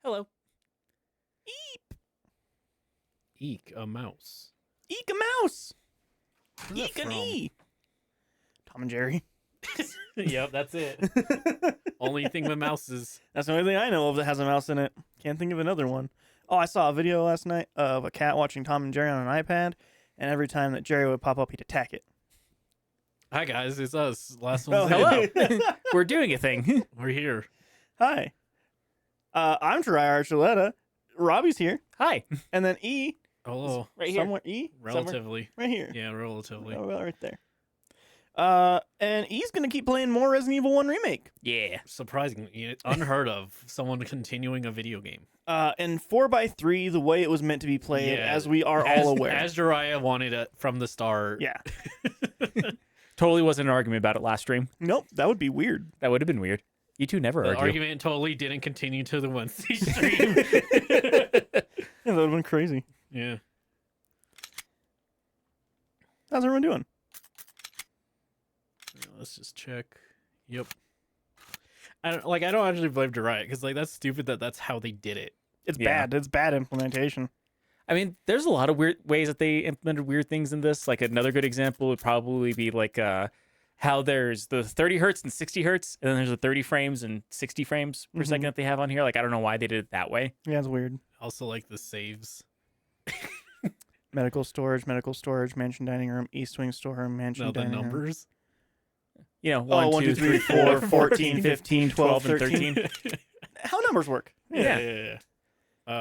Hello. Eek, a mouse. Eek a mouse. Where's that Eek an from? E. Tom and Jerry. Yep, that's it. Only thing with mouses. That's the only thing I know of that has a mouse in it. Can't think of another one. Oh, I saw a video last night of a cat watching Tom and Jerry on an iPad, and every time that Jerry would pop up, he'd attack it. Hi guys, it's us. Last Oh, one's in. hello. We're doing a thing. We're here. Hi. I'm Jiraiya Archuleta. Robbie's here. Hi. And then E. Oh, Right here. Somewhere E? Somewhere- relatively. right here. Yeah, relatively. Oh, well, right there. And E's going to keep playing more Resident Evil 1 Remake. Yeah. Surprisingly, it's unheard of. Someone continuing a video game. And 4x3, the way it was meant to be played, Yeah, as we are all aware. As Jiraiya wanted it from the start. Yeah. Totally wasn't an argument about it last stream. Nope, that would be weird. That would have been weird. You two never The argue. argument totally didn't continue to the Wednesday stream. Yeah, that would have been crazy. Yeah. How's everyone doing? Let's just check. Yep. I don't actually blame Jiraiya because that's stupid that's how they did it. It's Yeah. bad. It's bad implementation. I mean, there's a lot of weird ways that they implemented weird things in this. Like another good example would probably be like how there's the 30 hertz and 60 hertz, and then there's the 30 frames and 60 frames per second that they have on here. Like, I don't know why they did it that way. Yeah, it's weird. Also, like the saves. Medical storage, mansion dining room, east wing storeroom, mansion No, the dining room. numbers. You know, Oh, 1, 2, 3, 4, 14, 15, 12, 12, and 13. 13. How numbers work. Yeah. yeah.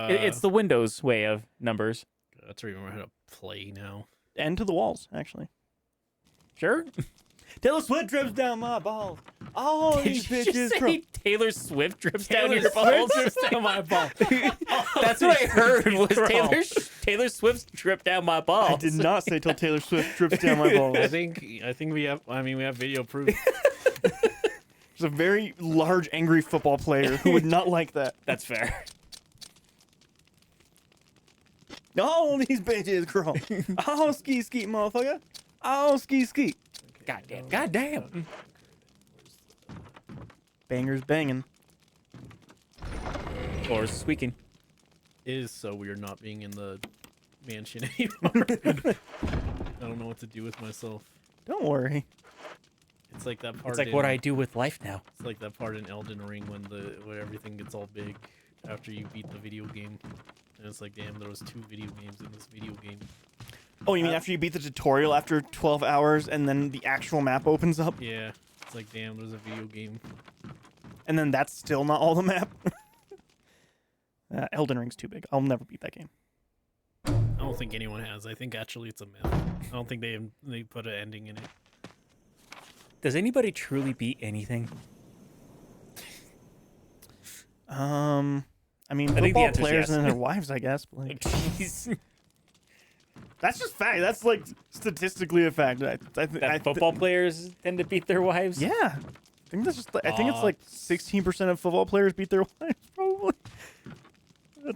It's the Windows way of numbers. Let's remember how to play now. And to the walls, actually. Sure. Taylor Swift drips down my balls. Oh, Did these you bitches just say Taylor Swift drips down Taylor your Swift balls? drips down my ball. That's what I heard was Wrong. Taylor Swift dripped down my balls. I did not say till Taylor Swift drips down my balls. I think we have. I mean, we have video proof. There's a very large, angry football player who would not like that. That's fair. Oh, these bitches, girl. Oh, ski, motherfucker. Oh, ski. Goddamn. Goddamn. Bangers banging. Floors squeaking. It is so weird not being in the mansion anymore. I don't know what to do with myself. Don't worry. It's like that part. It's like what I do with life now. It's like that part in Elden Ring when everything gets all big after you beat the video game, and it's like, damn, there was 2 video games in this video game. Oh, you mean after you beat the tutorial after 12 hours and then the actual map opens up? Yeah, it's like, damn, there's a video game. And then that's still not all the map? Elden Ring's too big. I'll never beat that game. I don't think anyone has. I think actually it's a myth. I don't think they put an ending in it. Does anybody truly beat anything? I mean, I think the football answer's players yes. and their wives, I guess. But like, Jeez. that's just fact. That's like statistically a fact. That football players tend to beat their wives? Yeah. I think that's just. I think it's like 16% of football players beat their wives, probably.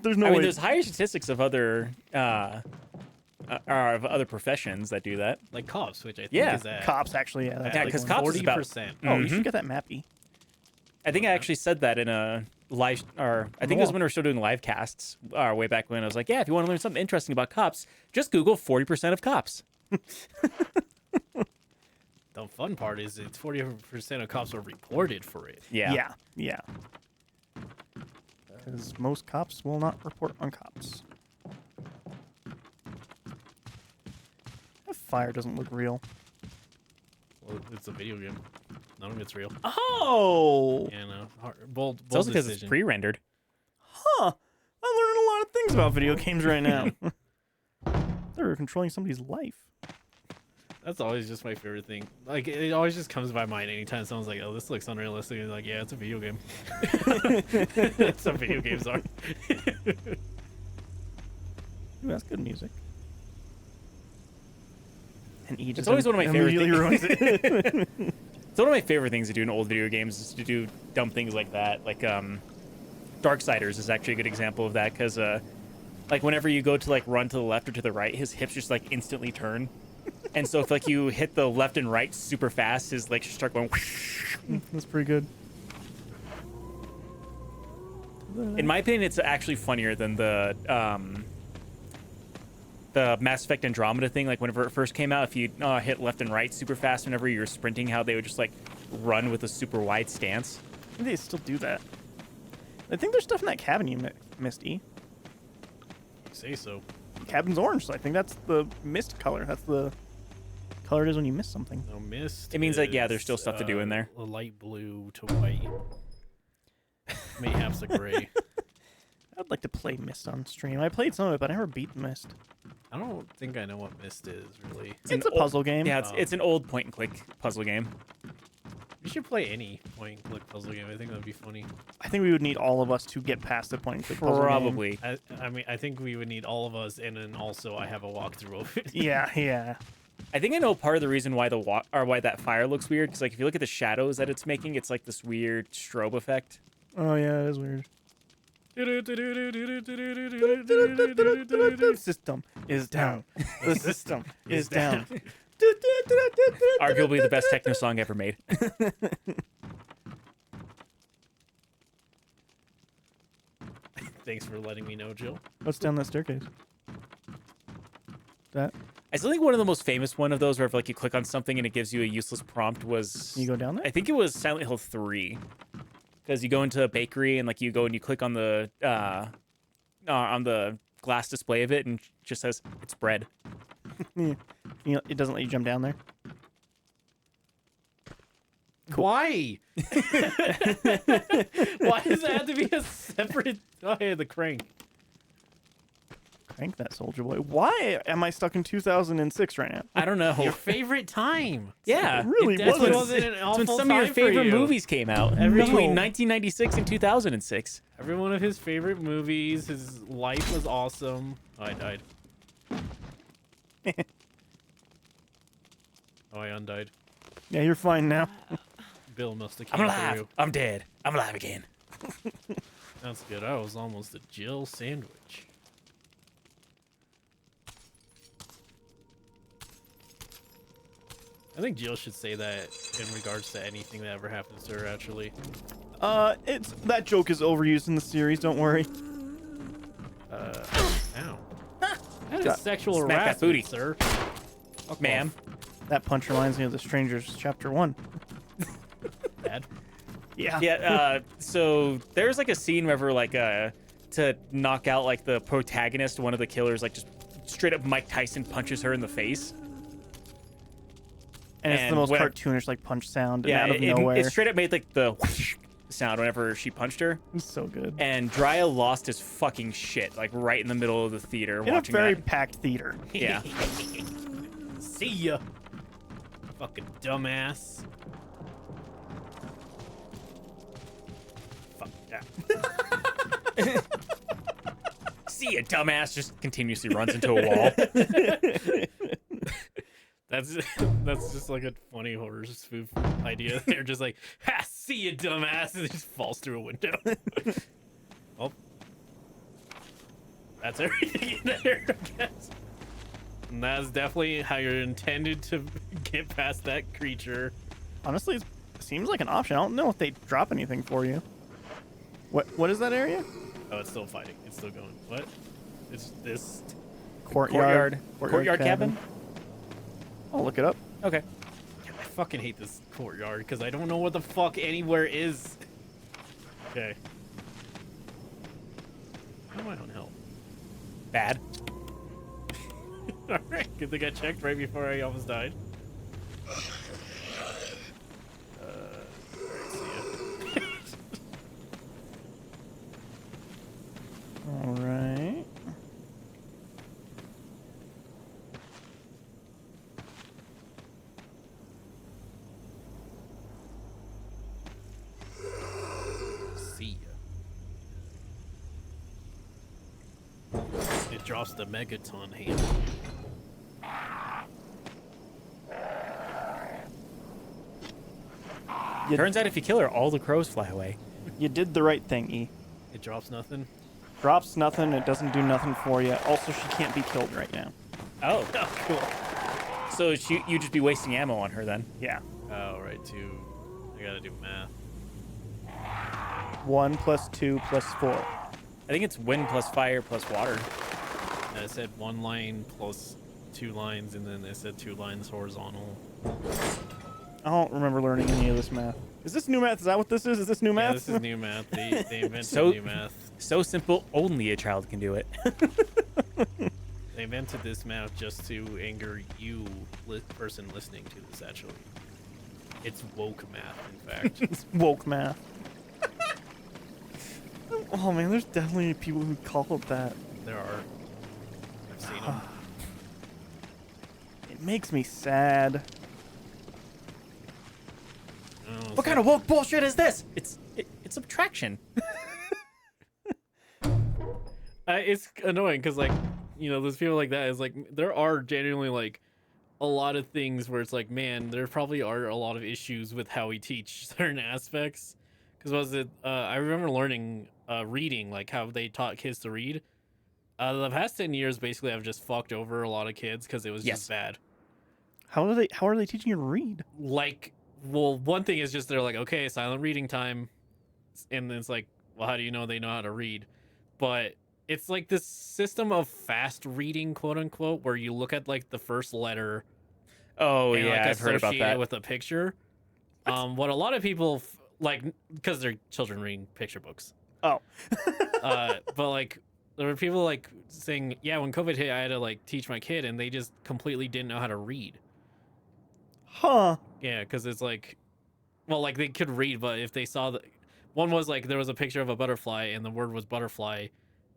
There's no I way. mean, there's higher statistics of other of other professions that do that. Like cops, which I think Yeah, is at Cops, actually, yeah. That's Yeah, a big 'cause one. cops is about- 40%. Oh, you Mhm. should get that mappy. I think I actually said that in a live, or I think it was Cool. when we were still doing live casts, way back when. I was like, yeah, if you want to learn something interesting about cops, just Google 40% of cops. The fun part is it's 40% of cops are reported for it. Yeah. Yeah. Because most cops will not report on cops. That fire doesn't look real. Well, it's a video game. None of it's real. Oh! Yeah, no. Bold It's also because it's decision. pre-rendered. Huh. I'm learning a lot of things about video games right now. They're controlling somebody's life. That's always just my favorite thing. Like, it always just comes to my mind anytime someone's like, oh, this looks unrealistic. And like, yeah, it's a video game. Some video games are. Ooh, that's good music. And E just always one of my favorite immediately ruins it. It's one of my favorite things to do in old video games is to do dumb things like that. Like, Darksiders is actually a good example of that because, like, whenever you go to, like, run to the left or to the right, his hips just, like, instantly turn. And so if, like, you hit the left and right super fast, his legs just start going... That's pretty good. In my opinion, it's actually funnier than the Mass Effect Andromeda thing. Like whenever it first came out, if you hit left and right super fast whenever you were sprinting, how they would just like run with a super wide stance. I think they still do that. I think there's stuff in that cabin you missed, E. You say so. Cabin's orange, so I think that's the mist color. That's the color it is when you miss something. No, mist. It means like, yeah, is, there's still stuff to do in there. A light blue to white. Mayhaps a gray. I'd like to play Mist on stream. I played some of it, but I never beat Mist. I don't think I know what mist is really. It's an a puzzle game. Yeah, it's an old point and click puzzle game. We should play any point and click puzzle game. I think that'd be funny. I think we would need all of us to get past the point and click puzzle game. Probably. I mean, I think we would need all of us, and then also I have a walkthrough of it. Yeah. I think I know part of the reason why why that fire looks weird, because like if you look at the shadows that it's making, it's like this weird strobe effect. Oh yeah, it is weird. The system is down. The system is down. Arguably the best techno song ever made. Thanks for letting me know, Jill. What's down that staircase? That I still think one of the most famous one of those where if like you click on something and it gives you a useless prompt was you go down there? I think it was Silent Hill 3. Because you go into a bakery and like you go and you click on the glass display of it and it just says it's bread. Yeah. You know, it doesn't let you jump down there. Why? Why does it have to be a separate? Oh, yeah, the crank. Crank that soldier boy. Why am I stuck in 2006 right now? I don't know. Your favorite time. Yeah, It really That's wasn't. wasn't an It's awful when some of your time for favorite you. movies came out Every- between No. 1996 and 2006. Every one of his favorite movies. His life was awesome. Oh, I died. Oh, I undied. Yeah, you're fine now. Bill must have I'm came alive. through. I'm dead. I'm alive again. That's good. I was almost a Jill sandwich. I think Jill should say that in regards to anything that ever happens to her, actually. It's that joke is overused in the series. Don't worry. Ow. That Got- is sexual Smack that harassment, booty. sir. Ma'am. That punch reminds me of The Strangers Chapter 1. Dad. Yeah. Yeah, so there's like a scene wherever like to knock out like the protagonist, one of the killers like just straight up Mike Tyson punches her in the face. And it's the and most when- cartoonish like punch sound Yeah, out of it nowhere. straight up made like the whoosh sound whenever she punched her. It's so good. And Drya lost his fucking shit like right in the middle of the theater In a watching very that. packed theater. Yeah. See ya. Fucking dumbass. Fuck that. See ya, dumbass. Just continuously runs into a wall. That's just like a funny horror spoof idea. They're just like, ha, see you, dumbass, and it just falls through a window. Oh, that's everything in there, I guess. And that's definitely how you're intended to get past that creature. Honestly, it seems like an option. I don't know if they drop anything for you. What is that area? Oh, it's still fighting. It's still going. What? It's this. Courtyard cabin. I'll look it up. Okay. I fucking hate this courtyard because I don't know what the fuck anywhere is. Okay. How am I on health? Bad. Alright, good thing I checked right before I almost died. Alright, see ya. All right. See ya. It drops the megaton hand. Turns out if you kill her, all the crows fly away. You did the right thing, E. It drops nothing. Drops nothing. It doesn't do nothing for you. Also, she can't be killed right now. Oh. Oh, cool. So you just be wasting ammo on her then. Yeah. Oh, right, too. I gotta do math. 1 plus 2 plus 4. I think it's wind plus fire plus water. I said 1 line plus 2 lines, and then I said 2 lines horizontal. I don't remember learning any of this math. Is this new math? Is that what this is? Is this new math? Yeah, this is new math. They invented So- new math. So simple, only a child can do it. They invented this math just to anger you, person listening to this. Actually, it's woke math. In fact, It's woke math. Oh man, there's definitely people who call it that. there are. I've seen them. It makes me sad. What kind of woke bullshit is this? It's subtraction. It's annoying because, like, there's people like that. It's like there are genuinely like a lot of things where it's like, man, there probably are a lot of issues with how we teach certain aspects. Because I remember learning reading, like how they taught kids to read. The past 10 years, basically, I've just fucked over a lot of kids because it was Yes. just bad. How are they teaching you to read? Like, well, one thing is just they're like, okay, silent reading time, and then it's like, well, how do you know they know how to read? But it's like this system of fast reading, quote unquote, where you look at like the first letter. Oh And, yeah, like, I've heard about associate it that. with a picture. What a lot of people like, because they're children reading picture books. Oh. But like, there were people like saying, yeah, when COVID hit, I had to like teach my kid, and they just completely didn't know how to read. Huh. Yeah, because it's like, well, like they could read, but if they saw the one was like there was a picture of a butterfly and the word was butterfly,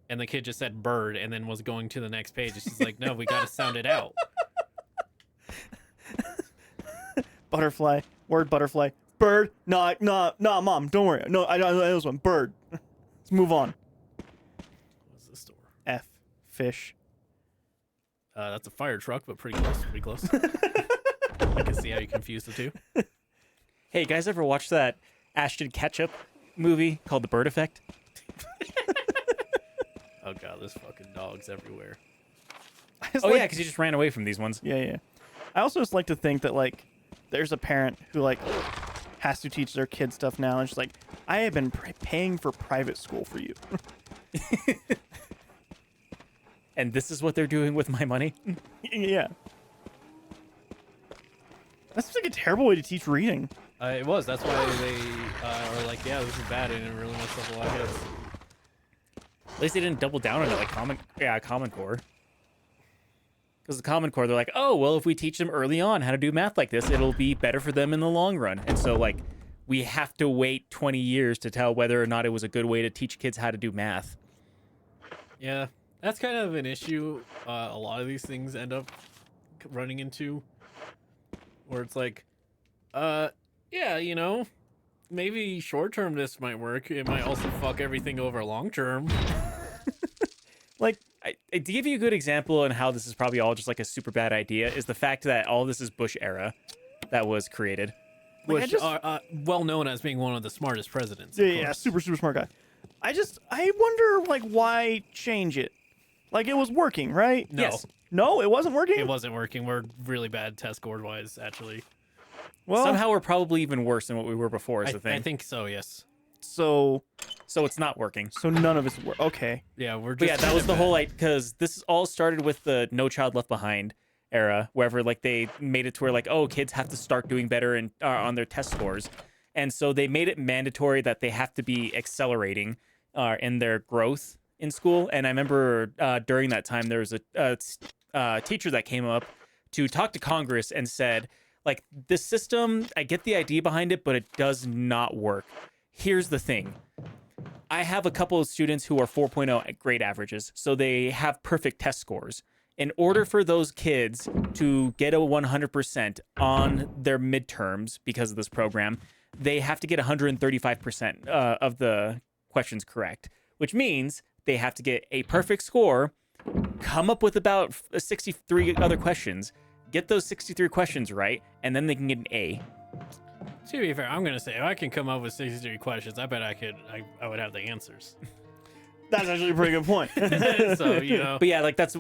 and the kid just said bird and then was going to the next page. It's just like, no, we got to sound it out. Butterfly. Word butterfly. Bird. Nah, mom. Don't worry. No, I know this one. Bird. Let's move on. What's the store? F. Fish. That's a fire truck, but pretty close. Pretty close. I can see how you confused the two. Hey, you guys ever watch that Ashton Ketchup movie called The Bird Effect? Oh god, there's fucking dogs everywhere. I just Oh like- yeah, because he just ran away from these ones. Yeah. I also just like to think that like there's a parent who like has to teach their kid stuff now, and she's like, I have been paying for private school for you. And this is what they're doing with my money? Yeah. That seems like a terrible way to teach reading. It was. That's why they were like, yeah, this is bad, and it really messed up a lot of kids. At least they didn't double down on it like Common Core. Because the Common Core, they're like, oh, well, if we teach them early on how to do math like this, it'll be better for them in the long run. And so, like, we have to wait 20 years to tell whether or not it was a good way to teach kids how to do math. Yeah, that's kind of an issue. A lot of these things end up running into, where it's like, yeah, maybe short term this might work. It might also fuck everything over long term. Like, To give you a good example on how this is probably all just like a super bad idea is the fact that all this is Bush era that was created. Like, I Which just- are well known as being one of the smartest presidents. of yeah, course. super smart guy. I wonder like why change it? Like it was working, right? No, Yes. No, it wasn't working. it wasn't working. We're really bad test score wise, actually. Well, Somehow we're probably even worse than what we were before is the I thing. think so. Yes. so So it's not working. none of it's okay. Yeah, we're But just. yeah, that was kinda the whole bad. like because this all started with the No Child Left Behind era, wherever like they made it to where like oh kids have to start doing better and on their test scores, and so they made it mandatory that they have to be accelerating in their growth in school. And I remember during that time there was a teacher that came up to talk to Congress and said like this system, I get the idea behind it, but it does not work. Here's the thing. I have a couple of students who are 4.0 grade averages, so they have perfect test scores. In order for those kids to get a 100% on their midterms because of this program, they have to get 135% of the questions correct, which means they have to get a perfect score, come up with about 63 other questions, get those 63 questions right, and then they can get an A. To be fair, I'm gonna say if I can come up with 63 questions, I bet I would have the answers. That's actually a pretty good point. So But yeah, like that's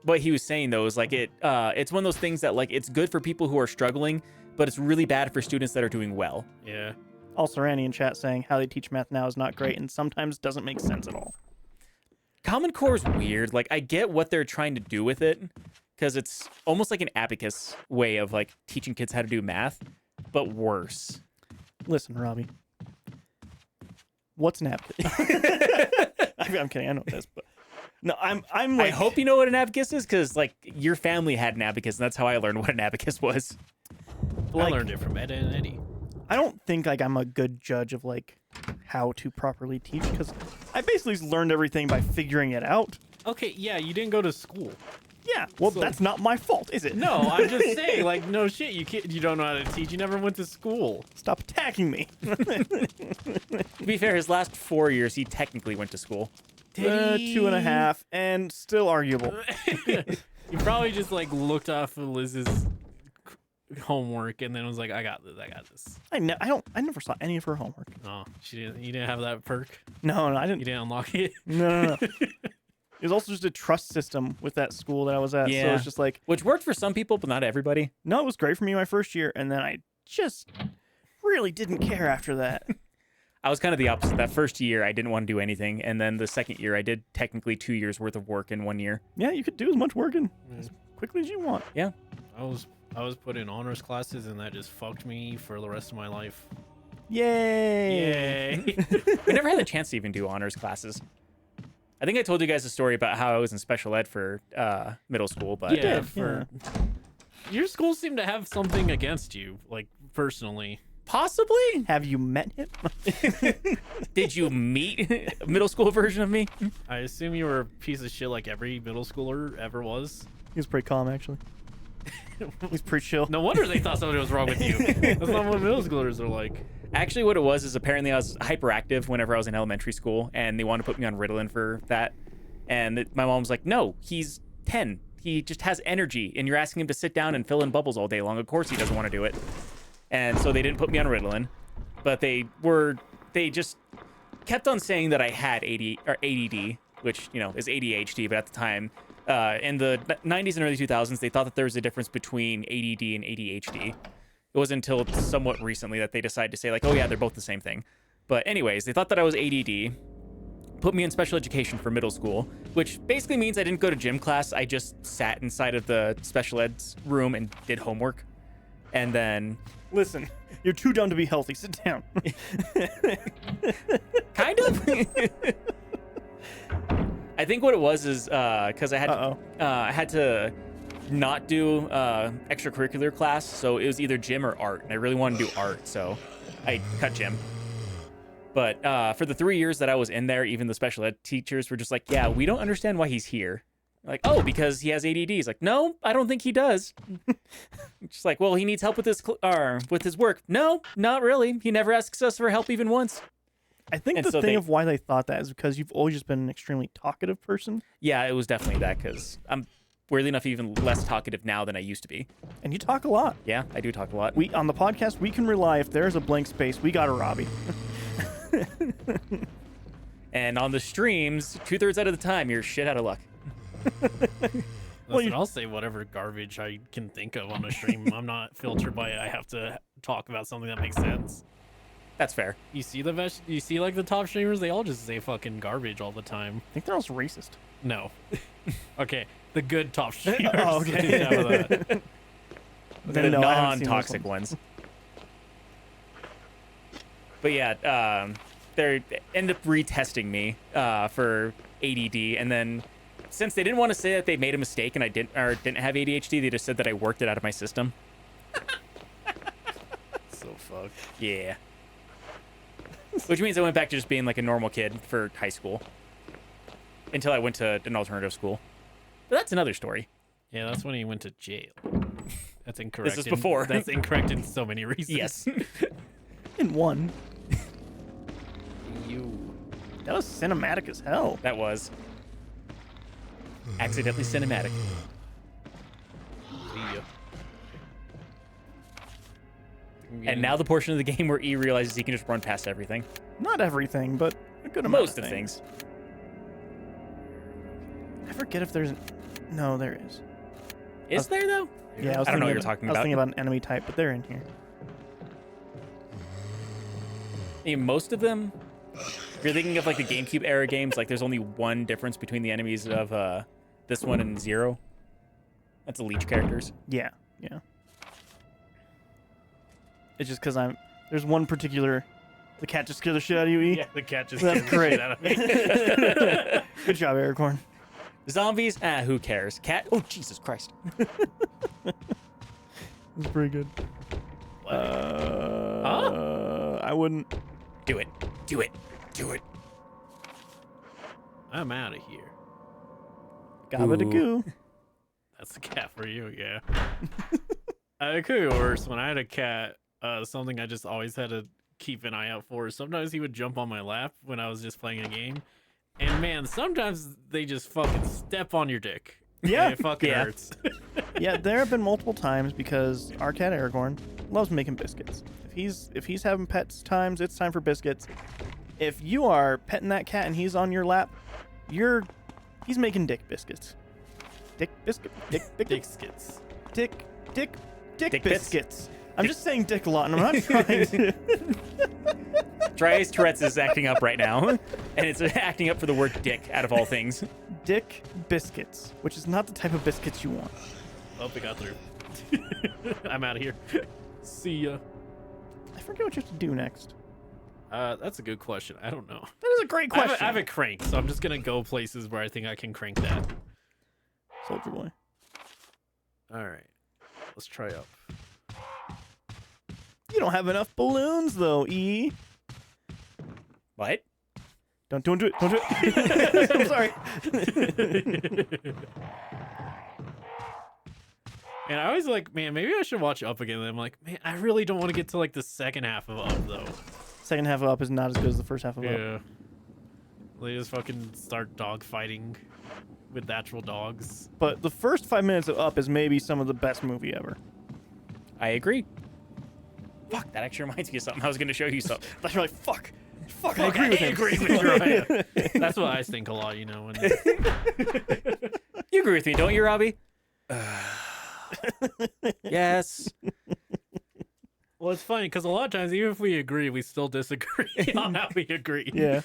what he was saying though, is like it's one of those things that like it's good for people who are struggling, but it's really bad for students that are doing well. yeah. Also, Randy in chat saying how they teach math now is not great and sometimes doesn't make sense at all. Common Core is weird. Like, I get what they're trying to do with it, because it's almost like an abacus way of like teaching kids how to do math, but worse. Listen, Robbie. What's an abacus? I'm kidding. I know this, but no, I'm like. I hope you know what an abacus is, because like your family had an abacus, and that's how I learned what an abacus was. Well, I Like- learned it from Ed and Eddie. I don't think like I'm a good judge of like how to properly teach because I basically learned everything by figuring it out. Okay, yeah, you didn't go to school. Yeah, well, So- that's not my fault, is it? No, I'm just saying, like, no shit, you don't know how to teach. You never went to school. Stop attacking me. To be fair, his last 4 years, he technically went to school. 2.5, and still arguable. You probably just like looked off of Liz's homework and then was like, I got this. I never saw any of her homework. Oh, you didn't have that perk. No, I You didn't. didn't unlock it. No. It was also just a trust system with that school that I was at. So Yeah. it's just like, Which worked for some people, but not everybody. no, it was great for me my first year, and then I just really didn't care after that. I was kind of the opposite. That first year, I didn't want to do anything. And then the second year, I did technically 2 years worth of work in 1 year. Yeah, you could do as much work in as quickly as you want. Yeah. I was put in honors classes and that just fucked me for the rest of my life. Yay! Yay. I never had the chance to even do honors classes. I think I told you guys a story about how I was in special ed for middle school, but Yeah, did, your school seemed to have something against you, like personally. possibly. Have you met him? Did you meet a middle school version of me? I assume you were a piece of shit like every middle schooler ever was. He was pretty calm, actually. He's pretty chill. No wonder they thought something was wrong with you. That's not what middle schoolers are like. Actually, what it was is apparently I was hyperactive whenever I was in elementary school, and they wanted to put me on Ritalin for that. And my mom was like, "No, he's 10. He just has energy, and you're asking him to sit down and fill in bubbles all day long. Of course, he doesn't want to do it." And so they didn't put me on Ritalin, but they just kept on saying that I had ADD, which is ADHD, but at the time, in the 90s and early 2000s, they thought that there was a difference between ADD and ADHD. It wasn't until somewhat recently that they decided to say, like, oh yeah, they're both the same thing. But anyways, they thought that I was ADD, put me in special education for middle school, which basically means I didn't go to gym class. I just sat inside of the special ed room and did homework. And then Listen, you're too dumb to be healthy. Sit down. kind of. I think what it was is because I had to not do extracurricular class, so it was either gym or art, and I really wanted to do art, so I cut gym. But for the 3 years that I was in there, even the special ed teachers were just like, "Yeah, we don't understand why he's here." Like, "Oh, because he has ADD." He's like, "No, I don't think he does." Just like, "Well, he needs help with his work." "No, not really. He never asks us for help even once." I think And the so thing they- of why they thought that is because you've always just been an extremely talkative person, Yeah, it was definitely that, because I'm weirdly enough even less talkative now than I used to be. and you talk a lot. Yeah, I do talk a lot. We on the podcast, we can rely if there's a blank space, we got a Robbie. And on the streams, 2/3 out of the time, you're shit out of luck. Listen, I'll say whatever garbage I can think of on a stream. I'm not filtered by it. I have to talk about something that makes sense. That's fair. You see like the top streamers, they all just say fucking garbage all the time. I think they're also racist. No. Okay, the good top streamers. Oh, okay. Yeah, that. The Then no, I haven't seen those non-toxic ones. But yeah, they ended up retesting me for ADD, and then since they didn't want to say that they made a mistake and I didn't have ADHD, they just said that I worked it out of my system. So fucked. Yeah. Which means I went back to just being like a normal kid for high school until I went to an alternative school. But that's another story. Yeah, that's when he went to jail. That's incorrect. This is before. That's incorrect in so many reasons. Yes. In one. You. That was cinematic as hell. That was accidentally cinematic. See ya. And now the portion of the game where E realizes he can just run past everything. Not everything, but a good amount Most of things. I forget if there's no, there is. Is there though? Yeah, I was I don't know what thinking you're of- talking I was about. thinking about an enemy type, but they're in here. mean, most of them, if you're thinking of like the GameCube era games, like there's only one difference between the enemies of this one and Zero. That's the leech characters. Yeah, yeah. It's just because there's one particular. The cat just scared the shit out of you, E? Yeah, the cat just That's scared the great. shit out of me. Good job, Aracorn. Zombies, who cares? Cat, oh Jesus Christ. That's pretty good. I wouldn't. Do it. Do it. Do it. I'm out of here. Gabba da goo. That's a cat for you, yeah. It could be worse. When I had a cat, something I just always had to keep an eye out for. Sometimes he would jump on my lap when I was just playing a game. And man, sometimes they just fucking step on your dick. Yeah. And it fucking Yeah. hurts. Yeah, there have been multiple times because our cat Aragorn loves making biscuits. If he's having pets times, it's time for biscuits. If you are petting that cat and he's on your lap, he's making dick biscuits. Dick biscuit. Dick Biscuits. Dick Dick bits? biscuits. I'm just saying dick a lot, and I'm not trying to. Dry's Tourette's is acting up right now, and it's acting up for the word dick out of all things. Dick biscuits, which is not the type of biscuits you want. Oh, we got through. I'm out of here. See ya. I forget what you have to do next. That's a good question. I don't know. That is a great I question. have a crank, so I'm just gonna go places where I think I can crank that. Soldier Boy. All right, let's try up. You don't have enough balloons, though, E. What? Don't do it. Don't do it. I'm sorry. And I always like, man, maybe I should watch Up again. And I'm like, man, I really don't want to get to like the second half of Up though. Second half of Up is not as good as the first half of Up. Yeah. They just fucking start dog fighting with natural dogs. But the first 5 minutes of Up is maybe some of the best movie ever. I agree. Fuck, that actually reminds me of something. I was going to show you something. That's really fuck. Fuck, I Fuck, agree with him. agree with Ryan. That's what I think a lot, you know. When... You agree with me, don't you, Robbie? Yes. Well, it's funny because a lot of times, even if we agree, we still disagree on how we agree. Yeah.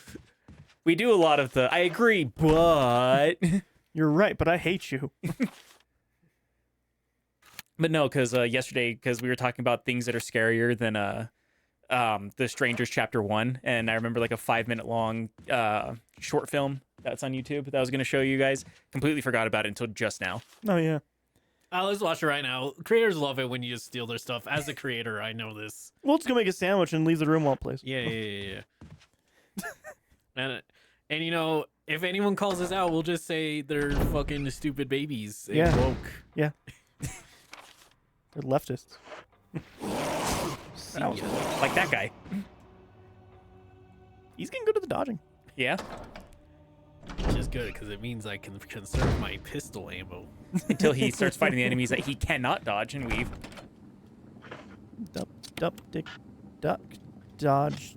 We do a lot of the, I agree, but... You're right, but I hate you. But no, because yesterday, because we were talking about things that are scarier than The Strangers Chapter 1, and I remember like a 5-minute long short film that's on YouTube that I was going to show you guys. Completely forgot about it until just now. Oh, yeah. Let's watch it right now. Creators love it when you just steal their stuff. As a creator, I know this. We'll just go make a sandwich and leave the room while it plays. Yeah. And you know, if anyone calls us out, we'll just say they're fucking stupid babies. And Yeah. woke. Yeah. They're leftists. See That was ya. Like that guy. He's getting good at the dodging. Yeah. Which is good because it means I can conserve my pistol ammo. Until he starts fighting the enemies that he cannot dodge and weave. Dup, dick, duck, dodge.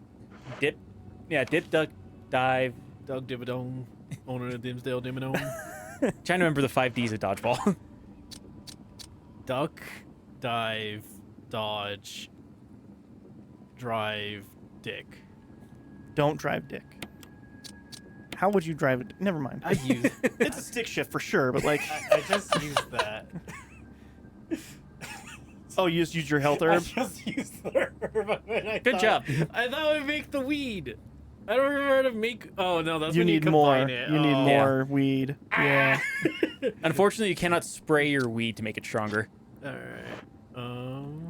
Dip. Yeah, dip, duck, dive. Doug Dibadone, owner of Dimsdale Dimmadome. Trying to remember the 5 Ds of dodgeball. Duck, dive, dodge, drive, dick. Don't drive dick. How would you drive it? Never mind. I use. It's a stick shift for sure, but like, I just used that. oh, you just use your health herb? just used the herb. Good job. I thought it would make the weed. I don't remember how to make. Oh no, that's You when need you more. combine it. You need Oh. more weed. Yeah. Unfortunately, you cannot spray your weed to make it stronger. All right.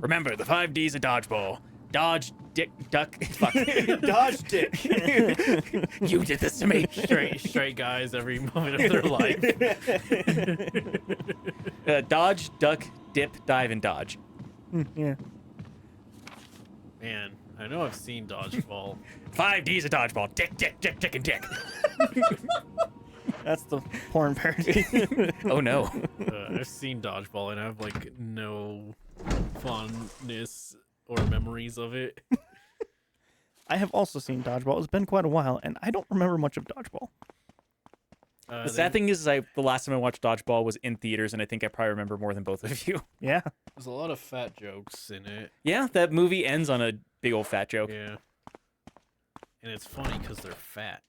Remember, the 5 Ds of dodgeball. Dodge, dick, duck. Fuck. Dodge dick. You did this to me. Straight guys every moment of their life. Dodge, duck, dip, dive, and dodge. Yeah. Man, I know I've seen dodgeball. 5 Ds of dodgeball. Dick, dick, dick, dick, and dick. That's the porn parody. Oh no. I've seen dodgeball and I have like no fondness or memories of it. I have also seen dodgeball. It's been quite a while, and I don't remember much of dodgeball. The sad thing is, the last time I watched dodgeball was in theaters, and I think I probably remember more than both of you. Yeah. There's a lot of fat jokes in it. Yeah, that movie ends on a big old fat joke. Yeah. And it's funny because they're fat.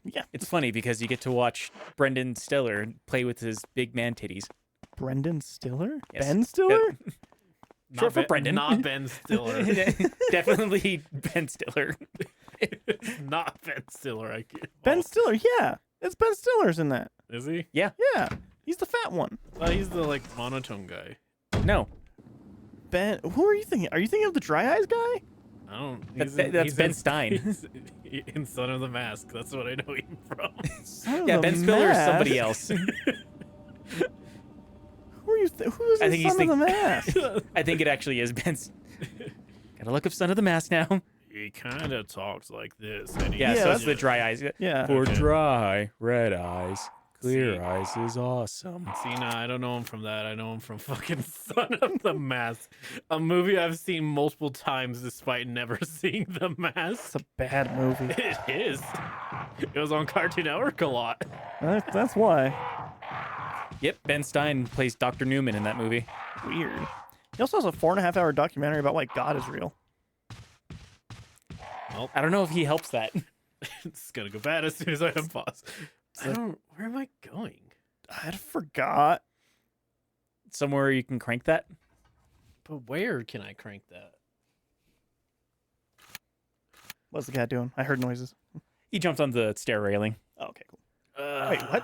Yeah. It's funny because you get to watch Brendan Stiller play with his big man titties. Brendan Stiller? Yes. Ben Stiller? Short for Brendan. Not Ben Stiller. Definitely Ben Stiller. Not Ben Stiller. I can't. Ben Stiller, yeah. It's Ben Stiller's in that. Is he? Yeah. He's the fat one. He's the like monotone guy. No, Ben, who are you thinking? Are you thinking of the Dry Eyes guy? I don't. That's Ben Stein. He's in Son of the Mask. That's what I know him from. Son of Yeah, the Ben Stiller is Mask. somebody else. Who are you? Who is I in think he's Son of the Mask? I think it actually is Ben. Gotta look up Son of the Mask now. He kind of talks like this. And Yeah, Yeah, so it's that's- the dry eyes. Yeah. For Okay. dry, red eyes, clear See. eyes is awesome. See, nah, I don't know him from that. I know him from fucking Son of the Mask, a movie I've seen multiple times despite never seeing The Mask. It's a bad movie. It is. It was on Cartoon Network a lot. That's why. Yep, Ben Stein plays Dr. Newman in that movie. Weird. He also has a 4.5-hour documentary about why God is real. I don't know if he helps that. It's gonna go bad as soon as I unpause. I don't. Where am I going? I forgot. Somewhere you can crank that. But where can I crank that? What's the cat doing? I heard noises. He jumped on the stair railing. Oh, okay, cool. Wait, what?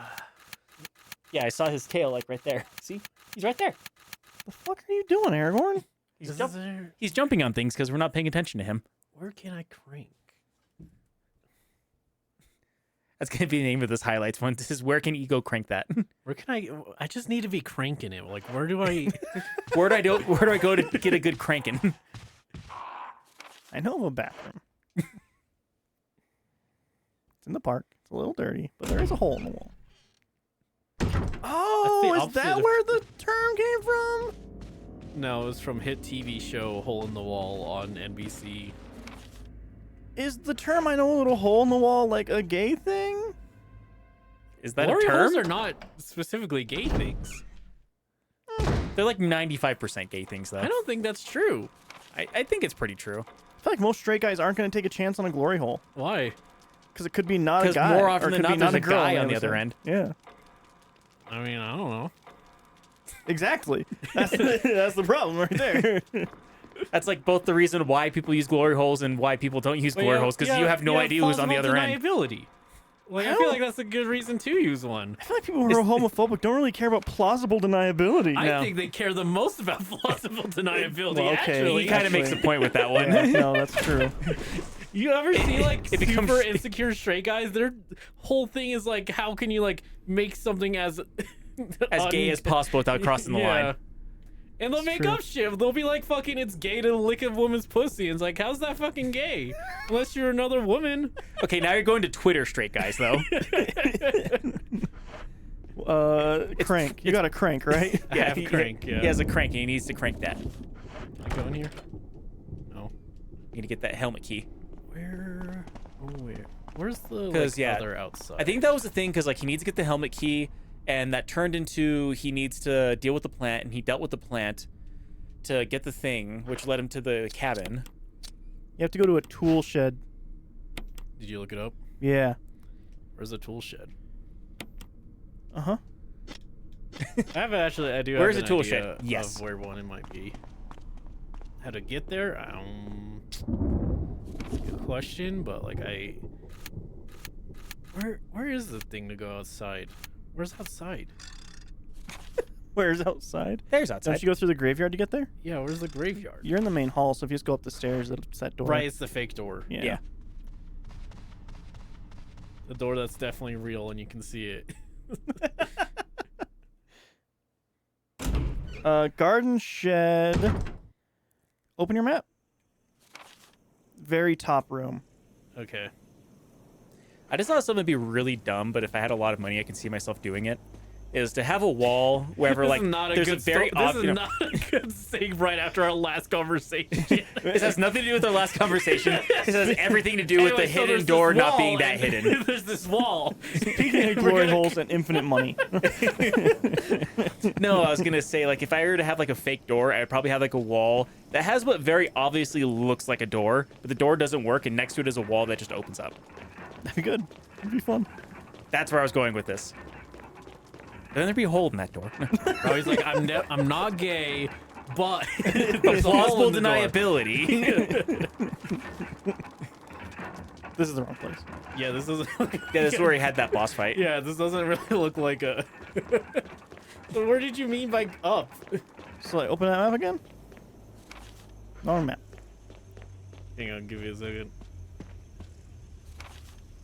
Yeah, I saw his tail like right there. See? He's right there. The fuck are you doing, Aragorn? He's jumping on things because we're not paying attention to him. Where can I crank? That's gonna be the name of this highlights one. This is where can Ego crank that? Where can I? I just need to be cranking it. Like, where do I? Where do I go to get a good cranking? I know of a bathroom. It's in the park. It's a little dirty, but there is a hole in the wall. Oh, is opposite that of- where the term came from? No, it was from hit TV show Hole in the Wall on NBC. Is the term I know a little hole in the wall like a gay thing? Is that Glory a term? holes are not specifically gay things. They're like 95% gay things, though. I don't think that's true. I think it's pretty true. I feel like most straight guys aren't going to take a chance on a glory hole Why? because it could be not a Because guy. more or often it than could be not, there's not a girl guy on on the other side. end. Yeah, I mean, I don't know. exactly. That's the problem right there. That's like both the reason why people use glory holes and why people don't use glory holes because you have no idea who's on the other end. Deniability. Like, I feel like that's a good reason to use one. I feel like people who are homophobic don't really care about plausible deniability. I think they care the most about plausible deniability. Well, okay. Actually, He kind of makes a point with that one. Yeah, no, that's true. you ever see like it becomes- super insecure straight guys? Their whole thing is like, how can you like make something as Gay as possible without crossing the line. And they'll make true. up shit. They'll be like, fucking, it's gay to lick a woman's pussy. And it's like, how's that fucking gay? Unless you're another woman. Okay, now you're going to Twitter straight guys, though. Crank. You got a crank, right? I have crank, yeah. He has a crank and he needs to crank that. You Can I go in here? No. need to get that helmet key. Where? Oh, where? Where's the 'Cause, like, yeah, other outside? I think that was the thing because like he needs to get the helmet key, and that turned into he needs to deal with the plant, and he dealt with the plant to get the thing, which led him to the cabin. You have to go to a tool shed. Did you look it up? Yeah. Where's the tool shed? Uh huh. I have actually. I do. Where's have the tool an idea shed? Yes. Of where one it might be. How to get there? That's a good question, but like Where is the thing to go outside? Where's outside? Where's outside? There's Don't outside. you go through the graveyard to get there? Yeah, where's the graveyard? You're in the main hall, so if you just go up the stairs, it's that door. Right, it's the fake door. Yeah. Yeah. The door that's definitely real and you can see it. Garden shed. Open your map. Very top room. Okay. I just thought something would be really dumb, but if I had a lot of money, I can see myself doing it. is to have a wall wherever This like is not a there's good a very this is obvious. not a good thing right after our last conversation. This has nothing to do with our last conversation. This has everything to do with Anyway, the so hidden there's this door not wall, being that and hidden. There's this wall. Speaking of glory holes and infinite money. No, I was gonna say like if I were to have like a fake door, I'd probably have like a wall that has what very obviously looks like a door, but the door doesn't work, and next to it is a wall that just opens up. That'd be good. That'd be fun. That's where I was going with this. Then there'd be a hole in that door. Oh, he's like, I'm not gay, but But there's a hole plausible in the door. deniability. This is the wrong place. Yeah, this doesn't. Yeah, this is where he had that boss fight. Yeah, this doesn't really look like a. So where did you mean by up? So I open that map again. Wrong map. Hang on, give me a second.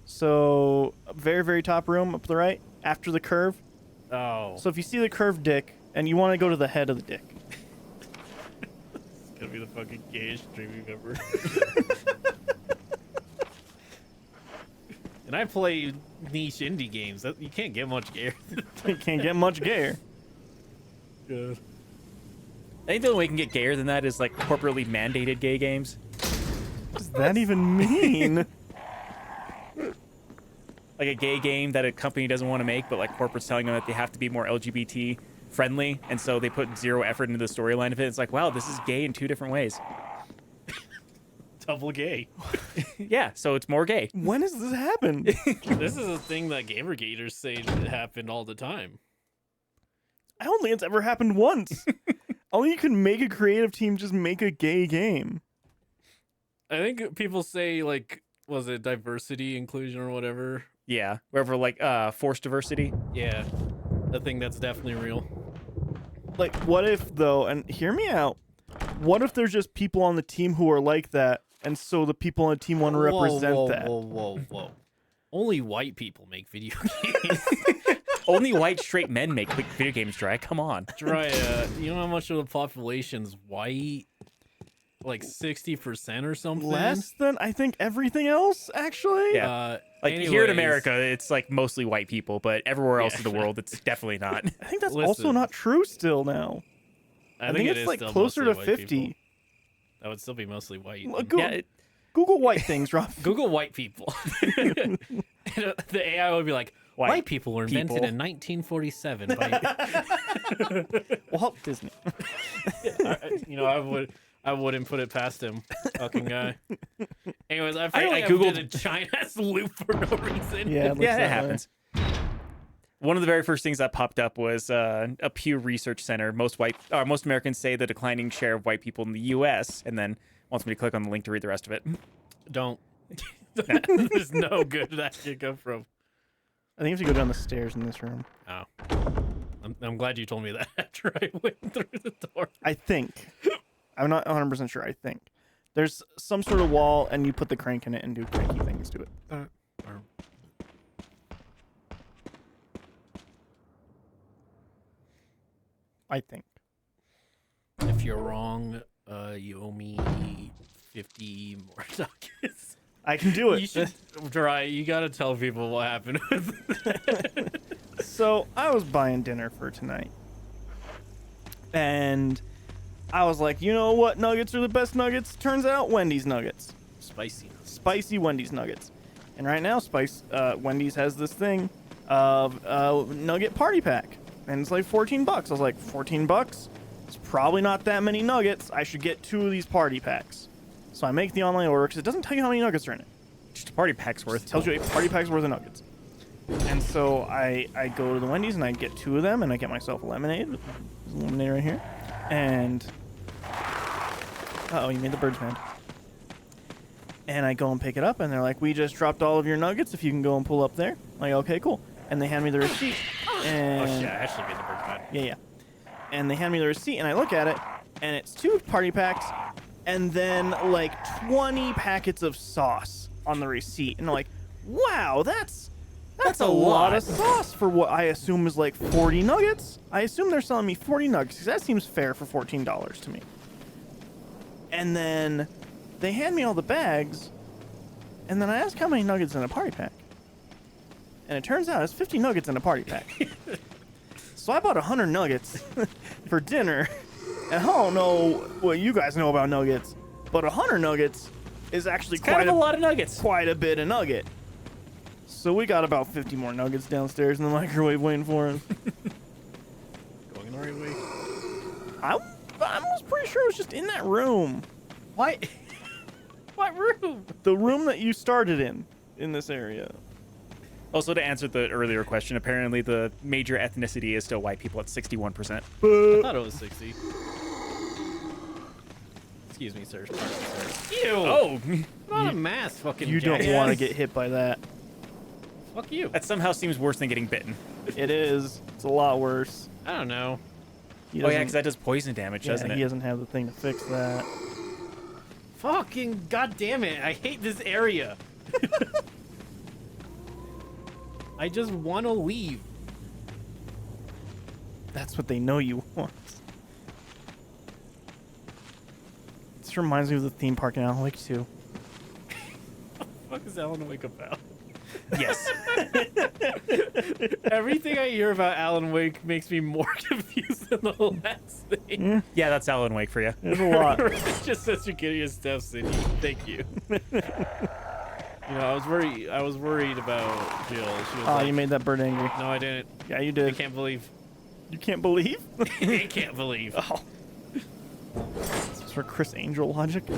So very, very top room up to the right after the curve. Oh, So if you see the curved dick and you want to go to the head of the dick. it's gonna be the fucking gayest streaming ever. And I play niche indie games. You can't get much gayer. You can't get much gayer. Good. I think the only way we can get gayer than that is like corporately mandated gay games. What does that even mean? Like a gay game that a company doesn't want to make, but like corporate's telling them that they have to be more LGBT friendly, and so they put zero effort into the storyline of it. It's like, wow, this is gay in two different ways. Double gay. Yeah, so it's more gay. When has this happened? This is a thing that Gamergaters say that happened all the time. I don't think it's ever happened once. Only you can make a creative team just make a gay game. I think people say like, was it diversity, inclusion, or whatever? Yeah, wherever like forced diversity. Yeah, I think that's definitely real. Like, what if though? And hear me out. What if there's just people on the team who are like that, and so the people on the team want to represent that? Whoa. Only white people make video games. Only white straight men make video games, Dry. Come on. Dry, you know how much of the population's white? Like 60% or something? Less than I think everything else, actually. Yeah. Like here in anyways, America, it's like mostly white people, but everywhere else Yeah. in the world, it's definitely not. I think that's also Listen. not true still now. I think it it's is like still closer to mostly white 50. people. That would still be mostly white. Look, Go- Yeah, Google white things, Rob. Google white people. The AI would be like, White white people were invented people. in 1947 by... Well, help Disney. You know, I wouldn't put it past him, fucking guy. Anyways, I feel like I Googled- did a giant ass loop for no reason. Yeah, it looks yeah, that it way. happens. One of the very first things that popped up was a Pew Research Center. Most Americans say the declining share of white people in the U.S. and then wants me to click on the link to read the rest of it. Don't. There's no good that could come from. I think you have to go down the stairs in this room. Oh. I'm glad you told me that after I went through the door. I think. I'm not 100% sure. I think. There's some sort of wall, and you put the crank in it and do cranky things to it. I think. If you're wrong, you owe me 50 more nuggets. I can do You it. should try. You gotta tell people what happened. So I was buying dinner for tonight, and I was like, you know what nuggets are the best nuggets? Turns out Wendy's nuggets, Spicy. spicy Wendy's nuggets. And right now, Wendy's has this thing of nugget party pack, and it's like $14. I was like, $14? It's probably not that many nuggets. I should get 2 of these party packs. So I make the online order because it doesn't tell you how many nuggets are in it. Just a party pack's It worth. tells you a party pack's worth of nuggets. And so I go to the Wendy's and I get 2 of them and I get myself a lemonade. There's a lemonade right here. And uh-oh, you made the birds mad. And I go and pick it up and they're like, we just dropped all of your nuggets. If you can go and pull up there. I'm like, okay, cool. And they hand me the receipt. And Oh shit! I actually made the bird mad. yeah. And they hand me the receipt, and I look at it, and it's 2 party packs, and then like 20 packets of sauce on the receipt. And I'm like, wow, that's a lot of sauce for what I assume is like 40 nuggets. I assume they're selling me 40 nuggets, because that seems fair for $14 to me. And then they hand me all the bags, and then I ask how many nuggets in a party pack. And it turns out it's 50 nuggets in a party pack. So I bought 100 nuggets for dinner. And I don't know what you guys know about nuggets, but 100 nuggets is actually It's kind of a lot of nuggets. quite a bit of nugget. So we got about 50 more nuggets downstairs in the microwave waiting for us. Going the right way. I was pretty sure it was just in that room. Why? What room? The room that you started in this area. Also, to answer the earlier question, apparently the major ethnicity is still white people at 61%. I thought it was 60. Excuse me, sir. Pardon, sir. Ew. Oh, Put on a mask, fucking You don't jackass. want to get hit by that. Fuck you. that somehow seems worse than getting bitten. It is. It's a lot worse. I don't know. He Oh yeah, doesn't- because that does poison damage, doesn't he it? doesn't have the thing to fix that. Fucking goddamn it! I hate this area. I just want to leave. That's what they know you want. This reminds me of the theme park in Alan Wake 2. What is Alan Wake about? Yes. Everything I hear about Alan Wake makes me more confused than the last thing. Yeah, that's Alan Wake for you. There's a lot. It's just such a curious stuff, City. Thank you. You know, I was worried about Jill. She was Oh, like, you made that bird angry. no, I didn't. Yeah, you I did. can't believe. You can't believe? I can't believe. Oh. This is for Chris Angel logic. You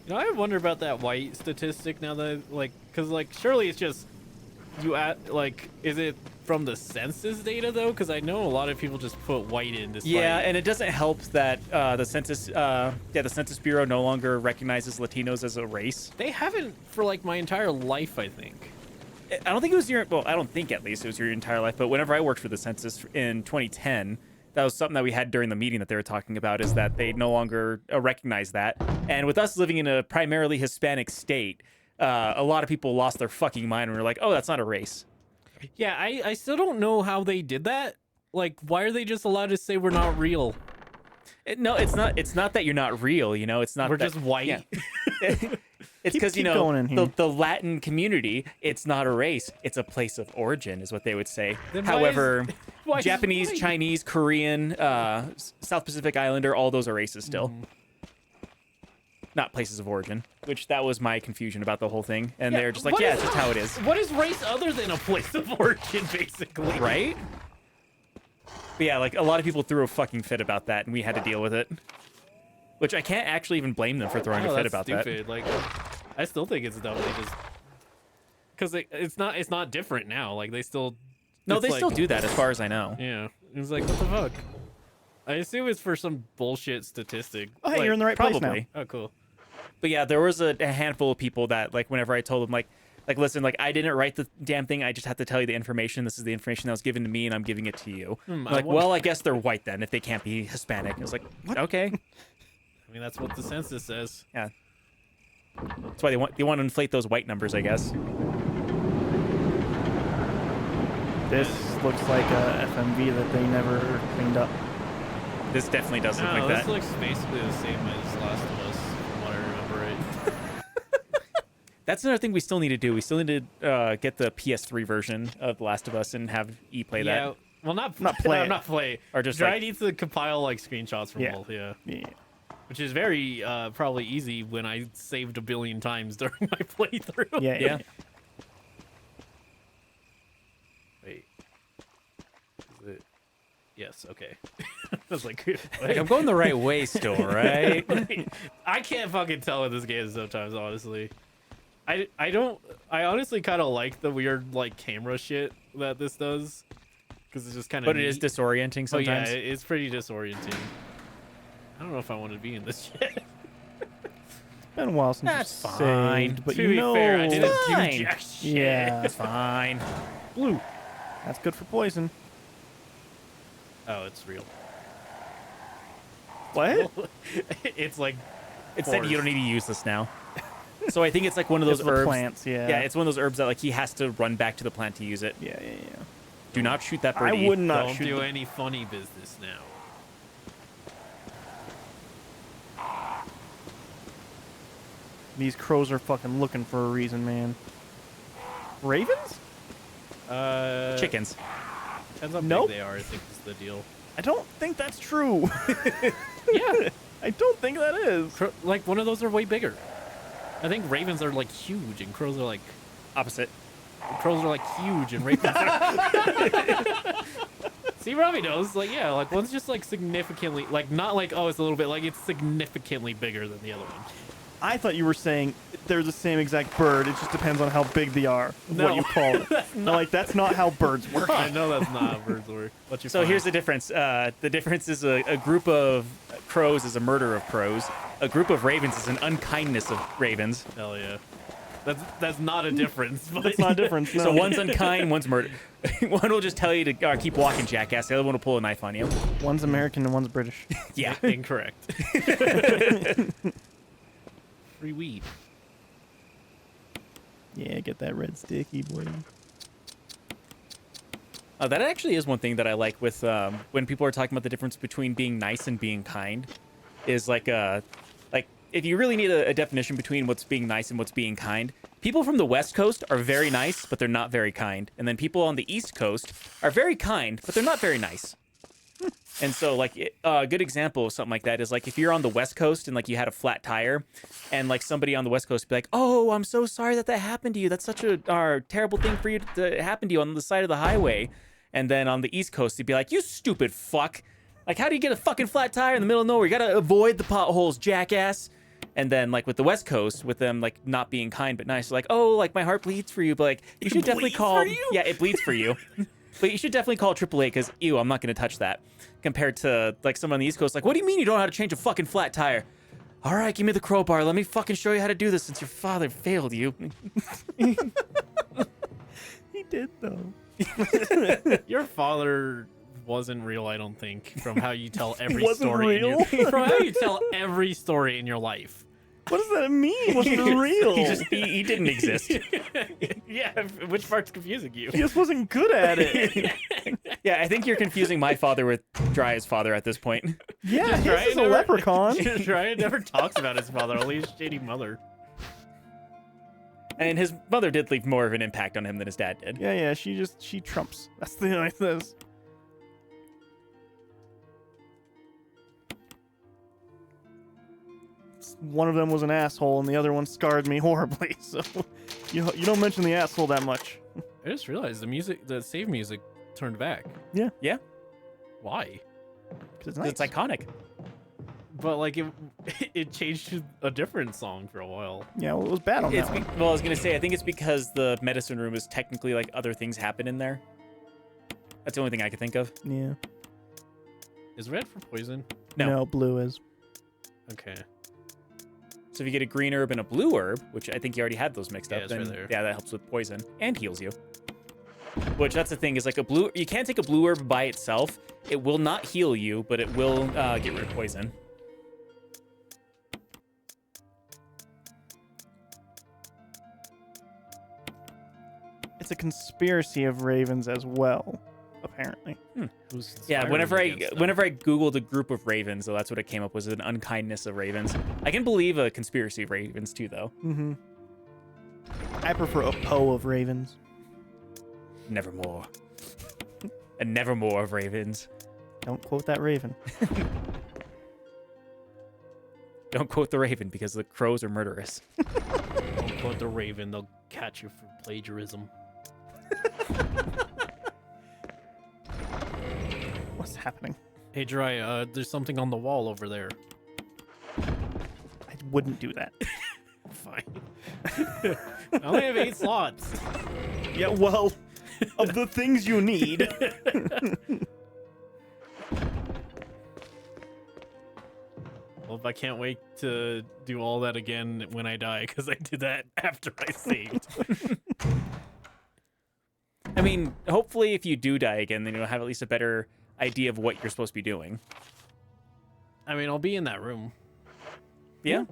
know, I wonder about that white statistic now that, like, because, like, surely it's just you at, like, is it from the census data, though? Because I know a lot of people just put white in despite... Yeah, and it doesn't help that the Census Bureau no longer recognizes Latinos as a race. They haven't for, like, my entire life, I think. I don't think it was your, well, I don't think at least it was your entire life, but whenever I worked for the census in 2010, that was something that we had during the meeting that they were talking about, is that they no longer recognize that. And with us living in a primarily Hispanic state, a lot of people lost their fucking mind and were like, oh, that's not a race. Yeah, I still don't know how they did that. Like, why are they just allowed to say we're not real? No, it's not. It's not that you're not real. You know, it's not. We're that, just white. Yeah. It's because you keep going in know here. the Latin community. It's not a race. It's a place of origin, is what they would say. Then why However, why is Japanese, white? Chinese, Korean, South Pacific Islander, all those are races still. Not places of origin. Which that was my confusion about the whole thing. And Yeah, they're just like, what yeah, is- it's just how it is, What is race other than a place of origin, basically? right? But yeah, like a lot of people threw a fucking fit about that, and we had to deal with it. Which I can't actually even blame them for throwing Oh, a fit that's about stupid. Like, I still think it's dumb. They just because it's not different now. Like they still No, it's they like- still do that, as far as I know. Yeah, it's like what the fuck. I assume it's for some bullshit statistic. Oh, hey, Like, you're in the right place Probably. now. Oh, cool. But yeah, there was a handful of people that, like, whenever I told them, like, listen, like, I didn't write the damn thing. I just have to tell you the information. This is the information that was given to me, and I'm giving it to you. I Like, wonder- well, I guess they're white then, if they can't be Hispanic. I was like, okay. I mean, that's what the census says. Yeah. That's why they want to inflate those white numbers, I guess. This looks like a FMV that they never cleaned up. This definitely does look No, like this that. looks basically the same as Last of Us, from what I remember it. That's another thing we still need to do. We still need to get the PS3 version of The Last of Us and have E play yeah. that. Well, not play it. not play. Or just, Dry like- needs to compile like screenshots from Yeah. both. Yeah. Yeah. Which is very probably easy when I saved 1 billion times during my playthrough. Yeah. Yeah. Wait. Is it? Yes. Okay. I was like, Like, I'm going the right way still, right? I can't fucking tell with this game sometimes. Honestly, I honestly kind of like the weird like camera shit that this does because it's just kind of. But it is disorienting Oh yeah, sometimes. it's pretty disorienting. I don't know if I want to be in this shit. Been a while since That's you fine. saved, but to you be know, fair, I didn't do Fine. jack shit. yeah, It's fine. blue. That's good for poison. Oh, it's real. What? It's like It said you Forest. don't need to use this now. So I think it's like one of those It's the herbs. plants, yeah. Yeah, it's one of those herbs that like he has to run back to the plant to use it. Yeah. Do not shoot that I birdie. would not don't shoot. do the- any funny business now. These crows are fucking looking for a reason, man. Ravens? Chickens. Depends how Nope. big they are, I think is the deal. I don't think that's true. Yeah. I don't think that is. Like, one of those are way bigger. I think ravens are, like, huge, and crows are, like... Opposite. Crows are, like, huge, and ravens are... See, Robbie knows. Like, yeah, like, one's just, like, significantly... Like, not like, oh, it's a little bit... Like, it's significantly bigger than the other one. I thought you were saying they're the same exact bird. It just depends on how big they are. No. What you call it. Like, that's not how birds work. I know that's not how birds work. But So here's the difference. The difference is a group of crows is a murder of crows. A group of ravens is an unkindness of ravens. Hell yeah. That's not a difference. But That's not a difference. No. So one's unkind, one's murder. One will just tell you to keep walking, jackass. The other one will pull a knife on you. One's American and one's British. Yeah. Incorrect. Free weed. Yeah, get that red sticky, boy. That actually is one thing that I like with when people are talking about the difference between being nice and being kind, is like if you really need a definition between what's being nice and what's being kind, people from the West Coast are very nice, but they're not very kind, and then people on the East Coast are very kind, but they're not very nice. And so, like, a good example of something like that is, like, if you're on the West Coast and, like, you had a flat tire, and, like, somebody on the West Coast would be like, oh, I'm so sorry that happened to you. That's such a terrible thing for you to happen to you on the side of the highway. And then on the East Coast, they'd be like, you stupid fuck. Like, how do you get a fucking flat tire in the middle of nowhere? You gotta avoid the potholes, jackass. And then, like, with the West Coast, with them, like, not being kind but nice, like, oh, like, my heart bleeds for you, but, like, you should definitely call... Yeah, it bleeds for you. But you should definitely call AAA because, ew, I'm not going to touch that. Compared to, like, someone on the East Coast, like, what do you mean you don't know how to change a fucking flat tire? All right, give me the crowbar. Let me fucking show you how to do this since your father failed you. He did, though. Your father wasn't real, I don't think, from how you tell every Wasn't story. real? From how you tell every story in your life. What does that mean? Wasn't real. He didn't exist. Yeah, which part's confusing you? He just wasn't good at it. Yeah, I think you're confusing my father with Dry's father at this point. Yeah, his Ryan is a leprechaun. Ryan never talks about his father, only his shady mother. And his mother did leave more of an impact on him than his dad did. Yeah, she trumps. That's the thing like this. One of them was an asshole, and the other one scarred me horribly. So you don't mention the asshole that much. I just realized the save music turned back. Yeah, Yeah, Why? 'cause it's nice. it's iconic. But like it changed to a different song for a while. Yeah, well, it was bad on It's that one. well, I was gonna say, I think it's because the medicine room is technically like other things happen in there. That's the only thing I could think of. Yeah. Is red for poison? No. Blue is. Okay. So if you get a green herb and a blue herb, which I think you already had those mixed Yeah, up, it's then right there. yeah, that helps with poison and heals you. Which that's the thing is like you can't take a blue herb by itself. It will not heal you, but it will get rid of poison. It's a conspiracy of ravens as well, apparently. Who's Yeah, inspiring whenever against them? I googled a group of ravens, so that's what it came up was an unkindness of ravens. I can believe a conspiracy of ravens too, though. Mm-hmm. I prefer a Poe of ravens. Nevermore. And nevermore of ravens. Don't quote that raven. Don't quote the raven because the crows are murderous. Don't quote the raven, they'll catch you for plagiarism. What's happening? Hey Dry, there's something on the wall over there. I wouldn't do that. Fine. I only have 8 slots. Yeah, well, of the things you need. Well, I can't wait to do all that again when I die, because I did that after I saved. I mean, hopefully if you do die again, then you'll have at least a better idea of what you're supposed to be doing. I mean, I'll be in that room. Yeah?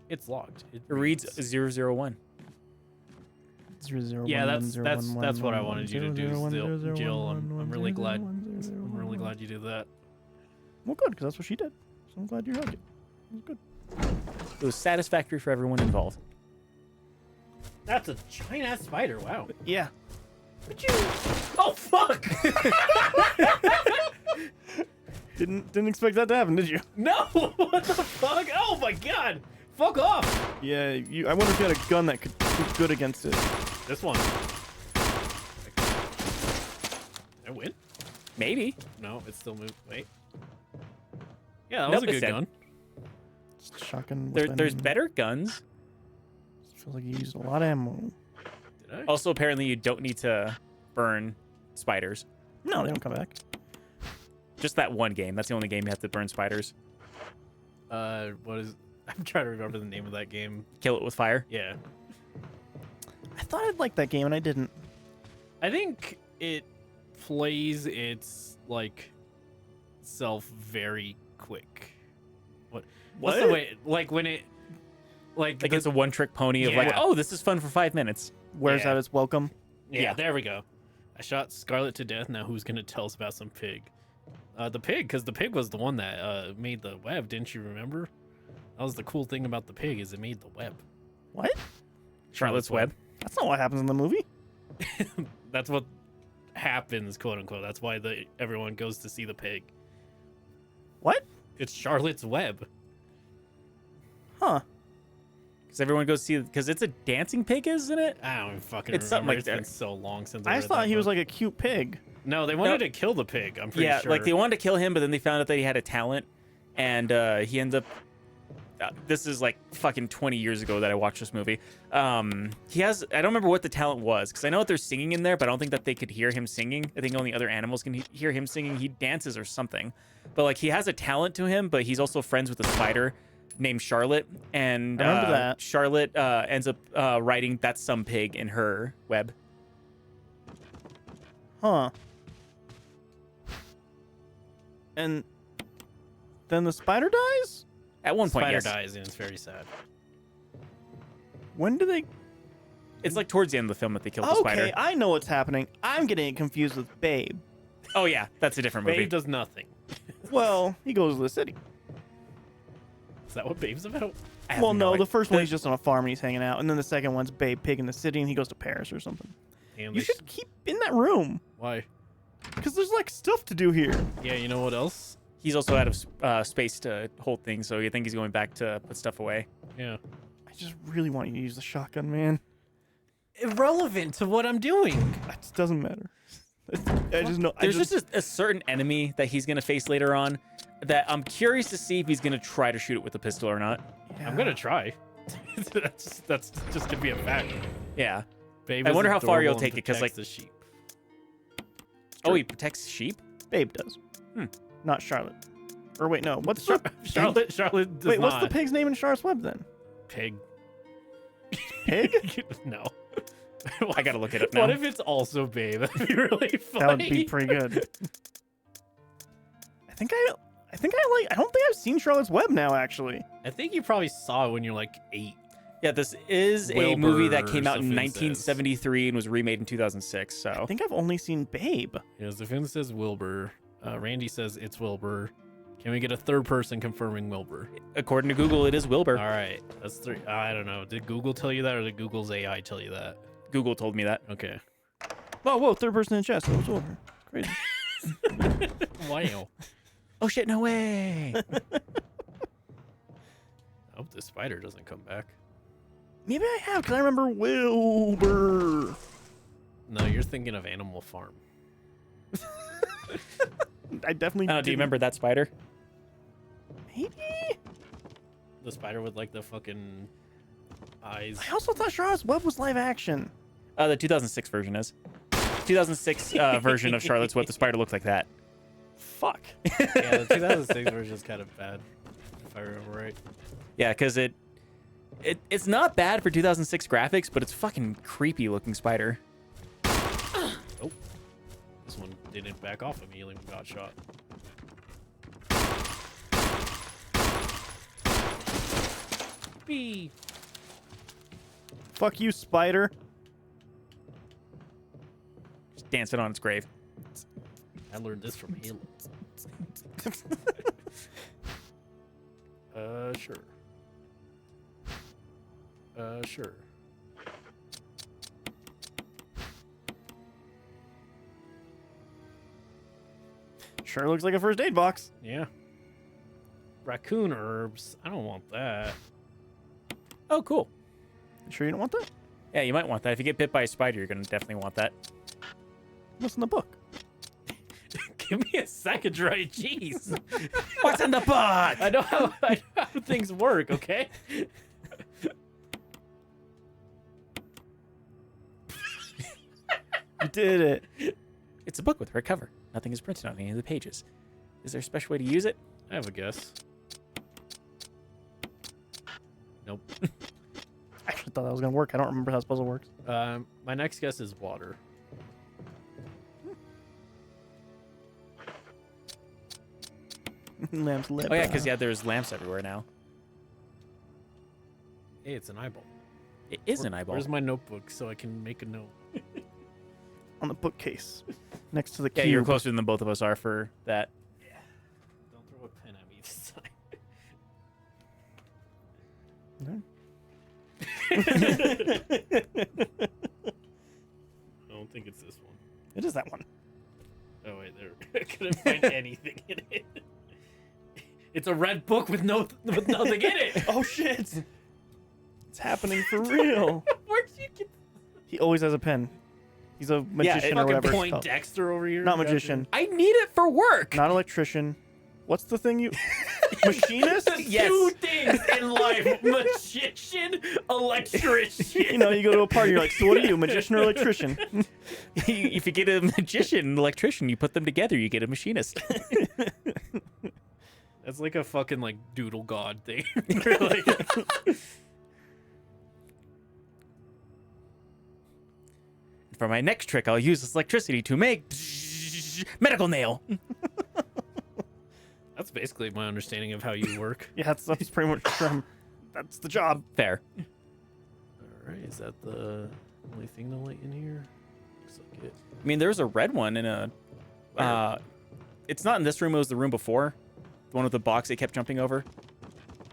It's locked. It reads 001. 001, Yeah, that's 101, what I wanted you to do, 001, still, 001, Jill. I'm really glad. 001, 001. I'm really glad you did that. Well, good, because that's what she did. So I'm glad you hugged it. It was good. It was satisfactory for everyone involved. That's a giant ass spider. Wow. Yeah. Oh fuck! Didn't expect that to happen, did you? No! What the fuck? Oh my god! Fuck off! Yeah, you. I wonder if you had a gun that could be good against it. This one. I win? Maybe. No, it still moved. Wait. Yeah, that was Nope, a it's good dead. gun. Just shotgun. There's weapon. better guns. Feels like you used a lot of ammo. Did I? Also, apparently, you don't need to burn spiders. No, they don't come back. Just that one game. That's the only game you have to burn spiders. What is? I'm trying to remember the name of that game. Kill it with fire. Yeah, I thought I'd like that game and I didn't. I think it plays its like self very quick. What's the What? way? Like when it, like Like it's a one-trick pony of like, Yeah. oh, this is fun for 5 minutes. Wears Yeah. out its welcome. yeah, there we go. I shot Scarlet to death. Now who's gonna tell us about some pig? The pig, because the pig was the one that made the web. Didn't you remember? That was the cool thing about the pig is it made the web. What? Charlotte's Web. That's not what happens in the movie. That's what happens, quote unquote. That's why everyone goes to see the pig. What? It's Charlotte's Web. Huh. Because everyone goes see, because it's a dancing pig, isn't it? I don't even fucking It's something remember. like It's that. been so long since I I just read thought that he was book. like a cute pig. No, they wanted to kill the pig. I'm pretty Yeah, sure. like they wanted to kill him, but then they found out that he had a talent, and he ended up. This is like fucking 20 years ago that I watched this movie. He has, I don't remember what the talent was, because I know that there's singing in there, but I don't think that they could hear him singing. I think only other animals can hear him singing. He dances or something, but like he has a talent to him, but he's also friends with a spider named Charlotte, and I remember that. Charlotte ends up writing "That's Some Pig" in her web. Huh. And then the spider dies? At one point, Spider yes. dies and it's very sad. When do they... It's like towards the end of the film that they killed the Okay, spider. I know what's happening. I'm getting it confused with Babe. Oh yeah, that's a different movie. Babe does nothing. Well, he goes to the city. Is that what Babe's about? I have Well, no, idea. the first one he's just on a farm and he's hanging out, and then the second one's Babe Pig in the city and he goes to Paris or something. Damn, You they should keep in that room, Why? because there's like stuff to do here. Yeah, you know what else? He's also out of space to hold things, so you think he's going back to put stuff away. Yeah. I just really want you to use the shotgun, man. Irrelevant to what I'm doing. It just doesn't matter. I just know. There's just a certain enemy that he's gonna face later on that I'm curious to see if he's gonna try to shoot it with a pistol or not. I'm gonna try. that's just to be a fact. Yeah. Babe I is wonder how far you'll adorable and take it, 'cause, protects like- the sheep. Oh, he protects sheep. Babe does. Hmm. Not Charlotte. Or wait, no. What's the Charlotte does wait? What's the not. pig's name in Charlotte's Web then? Pig? Pig? No. I gotta look it up now. What if it's also Babe? That'd be really funny. That would be pretty good. I think I like. I don't think I've seen Charlotte's Web now. Actually, I think you probably saw it when you're like 8. Yeah, this is a Wilbur movie that came out or in something 1973 and was remade in 2006. I So think I've only seen Babe. Yeah, Zafin says Wilbur. Randy says it's Wilbur. Can we get a third person confirming Wilbur? according to Google, it is Wilbur. All right, that's 3. I don't know. Did Google tell you that, or did Google's AI tell you that? Google told me that. Okay. Oh, whoa! Third person in chest. That was over. Crazy. Wow. Oh shit! No way. I hope the spider doesn't come back. Maybe I have, because I remember Wilbur. No, you're thinking of Animal Farm. I definitely. Do you didn't- remember that spider? Maybe. The spider with like the fucking eyes. I also thought Charlotte's Web was live action. The 2006 version is. 2006 version of Charlotte's Web, the spider looked like that. Fuck. Yeah, the 2006 version is kind of bad, if I remember right. Yeah, because it's not bad for 2006 graphics, but it's fucking creepy looking spider. Oh, this one didn't back off immediately when got shot. B. Fuck you, spider. Just dancing on its grave. I learned this from him. Sure. Sure. Sure looks like a first aid box. Yeah. Raccoon herbs. I don't want that. Oh, cool. You sure you don't want that? Yeah, you might want that. If you get bit by a spider, you're gonna definitely want that. What's in the book? Give me a second, right? Jeez. What's in the book? I know how things work, okay? You did it. It's a book with a red cover. Nothing is printed on any of the pages. Is there a special way to use it? I have a guess. Nope. I actually thought that was gonna work. I don't remember how this puzzle works. My next guess is water. Lamp's lip. Oh yeah, because there's lamps everywhere now. Hey, it's an eyeball. It is an eyeball. Where's my notebook so I can make a note? On the bookcase, next to the Yeah, cube. you're closer than both of us are for that. Don't throw a pen at me this time. I don't think it's this one. It is that one. Oh wait, there. I couldn't find anything in it. It's a red book with nothing in it. Oh shit! It's happening for real. Where'd you get? He always has a pen. He's a magician or Fucking whatever. it's Point called. Dexter over here. Not magician. I need it for work. Not electrician. What's the thing you? Machinist? The Yes. two things in life: magician, electrician. You know, you go to a party, you're like, so what are you, magician or electrician? If you get a magician and electrician, you put them together, you get a machinist. That's like a fucking like doodle god thing. You're like, For my next trick, I'll use this electricity to make medical nail. that's basically my understanding of how you work. Yeah, that's pretty much that's the job. Fair. All right, is that the only thing to light in here? Looks like it. I mean, there's a red one in a. It's not in this room. It was the room before, the one with the box it kept jumping over.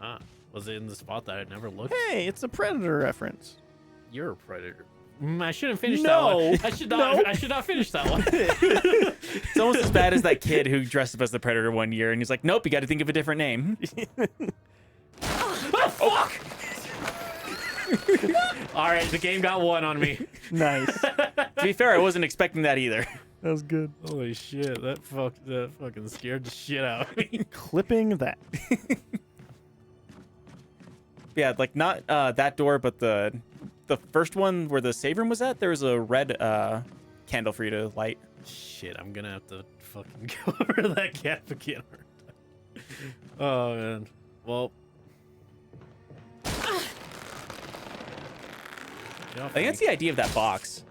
Ah, was it in the spot that I never looked? Hey, it's a Predator reference. You're a predator. I shouldn't finish No. that one. I should not. No. I should not finish that one. It's almost as bad as that kid who dressed up as the Predator one year, and he's like, "Nope, you got to think of a different name." Oh fuck! All right, the game got one on me. Nice. To be fair, I wasn't expecting that either. That was good. Holy shit! That fucking scared the shit out of me. Clipping that. Yeah, like not that door, but the first one where the save room was at. There was a red candle for you to light. Shit, I'm gonna have to fucking go over to that gap again. Oh man. Well. I think that's the idea of that box.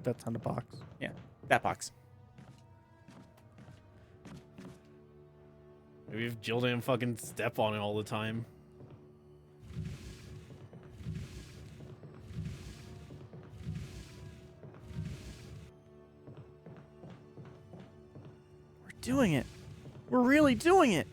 That's on the box. Yeah, that box. Maybe if Jill didn't fucking step on it all the time. We're doing it. We're really doing it.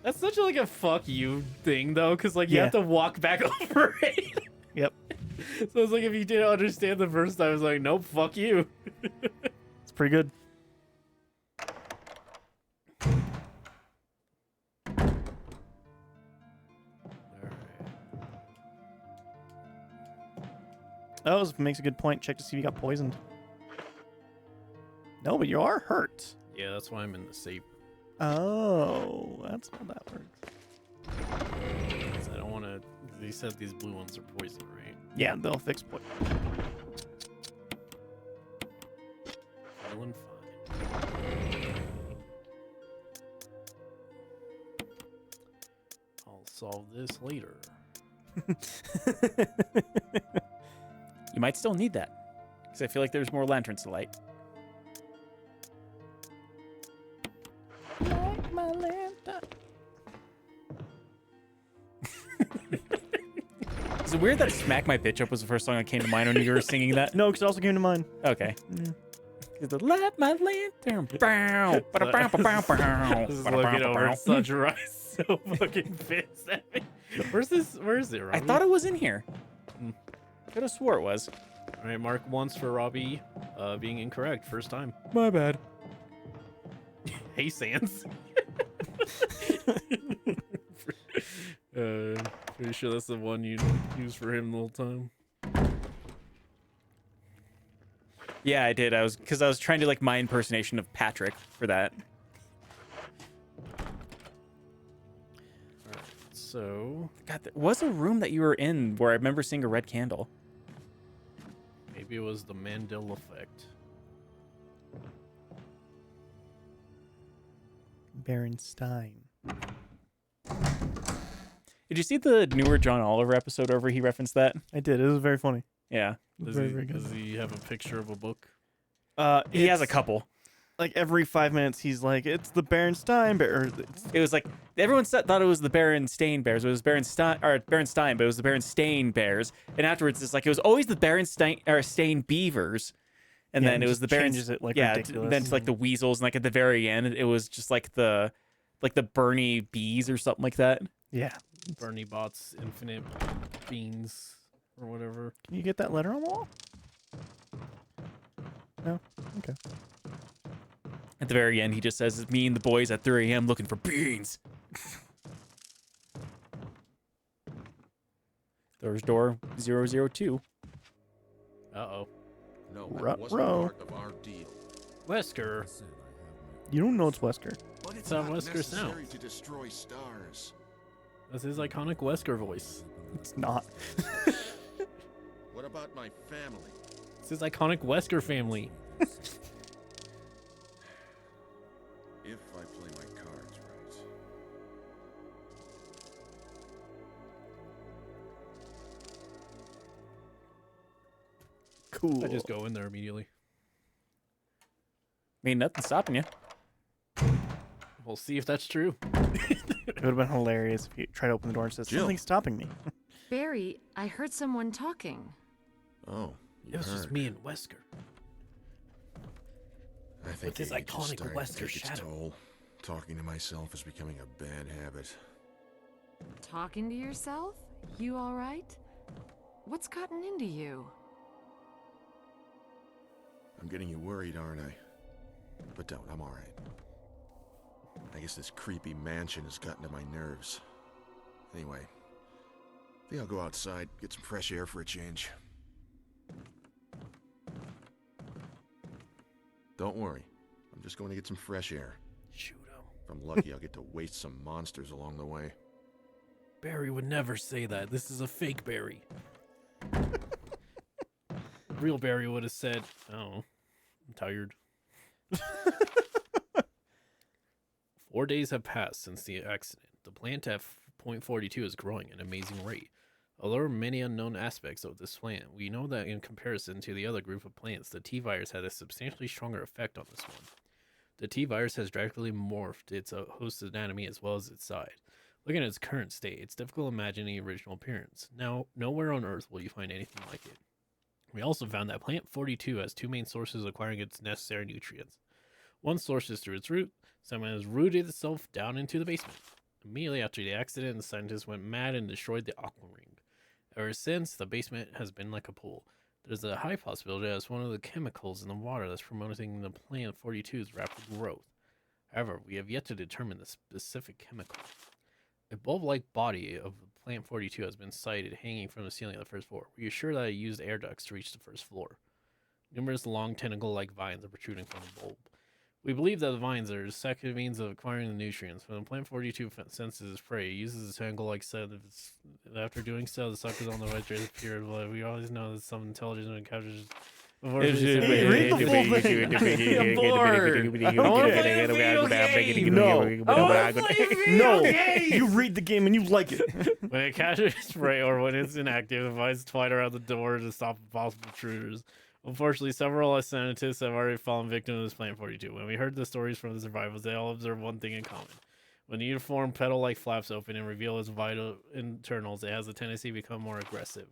That's such like a fuck you thing though, because like you Yeah. have to walk back over it. Yep. So it's like if you didn't understand the first time, it's like, nope, fuck you. It's pretty good. Oh, this makes a good point. Check to see if you got poisoned. No, but you are hurt. Yeah, that's why I'm in the safe. Oh, that's how that works. 'Cause I don't want to. They said these blue ones are poison, right? Yeah, they'll fix poison. Feeling fine. I'll solve this later. You might still need that, because I feel like there's more lanterns to light. Like my lantern. Is it weird that "Smack My Bitch Up" was the first song that came to mind when you were singing that? No, because it also came to mind. Okay. Yeah. Light my lantern. Bow, ba-da-bow, ba-bow, bow, Just ba-da-bow, looking over ba-bow. at Sunrise, so fucking pissed at me. Where's this? Where is it, Robbie? I thought it was in here. Hmm. Could have swore it was. All right, mark once for Robbie being incorrect. First time. My bad. Hey, Sans. Pretty sure that's the one you used for him the whole time. Yeah, I did. I was trying to like my impersonation of Patrick for that. So God, there was a room that you were in where I remember seeing a red candle. maybe it was the Mandela effect. Berenstein. Did you see the newer John Oliver episode over? He referenced that. I did. It was very funny. Yeah, Does, Very, he, very good. does he have a picture of a book? he has a It's- couple. Like every 5 minutes, he's like, "It's the Berenstein Bear." Or it's, It was like everyone thought it was the Berenstain Bears. It was Berenstein but it was the Berenstain Bears. And afterwards, it's like it was always the Stain Beavers. And Yeah, then it it was just the changes it, like, ridiculous. then it's like the weasels, and like at the very end, it was just like the Bernie bees or something like that. yeah. Bernie Bot's Infinite Beans or whatever. Can you get that letter on the wall? No. Okay. At the very end, he just says, "Me and the boys at 3 a.m. looking for beans." There's door 002. Uh-oh. No, Ruh-roh. that wasn't part of our deal. Wesker. You don't know it's Wesker. But it's how not Wesker necessary sounds. to destroy stars. That's his iconic Wesker voice. It's not. What about my family? It's his iconic Wesker family. If I play my cards right. Cool. I just go in there immediately. I mean, nothing's stopping you. We'll see if that's true. It would have been hilarious if you tried to open the door and says, Jill. "Something's stopping me." Barry, I heard someone talking. Oh, you It was just heard. me and Wesker. I think with his age is iconic starting to Wesker take its shadow. toll. Talking to myself is becoming a bad habit. Talking to yourself? You all right? What's gotten into you? I'm getting you worried, aren't I? But don't, I'm alright. I guess this creepy mansion has gotten to my nerves. Anyway, I think I'll go outside, get some fresh air for a change. Don't worry, I'm just going to get some fresh air. Shoot him. If I'm lucky, I'll get to waste some monsters along the way. Barry would never say that. This is a fake Barry. Real Barry would have said, "Oh, I'm tired." 4 days have passed since the accident. The plant at point 42 is growing at an amazing rate. Although there are many unknown aspects of this plant, we know that in comparison to the other group of plants, the T-virus had a substantially stronger effect on this one. The T-virus has drastically morphed its host anatomy as well as its size. Looking at its current state, it's difficult to imagine the original appearance. Now, nowhere on Earth will you find anything like it. We also found that plant 42 has two main sources acquiring its necessary nutrients. One source is through its root. Someone has rooted itself down into the basement. Immediately after the accident, the scientists went mad and destroyed the aqua ring. Ever since, the basement has been like a pool. There's a high possibility that it's one of the chemicals in the water that's promoting the plant 42's rapid growth. However, we have yet to determine the specific chemical. A bulb-like body of plant 42 has been sighted hanging from the ceiling of the first floor. We are sure that it used air ducts to reach the first floor. Numerous long tentacle-like vines are protruding from the bulb. We believe that the vines are a second means of acquiring the nutrients. When the plant 42 senses its prey, it uses its tentacle-like set. After doing so, the suckers on the right during the period of life. We always know that some intelligence and captures. Read the full thing. I'm bored. I wanna play the video game. No, you read the game and you like it. When it catches prey or when it's inactive, the vines twine around the door to stop possible intruders. Unfortunately, several scientists have already fallen victim to this plant 42. When we heard the stories from the survivors, they all observed one thing in common. When the uniform petal-like flaps open and reveal its vital internals, it has a tendency to become more aggressive.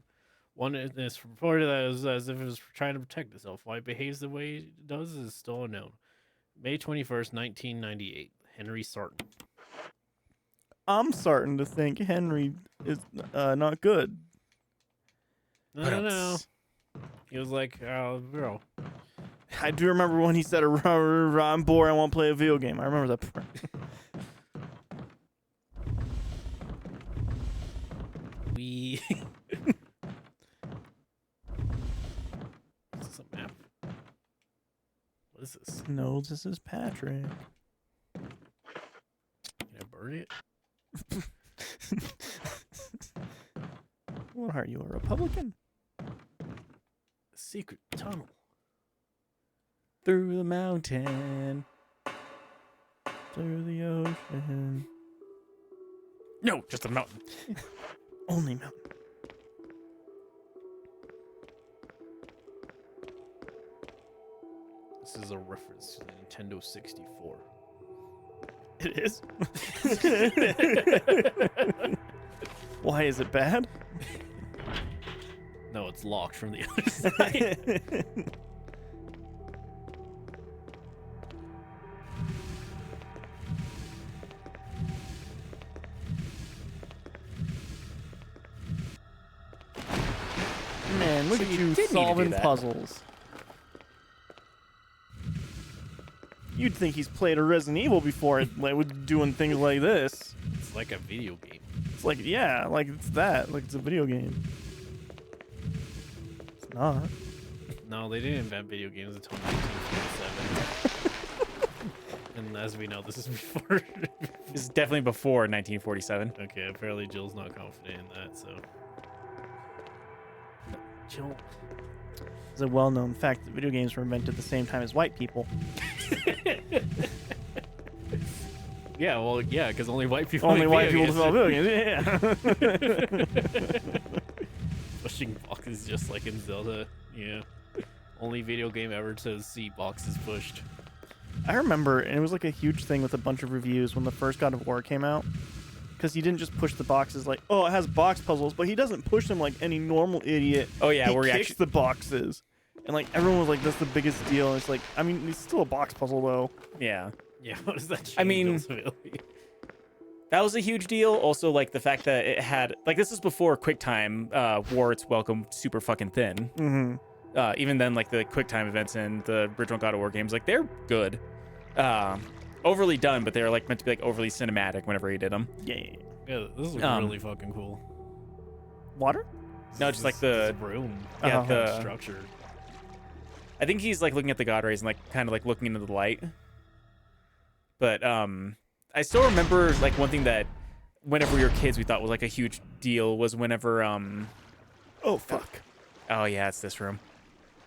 One is reported as if it was trying to protect itself. Why it behaves the way it does is still unknown. May 21st, 1998. Henry Sarton. I'm starting to think Henry is not good. No. He was like, oh, bro. I do remember when he said, "I'm bored. I won't play a video game." I remember that part. We. Is this a map? What is this? No, this is Patrick. Can I burn it? What are you, a Republican? A secret tunnel. Through the mountain. Through the ocean. No, just a mountain. Only mountain. This is a reference to the Nintendo 64. It is. Why is it bad? No, it's locked from the other side. Man, look So at you you did need to do solving that. puzzles. You'd think he's played a Resident Evil before doing things like this. It's like a video game. It's like, yeah, like it's that. Like it's a video game. It's not. No, they didn't invent video games until 1947. And as we know, this is before. This is definitely before 1947. Okay, apparently Jill's not confident in that, so. Jill. It's a well-known fact that video games were invented at the same time as white people. Yeah, well, yeah, because only white people. Only make white video people develop games. video games. Yeah. Pushing boxes just like in Zelda. Yeah. Only video game ever to see boxes pushed. I remember, and it was like a huge thing with a bunch of reviews when the first God of War came out. Because he didn't just push the boxes like, oh, it has box puzzles, but he doesn't push them like any normal idiot. Oh yeah, he where he kicks actually. the boxes. And like everyone was like, that's the biggest deal. And it's like, I mean, it's still a box puzzle though. Yeah, Yeah, what does that change? I mean- ultimately? that was a huge deal. Also, like the fact that it had like this is before QuickTime wore its welcome super fucking thin. Mm-hmm. Even then, like the QuickTime events in the original God of War games, like they're good. Overly done, but they're like meant to be like overly cinematic whenever he did them. Yeah. Yeah, this is Um, really fucking cool. Water? No, just like the- this room. Yeah, Uh-huh. the Structure. I think he's like looking at the God rays and like kind of like looking into the light. But I still remember like one thing that whenever we were kids we thought was like a huge deal was whenever Oh, fuck. oh yeah, it's this room.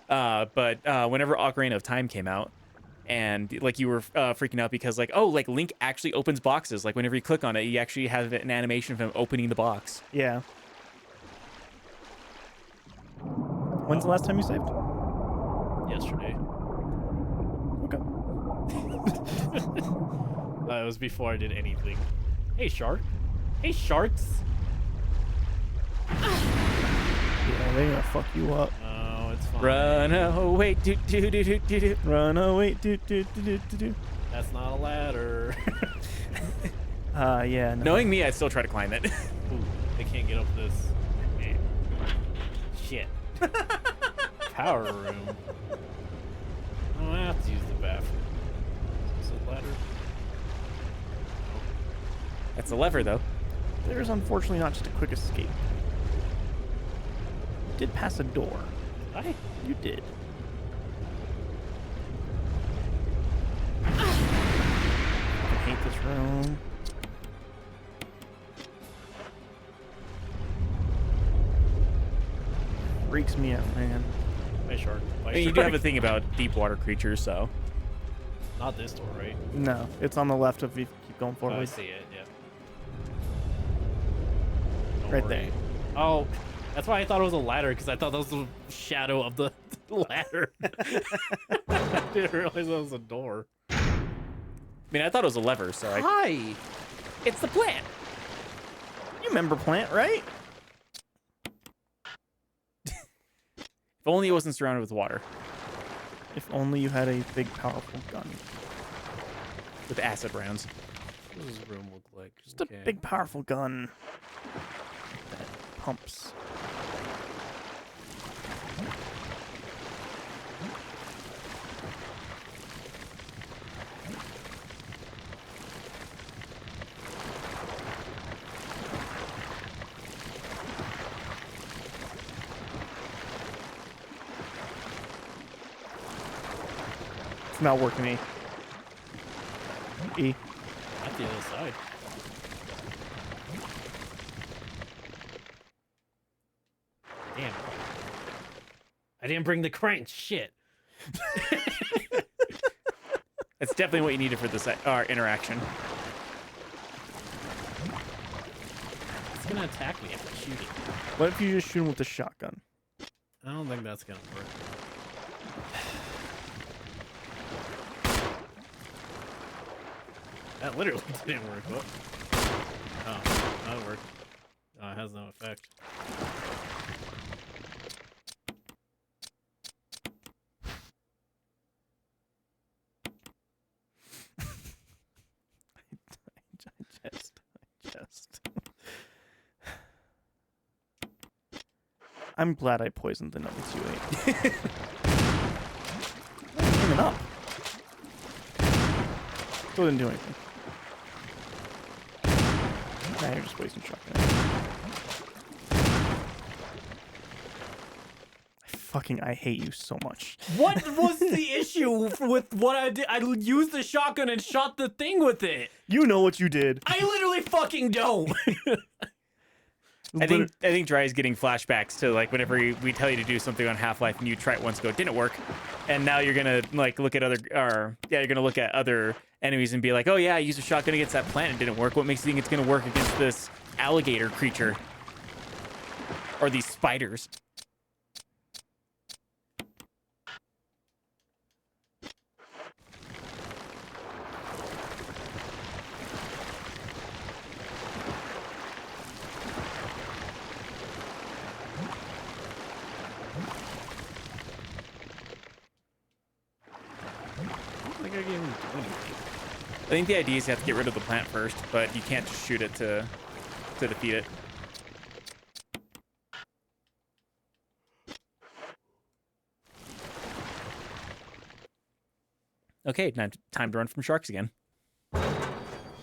But whenever Ocarina of Time came out, and like you were freaking out because like oh like Link actually opens boxes, like whenever you click on it, you actually have an animation of him opening the box. Yeah. When's the last time you saved? Yesterday. Okay. It was before I did anything. Hey, shark. Hey, sharks. Yeah, they're gonna fuck you up. Oh, it's fine. Run away, do do do do do do. Run away, do do do do do do. That's not a ladder. Yeah. No. Knowing me, I'd still try to climb it. Ooh, they can't get up this. Man. Shit. Power room. Oh, I have to use the bathroom. Is this a ladder? That's a lever though. There's unfortunately not just a quick escape. You did pass a door. I You did. I hate this room. Freaks me out, man. Hey, shark. Bye, I mean, you do shark. have a thing about deep water creatures, so Not this door, right? No, it's on the left if you keep going Oh, I forward. see it, yeah. Don't Right worry. there. Oh, that's why I thought it was a ladder, because I thought that was the shadow of the ladder. I didn't realize that was a door. I mean, I thought it was a lever, so I. Hi! It's the plant. You remember Plant, right? If only it wasn't surrounded with water, If only you had a big, powerful gun. with acid rounds. What does this room look like? Just a big, powerful gun that pumps. It's not working, E. E. At the other side. Damn. I didn't bring the crank. Shit. That's definitely what you needed for this our interaction. It's gonna attack me if I shoot it. What if you just shoot him with the shotgun? I don't think that's gonna work. That literally didn't work. What? Oh, that worked. Oh, it has no effect. I'm glad I poisoned the nuggets you ate. Aiming up. Still didn't do anything. Now you're just wasting shotgun. I hate you so much. What was the issue with what I did? I used the shotgun and shot the thing with it. You know what you did. I literally fucking don't. I think Dry is getting flashbacks to like whenever we tell you to do something on Half-Life and you try it once, go, it didn't work, and now you're gonna like look at you're gonna look at other enemies and be like, oh yeah, I used a shotgun against that plant, it didn't work. What makes you think it's gonna work against this alligator creature or these spiders? I think the idea is you have to get rid of the plant first, but you can't just shoot it to defeat it. Okay, now time to run from sharks again.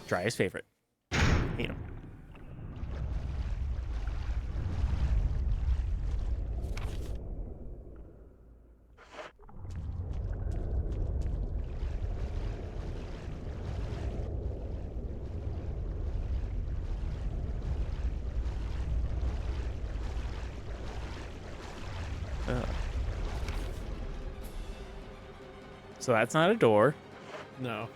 Dry's favorite. Hate him. So that's not a door. No.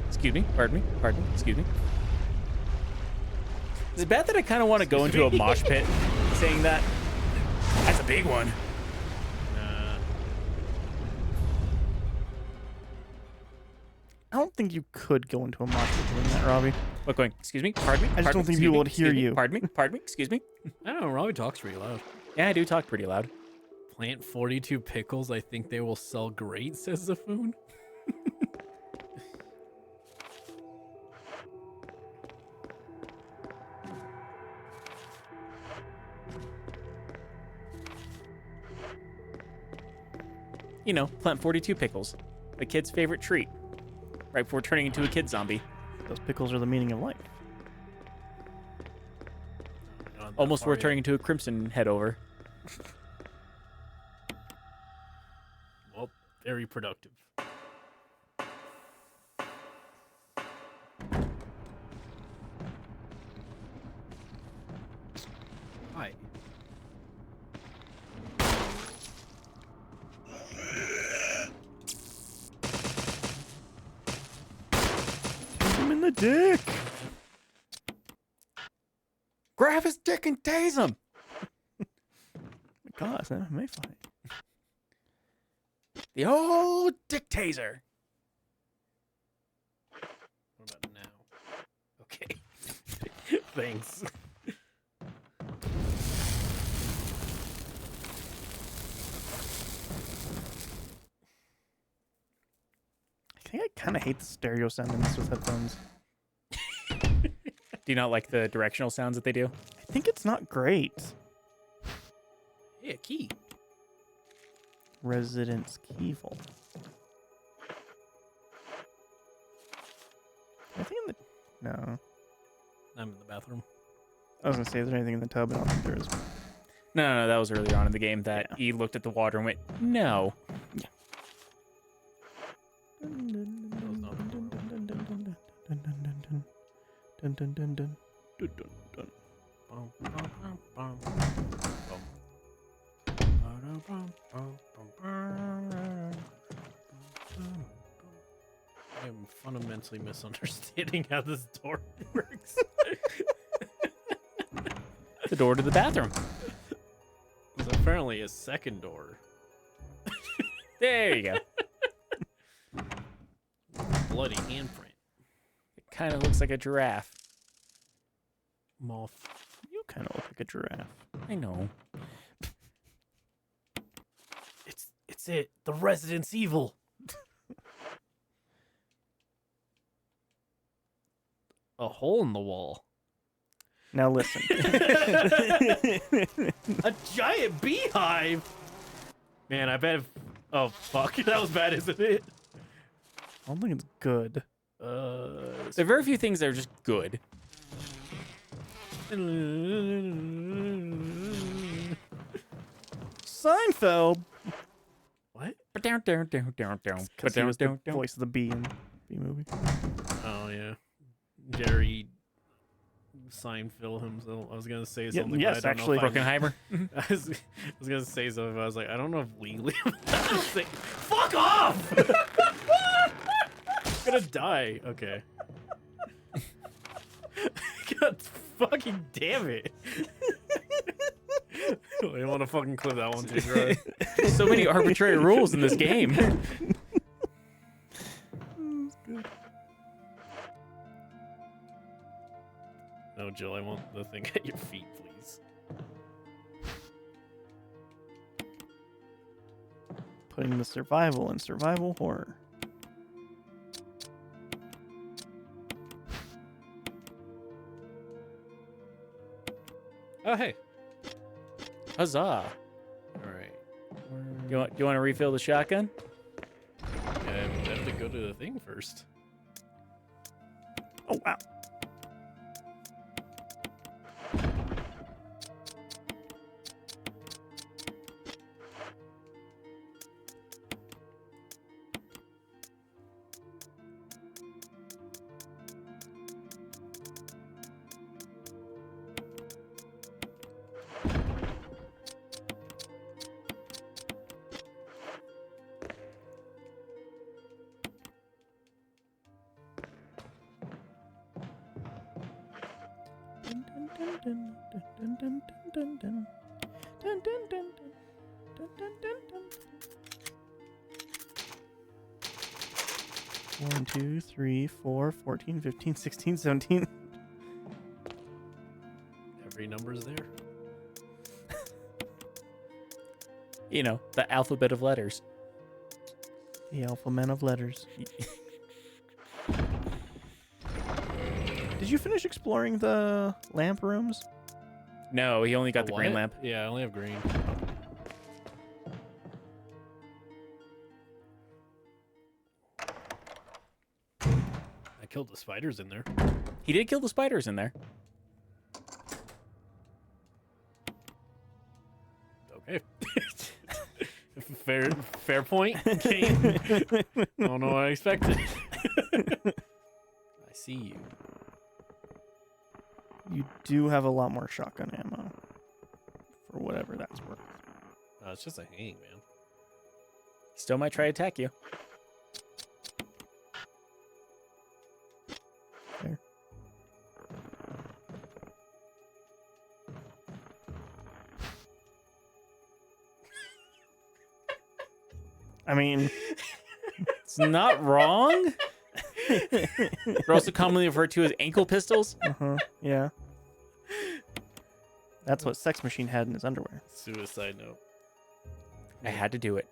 Excuse me. Pardon me. Pardon me. Excuse me. Is it bad that I kind of want to go into a mosh pit saying that? That's a big one. Nah. I don't think you could go into a mosh pit doing that, Robbie. What going? Excuse me. Pardon me. I just pardon don't me, think excuse people me, would hear excuse me, you. Pardon me. Pardon me. Excuse me. I don't know. Robbie talks pretty loud. Yeah, I do talk pretty loud. Plant 42 pickles. I think they will sell great, says Zafoon. You know, plant 42 pickles. The kid's favorite treat. Right before turning into a kid zombie. Those pickles are the meaning of life. Not that Almost far worth yet. turning into a crimson head over. Well, very productive. Hi. Shoot him in the dick. Grab his dick and tase him. God, it's an MMA fight. The old dick taser. What about now? Okay. Thanks. I kind of hate the stereo sound in this with headphones. Do you not like the directional sounds that they do? I think it's not great. Yeah, key. Residence Evil. Anything in the... No. I'm in the bathroom. I was going to say, is there anything in the tub? I don't think there is. No, that was earlier on in the game that Yeah. he looked at the water and went, no. Bum, bum, bum, bum. Bum. Ba-da-bum, bum, bum, bum. I am fundamentally misunderstanding how this door works. The door to the bathroom. There's apparently a second door. There you go. Bloody handprint. It kind of looks like a giraffe. Moth. You kind of look like a giraffe. I know. It's it. The Residence Evil. A hole in the wall. Now listen. A giant beehive. Man, I bet. Oh fuck, that was bad, isn't it? I don't think it's good. There are very few things that are just good. Seinfeld. What? Because he was the voice of the bee in Bee Movie. Oh yeah, Jerry Seinfeld himself. I was gonna say something. yes, but I don't actually. know if Brockenheimer. I was gonna say something. But I was like, I don't know if legally. Fuck off! I'm gonna die. Okay. God fucking damn it! I want to fucking clip that one too, bro. So many arbitrary rules in this game. No, Jill, I want the thing at your feet, please. Putting the survival in survival horror. Oh, hey. Huzzah. All right. You want to refill the shotgun? I have to go to the thing first. Oh, wow. Dun, dun, dun, dun, dun, dun, dun, dun, dun, dun, dun, dun, dun, dun. 1, 2, 3, 4, 14, 15, 16, 17. Every number's there. You know, the alphabet of letters. The alphabet of letters. Did you finish exploring the lamp rooms? No, he only got the green what? lamp. Yeah, I only have green. I killed the spiders in there. He did kill the spiders in there. Okay. fair point. Kane. Don't know what I expected. I see you. You do have a lot more shotgun ammo. For whatever that's worth. It's just a hang, man. He still might try to attack you. There. I mean, It's not wrong. They're also commonly referred to as ankle pistols. yeah. That's what Sex Machine had in his underwear. Suicide note. I had to do it.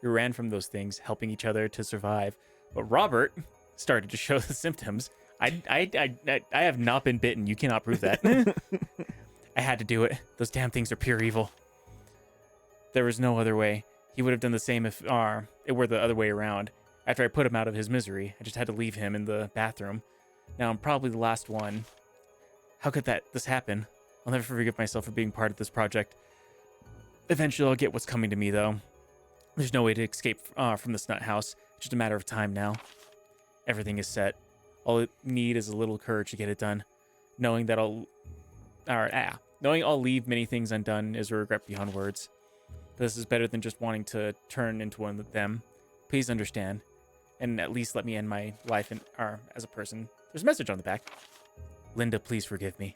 We ran from those things, helping each other to survive. But Robert started to show the symptoms. I have not been bitten. You cannot prove that. I had to do it. Those damn things are pure evil. There was no other way. He would have done the same if it were the other way around. After I put him out of his misery, I just had to leave him in the bathroom. Now I'm probably the last one. How could this happen? I'll never forgive myself for being part of this project. Eventually I'll get what's coming to me, though. There's no way to escape from this nut house. It's just a matter of time now. Everything is set. All I need is a little courage to get it done. Knowing I'll leave many things undone is a regret beyond words. But this is better than just wanting to turn into one of them. Please understand, and at least let me end my life as a person. There's a message on the back. Linda, please forgive me.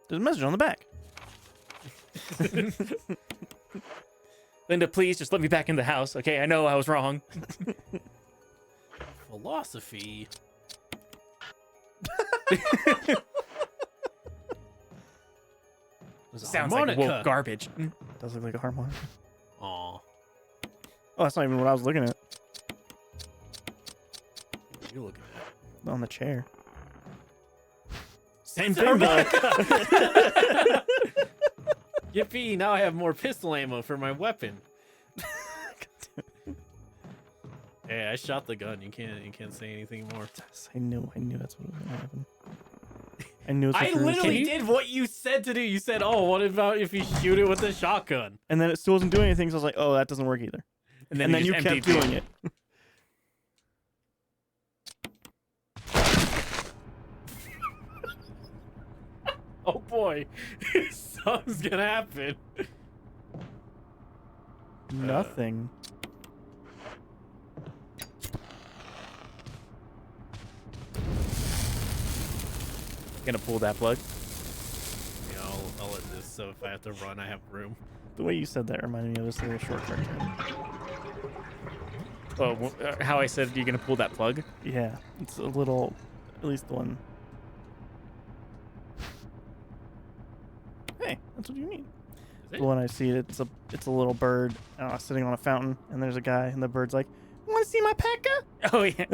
There's a message on the back. Linda, please just let me back in the house. Okay, I know I was wrong. Philosophy. Sounds like woke garbage. Does look like a harmonica. Aw. Oh, that's not even what I was looking at. What are you looking at? On the chair. Same thing, though. Yippee! Now I have more pistol ammo for my weapon. Hey, I shot the gun. You can't say anything more. I knew that's what was gonna happen. I knew. I literally did what you said to do. You said, "Oh, what about if you shoot it with a shotgun?" And then it still wasn't doing anything. So I was like, "Oh, that doesn't work either." And then you kept doing it. Oh boy, something's gonna happen. Nothing. Gonna pull that plug. Yeah, I'll let this. So if I have to run, I have room. The way you said that reminded me of this little short cartoon. Oh, how I said you're gonna pull that plug? Yeah, it's a little, at least the one. Hey, that's what you need. Is The one I see, it's a little bird sitting on a fountain, and there's a guy, and the bird's like, "Want to see my pecker?" Oh yeah,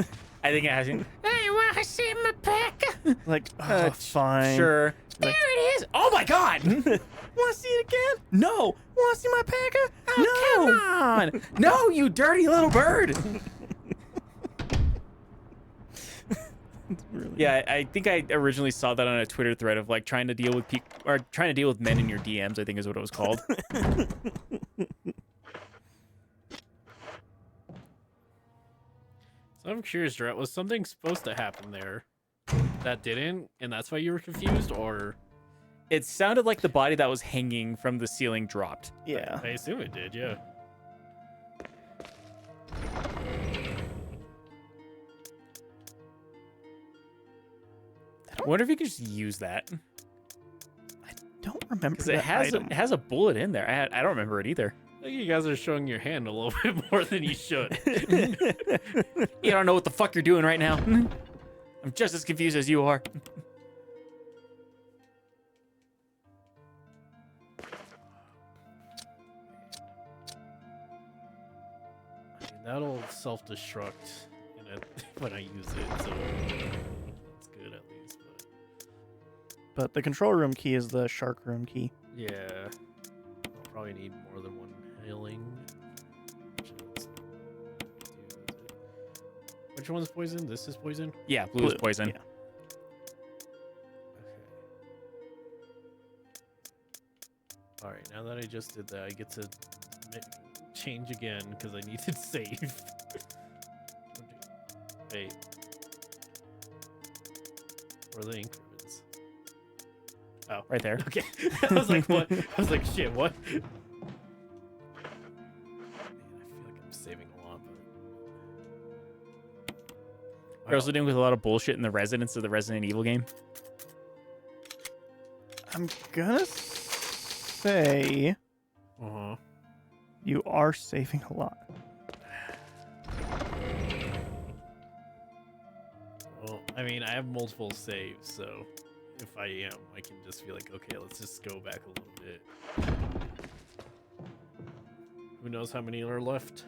I think I have. Hey, want to see my pecker? Like, oh, fine. Sure. Like- There it is. Oh my God. Want to see it again? No. Want to see my pecker? Oh, no. come on. No, you dirty little bird. Really? Yeah, I think I originally saw that on a Twitter thread of like trying to deal with men in your DMs, I think is what it was called. So I'm curious, Drat, was something supposed to happen there that didn't, and that's why you were confused, or? It sounded like the body that was hanging from the ceiling dropped. Yeah. I assume it did, yeah. I wonder if you could just use that. Don't remember Because that it has a bullet in there. I don't remember it either. I think you guys are showing your hand a little bit more than you should. You don't know what the fuck you're doing right now. I'm just as confused as you are. I mean, that'll self-destruct when I use it, so that's good at least. But the control room key is the shark room key. Yeah, I'll probably need more than one healing. Which one's poison? This is poison? Yeah, blue is poison. Yeah. Okay. Alright, now that I just did that, I get to change again because I need to save. Wait. Where are the increments? Oh. Right there. Okay. I was like, what? I was like, shit, what? Man, I feel like I'm saving a lot, but... You're also dealing with a lot of bullshit in the Residents of the Resident Evil game. I'm gonna say Uh-huh. you are saving a lot. Well, I mean, I have multiple saves, so if I am, I can just be like, okay, let's just go back a little bit. Who knows how many are left?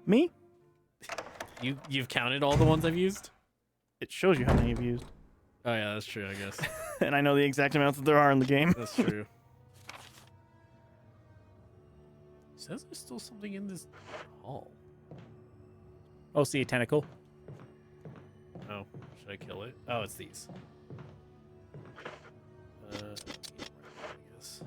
Me? You've counted all the ones I've used? It shows you how many you've used, Oh yeah, that's true. I guess and I know the exact amounts that there are in the game. that's true. Says there's still something in this hall. Oh, see a tentacle. Oh, should I kill it? Oh, it's these. I guess.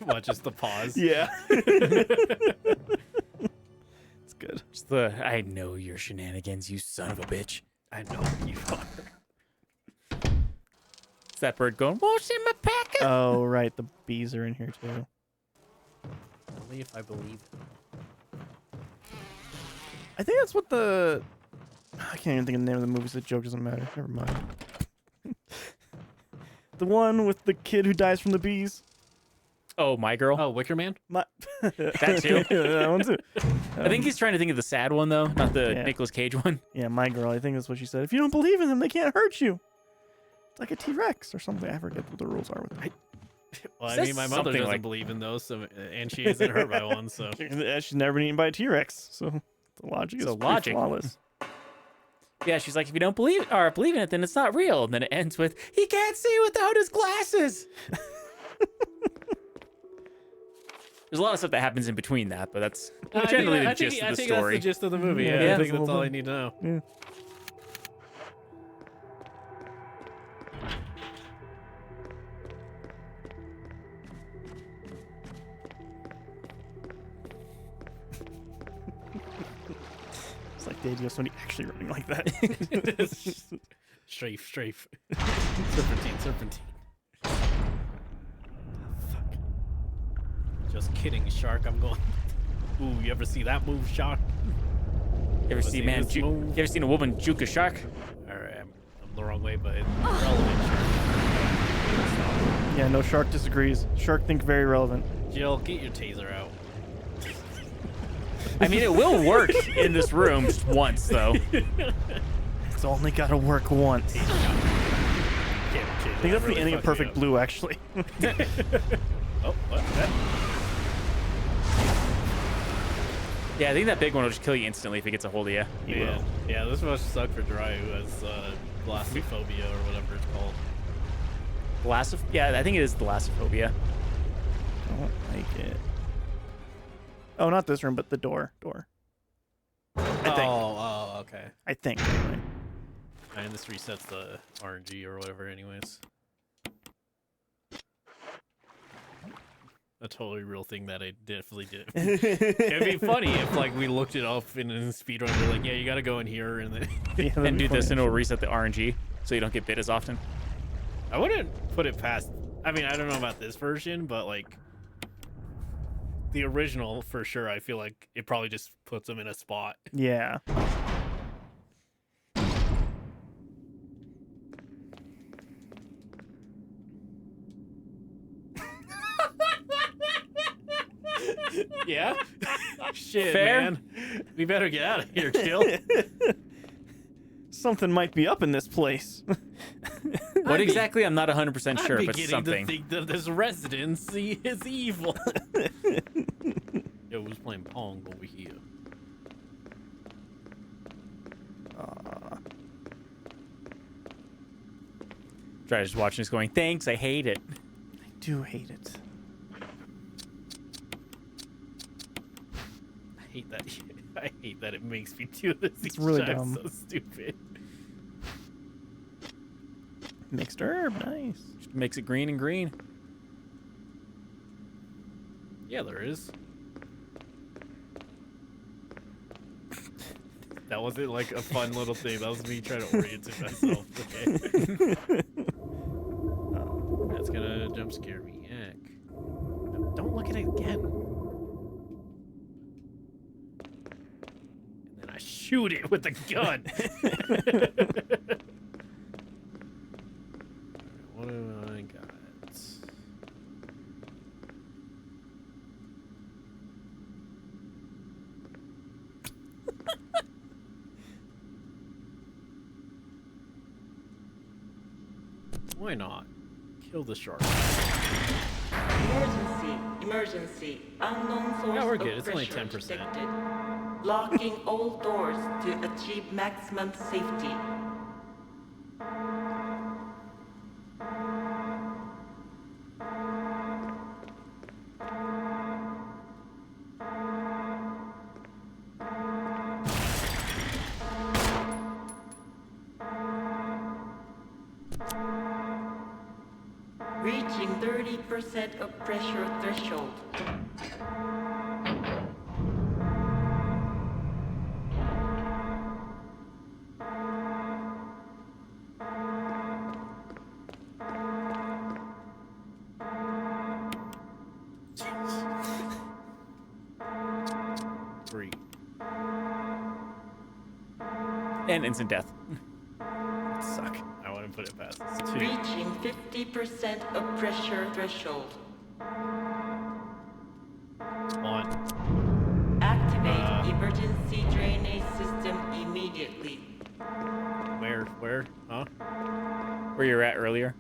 What, just the pause? Yeah. It's good. Just the I know your shenanigans, you son of a bitch. I know you are. It's that bird going, what's in my packet? Oh, right. The bees are in here too. Only if I believe it. I think that's what the. I can't even think of the name of the movie, so the joke doesn't matter. Never mind. The one with the kid who dies from the bees. Oh, My Girl. Oh, Wicker Man? My... That too. That one too. I think he's trying to think of the sad one though, not the Yeah. Nicolas Cage one. Yeah, My Girl. I think that's what she said. If you don't believe in them, they can't hurt you. It's like a T-Rex or something. I forget what the rules are with it. Well, I Says mean, my mother something doesn't like- believe in those, so and she isn't hurt by one, so She's never been eaten by a T-Rex, so the logic So is pretty logic. flawless. Yeah, she's like, if you don't believe in it, then it's not real. And then it ends with, he can't see without his glasses. There's a lot of stuff that happens in between that, but that's generally the gist of the story. That's the gist of the movie. Yeah, Yeah, I that's think the that's whole all I thing. need to know. Yeah. It's like the idea of somebody actually running like that. Strafe. Serpentine. Just kidding, Shark. I'm going. Ooh, you ever see that move, Shark? You ever see this move? you ever seen a woman juke a shark? All right, I'm the wrong way, but it's relevant. Shark. Yeah, no, Shark disagrees. Shark think very relevant. Jill, get your taser out. I mean, it will work in this room just once, though. It's only got to work once. I think that's the ending of Perfect Blue, actually. Oh, what? That? Yeah, I think that big one will just kill you instantly if it gets a hold of you. Yeah, this must suck for Dry, who has glossophobia or whatever it's called. Yeah, I think it is thalassophobia. Don't like it. Oh, not this room, but the door. I think. Oh, okay. I think. Anyway. And this resets the RNG or whatever, anyways. A totally real thing that I definitely did. It'd be funny if like we looked it up in a speedrun. We're like, yeah, you gotta go in here, and then Yeah, that'd And be do this, funny, and it'll actually. reset the RNG, so you don't get bit as often. I wouldn't put it past. I mean, I don't know about this version, but like the original for sure. I feel like it probably just puts them in a spot. Yeah. Yeah. Shit, Fair. man. We better get out of here, Jill. Something might be up in this place. What exactly? I'm not 100% I'm sure, but beginning something. to think that this residency is evil. Yo, who's playing Pong over here? Try just watching this going, thanks, I hate it. I do hate it. I hate that. I hate that it makes me do this. It's really I'm dumb. so stupid. Mixed herb, nice. Just makes it green and green. Yeah, there is. That wasn't like a fun little thing. That was me trying to orient myself. Okay. That's gonna jump scare me. Heck. No, don't look at it again. And then I shoot it with the gun. What do I got? Why not? Kill the shark. Emergency, emergency. Unknown source Yeah, we're of good. It's only pressure 10%. detected. Locking all doors to achieve maximum safety. Reaching 30% of pressure threshold. Three. And instant death. Suck. I wouldn't put it past this. Two. Reaching 50% of pressure threshold. One. Activate emergency drainage system immediately. Where? Huh? Where you were at earlier.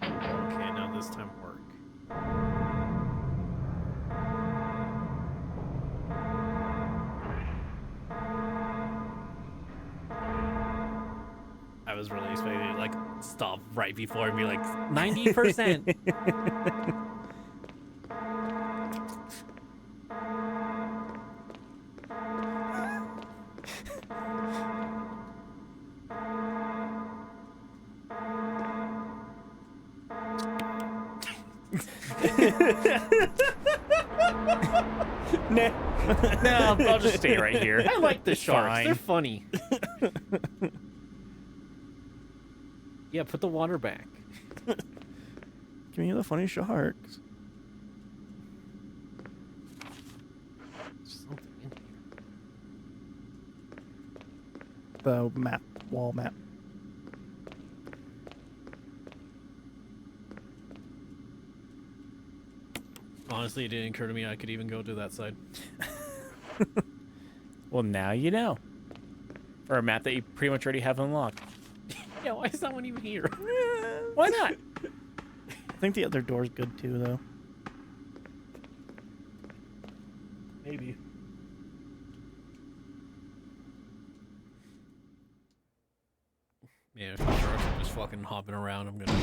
Okay, now this time work. I was really expecting it to like stop right before and be like 90%. Nah. No, I'll just stay right here. I like the It's sharks. fine. They're funny. Yeah, put the water back. Give me the funny sharks. Something in here. The map, wall map. Honestly, it didn't occur to me I could even go to that side. Well, now you know. For a map that you pretty much already have unlocked. Yeah, why is that one even here? Why not? I think the other door's good too, though. Maybe. Yeah, if the sharks are just fucking hopping around, I'm gonna be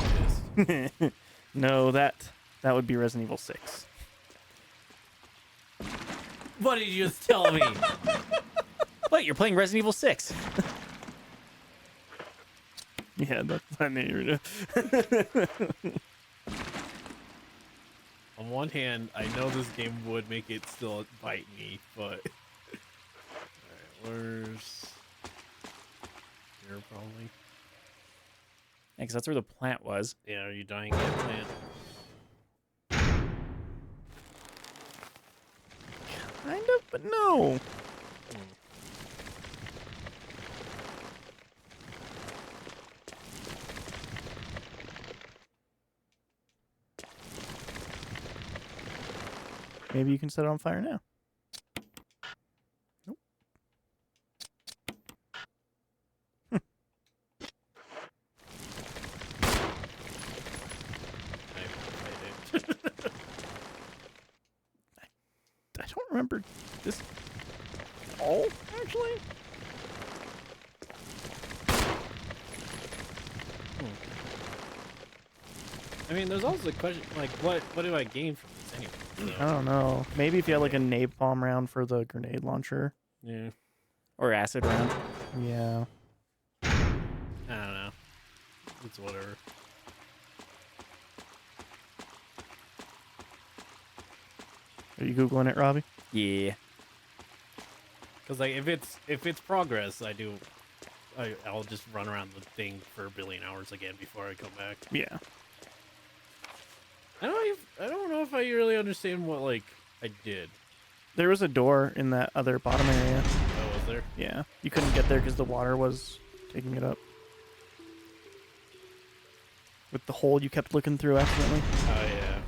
pissed. No, that would be Resident Evil 6. What did you just tell me? What? You're playing Resident Evil 6. Yeah, that's I knew. On one hand, I know this game would make it still bite me, but alright, where's here probably? Yeah, 'cause that's where the plant was. Yeah, are you dying yet, plant? Kind of, but no. Maybe you can set it on fire now. Nope. I did. I don't remember this at all, actually. I mean, there's also the question, like, what do I gain from this anyway? I don't know. Maybe if you had like a napalm round for the grenade launcher. Yeah, Or acid round. Yeah. I don't know. It's whatever. Are you Googling it, Robbie? Yeah. Because like, if it's progress, I'll just run around the thing for a billion hours again before I come back. Yeah. I don't know if I really understand what like I did. There was a door in that other bottom area. Oh, was there? Yeah. You couldn't get there because the water was taking it up. With the hole you kept looking through accidentally. Oh yeah.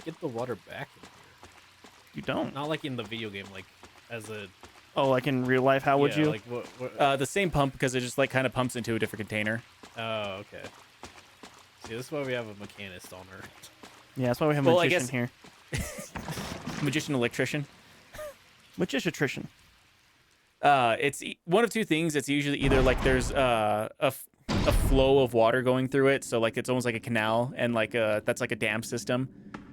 get the water back in here? You don't. Not like in the video game, like as a. Oh, like in real life, how would yeah, you? Like what? The same pump because it just like kind of pumps into a different container. Oh, okay. See, this is why we have a mechanist on Earth. Yeah, that's why we have a Well, I magician guess- here. Magician electrician. Magician. It's one of two things. It's usually either like there's a flow of water going through it, so like it's almost like a canal, and like that's like a dam system.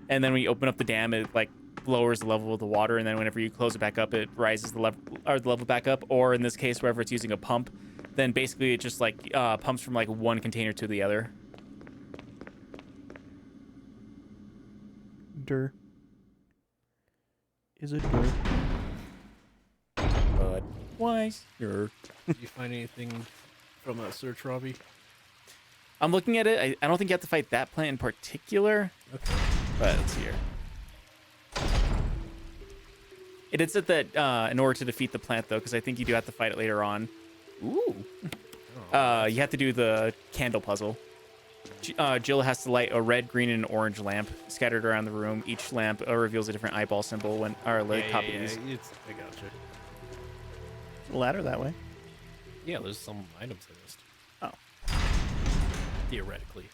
And then when you open up the dam, it like lowers the level of the water, and then whenever you close it back up, it rises the level back up. Or in this case, wherever it's using a pump, then basically it just like pumps from like one container to the other. Dur. Is it dur? But why? Sure. Did you find anything from that search, Robbie? I'm looking at it. I don't think you have to fight that plant in particular. Okay. But let's see here. It did said that in order to defeat the plant, though, because I think you do have to fight it later on. Ooh. You have to do the candle puzzle. Jill has to light a red, green, and an orange lamp scattered around the room. Each lamp reveals a different eyeball symbol when or like Yeah, copies. I gotcha. Ladder that way. Yeah, there's some items I missed. Oh. Theoretically.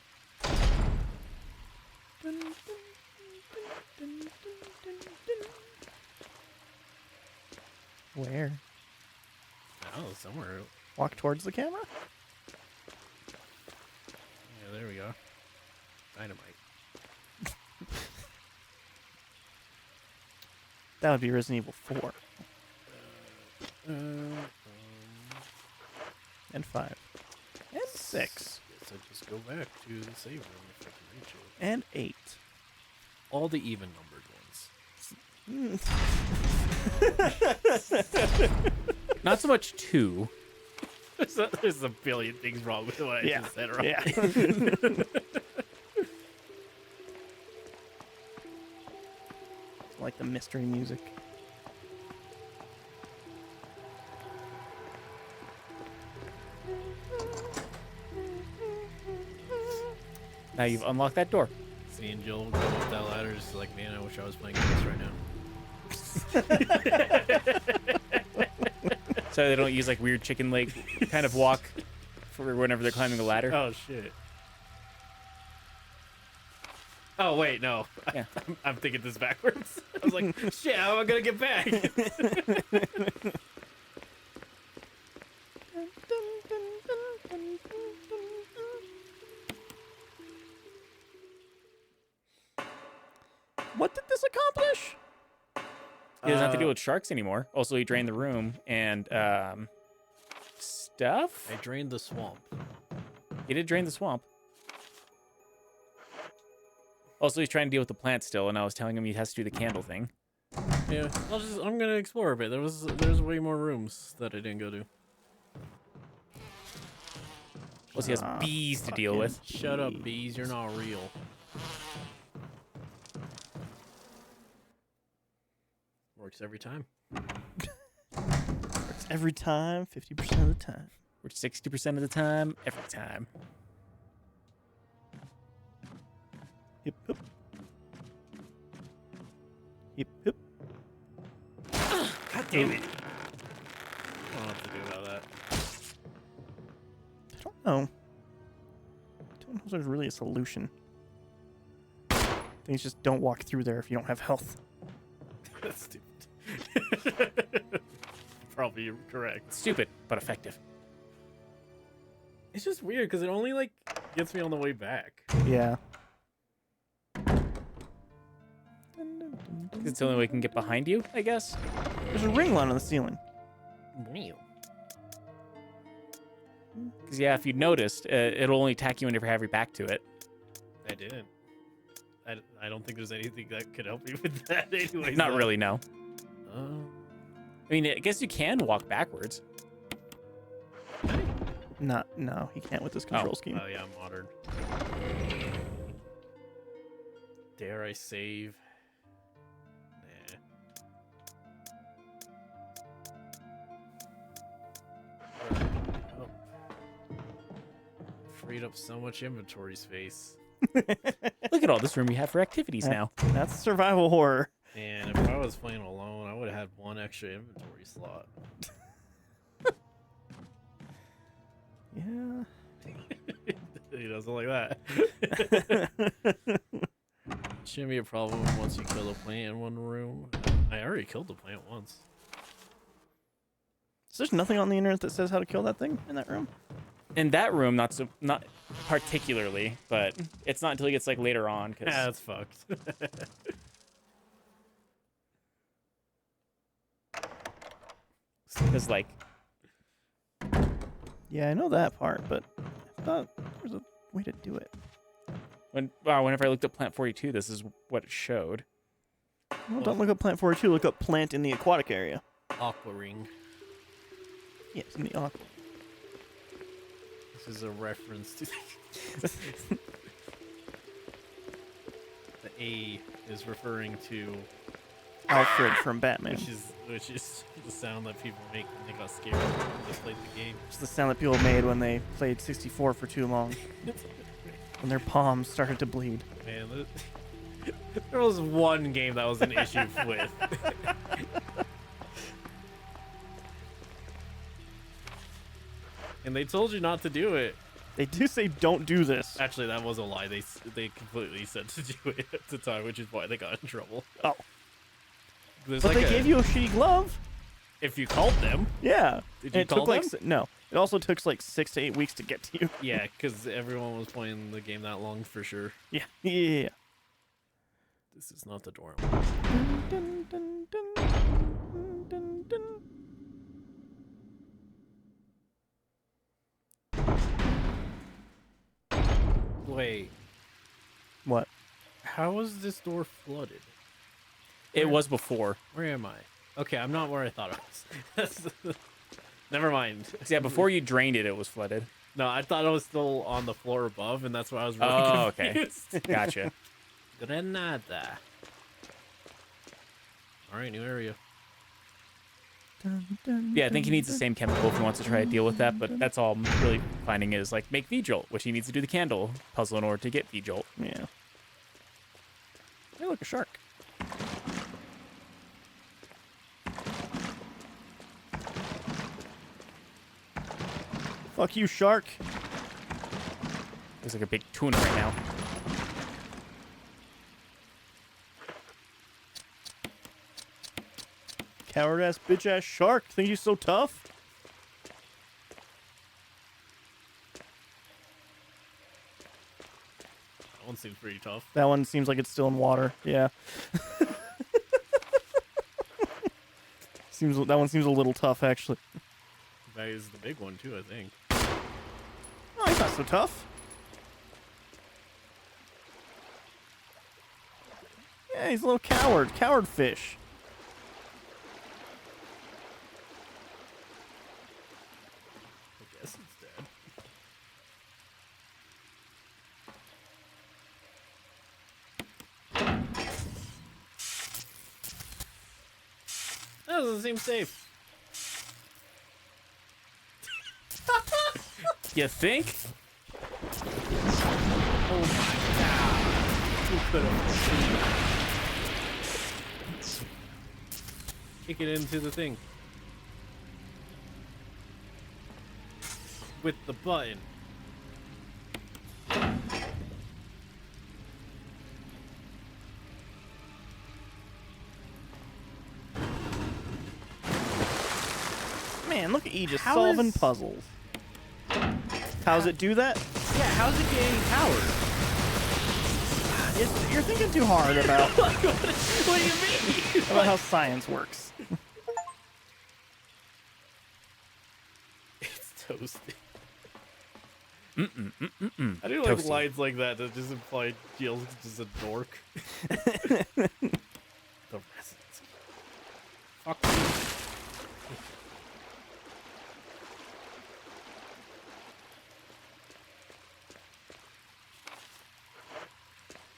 Where? Oh, somewhere. Walk towards the camera? Yeah, there we go. Dynamite. That would be Resident Evil 4 and 5 and 6 Guess I just go back to the save room if I can reach it. and 8. All the even numbered ones. Not so much 2. There's a billion things wrong with what I Yeah. just said, right? Yeah. Like the mystery music. Now you've unlocked that door. Seeing Jill go up that ladder, just like, man, I wish I was playing this right now. So they don't use like weird chicken leg kind of walk for whenever they're climbing a ladder. Oh shit. Oh wait, no. Yeah. I'm thinking this backwards. I was like, shit, how am I gonna get back? What did this accomplish? He doesn't have to deal with sharks anymore. Also, he drained the room and stuff. I drained the swamp. He did drain the swamp. Also, he's trying to deal with the plant still, and I was telling him he has to do the candle thing. Yeah, I'm gonna explore a bit. There's way more rooms that I didn't go to. Plus, he has Ah, bees to deal with. Shut up, bees. You're not real. Works every time. Works every time, 50% of the time. Which 60% of the time, every time. Hip, hip. Hip, hip. God damn it! I don't know what to do about that. I don't know. I don't know if there's really a solution. Things just don't walk through there if you don't have health. That's stupid. Probably correct. Stupid, but effective. It's just weird because it only like gets me on the way back. Yeah. 'Cause it's the only way we can get behind you, I guess. There's a ring light on the ceiling. Because, yeah, if you'd noticed, it'll only attack you whenever you have your back to it. I didn't. I don't think there's anything that could help me with that anyway. Not really, no. Oh. I mean, I guess you can walk backwards. No, he can't with this control scheme. Oh yeah, I'm modern. Dare I save? Nah. Oh. Freed up so much inventory space. Look at all this room we have for activities now. That's survival horror. And if I was playing alone, I would have had one extra inventory slot. Yeah. He doesn't like that. Shouldn't be a problem once you kill a plant in one room. I already killed the plant once. So there's nothing on the internet that says how to kill that thing in that room? In that room, not particularly, but it's not until it gets like later on. Yeah, that's fucked. Because like Yeah, I know that part, but I thought there was a way to do it. whenever I looked up Plant 42, this is what it showed. Well, don't look up Plant 42, look up plant in the aquatic area. Aqua ring. Yes, in the aqua. This is a reference to the A is referring to Alfred from Batman. which is the sound that people make when they got scared when they played the game. It's the sound that people made when they played 64 for too long. When their palms started to bleed. Man, there was one game that was an issue with. And they told you not to do it. They do say don't do this. Actually, that was a lie. They completely said to do it at the time, which is why they got in trouble. Oh. There's But like they gave you a shitty glove. if you called them. Yeah. Did And you it call took like them? no. It also took like 6 to 8 weeks to get to you. Yeah, because everyone was playing the game that long for sure. Yeah. Yeah. This is not the door. Dun, dun, dun, dun, dun, dun. Wait, What? how was this door flooded? It was before. Where am I? Okay, I'm not where I thought I was. Never mind. So yeah, before you drained it, it was flooded. No, I thought I was still on the floor above, and that's why I was really Oh, okay. confused. Gotcha. Granada. All right, new area. Dun, dun, Yeah, I think he dun, needs the dun. same chemical if he wants to try to deal with that, but that's all I'm really finding is like make V-Jolt, which he needs to do the candle puzzle in order to get V-Jolt. Yeah. Hey, look, a shark. Fuck you, shark. Looks like a big tuna right now. Coward ass, bitch ass shark. Think he's so tough? That one seems pretty tough. That one seems like it's still in water. Yeah. That one seems a little tough, actually. That is the big one too, I think. Oh, he's not so tough. Yeah, he's a little coward. Coward fish. I guess it's dead. That doesn't seem safe. You think? Oh my god. Who could have kick it into the thing. With the button. Man, look at E just How solving is- puzzles. How's it do that? Yeah, how's it getting powered? You're thinking too hard about, What do you mean? about how science works. It's toasty. Mm-mm. I do like Toasty. lines like that that just imply Jill's just a dork. The residents. Fuck you.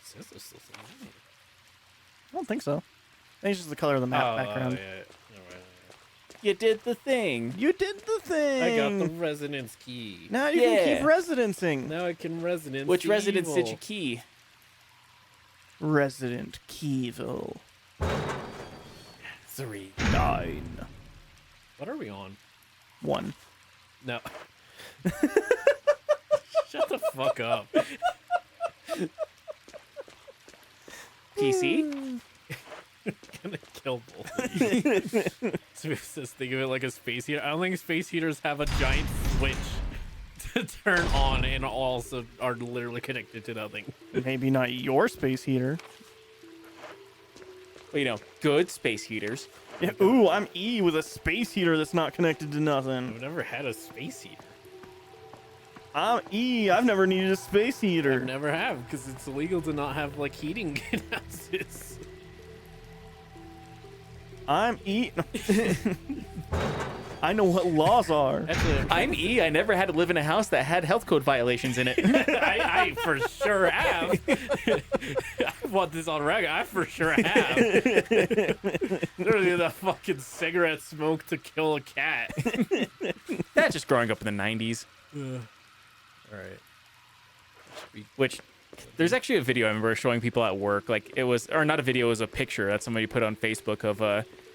Says there's still some in I don't think so. I think it's just the color of the map Oh, background. yeah. Right. You did the thing. You did the thing. I got the resonance key. Now you can keep Yeah. residencing. Now I can resonance. Which the residence did evil. you key? Resident Evil 3. 9. What are we on? 1. No. Shut the fuck up. PC? Gonna kill both of you. Smith says think of it like a space heater. I don't think space heaters have a giant switch to turn on and also are literally connected to nothing. Maybe not your space heater. Well, you know, good space heaters. Yeah, ooh, I'm E with a space heater that's not connected to nothing. I've never had a space heater. I'm E. I've never needed a space I heater. never have because it's illegal to not have like heating in houses. I'm E. I know what laws are. Actually, I'm E. I never had to live in a house that had health code violations in it. I for sure have. I want this on record. I for sure have. Literally the fucking cigarette smoke to kill a cat. That's just growing up in the 90s. All right. Which there's actually a video I remember showing people at work. Like it was, or not a video, it was a picture that somebody put on Facebook of,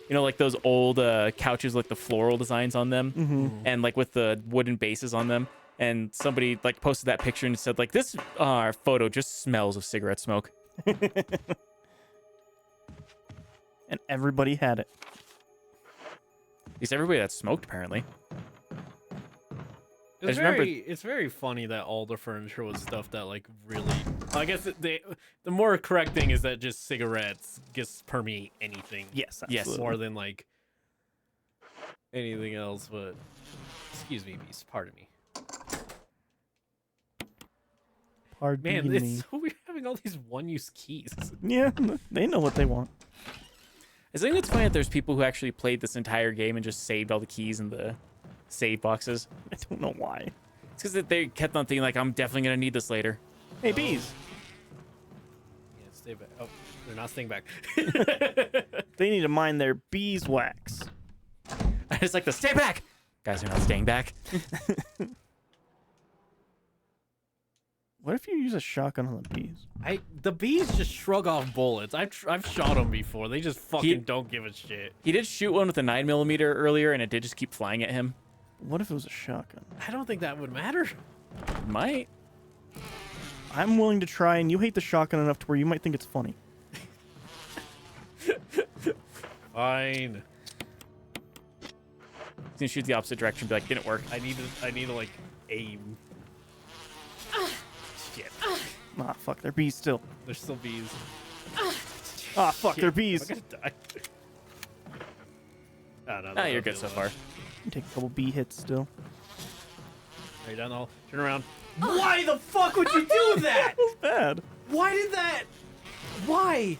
you know, like those old couches, like the floral designs on them, and like with the wooden bases on them. And somebody like posted that picture and said like, this photo just smells of cigarette smoke. And everybody had it. At least everybody that smoked, apparently. I It's just remember- it's very funny that all the furniture was stuff that like really. I guess the more correct thing is that just cigarettes just permeate anything. Yes, Yes. absolutely. More than like anything else. But excuse me, Beast. Pardon me. Pardon Man, me. it's so weird having all these one-use keys. Yeah, they know what they want. I think it's funny that there's people who actually played this entire game and just saved all the keys in the save boxes. I don't know why. It's because they kept on thinking like, I'm definitely gonna need this later. Hey, bees. Yeah, stay back. Oh, they're not staying back. They need to mind their beeswax. I just like to stay back. Guys are not staying back. What if you use a shotgun on the bees? The bees just shrug off bullets. I've shot them before. They just fucking He- don't give a shit. He did shoot one with a 9mm earlier, and it did just keep flying at him. What if it was a shotgun? I don't think that would matter. Might. I'm willing to try, and you hate the shotgun enough to where you might think it's funny. Fine. He's gonna shoot the opposite direction, be like, didn't work. I need to like aim. Shit. Ah, fuck, they're bees still. There's still bees. Ah, fuck, they're I'm bees. gonna die. Oh, no, Ah, you're good so far. Take a couple bee hits still. Right down the hall. Turn around. Why the fuck would you do that? That's bad. Why did that? Why?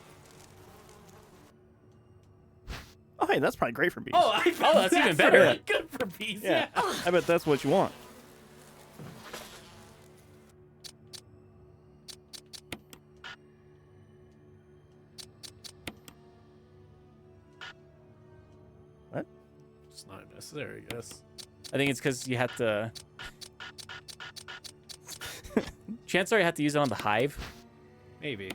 Oh, hey, that's probably great for bees. Oh, that's even better. Really good for bees. Yeah. I bet that's what you want. What? It's not necessary, I guess. I think it's because you have to. Chances are you have to use it on the hive. Maybe.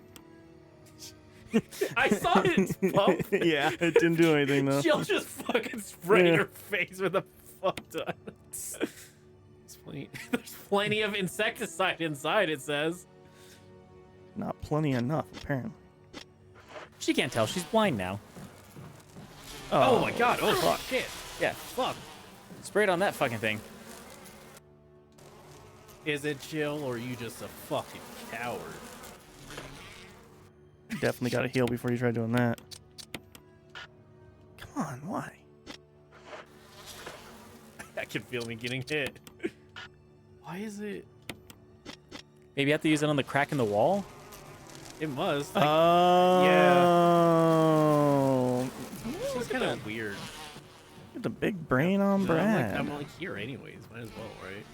I saw it pump. Yeah, it didn't do anything though. She'll just fucking spray Yeah. your face with a fuck ton. There's plenty of insecticide inside, it says. Not plenty enough, apparently. She can't tell. She's blind now. Oh, my god. Oh, fuck. Shit. Yeah. Fuck. Spray it on that fucking thing. Is it chill or are you just a fucking coward? Definitely got to heal before you try doing that. Come on, why? I can feel me getting hit. Why is it? Maybe you have to use it on the crack in the wall. It must. Oh. It's kind of weird. Get the big brain on Brad. I'm like here anyways. Might as well, right?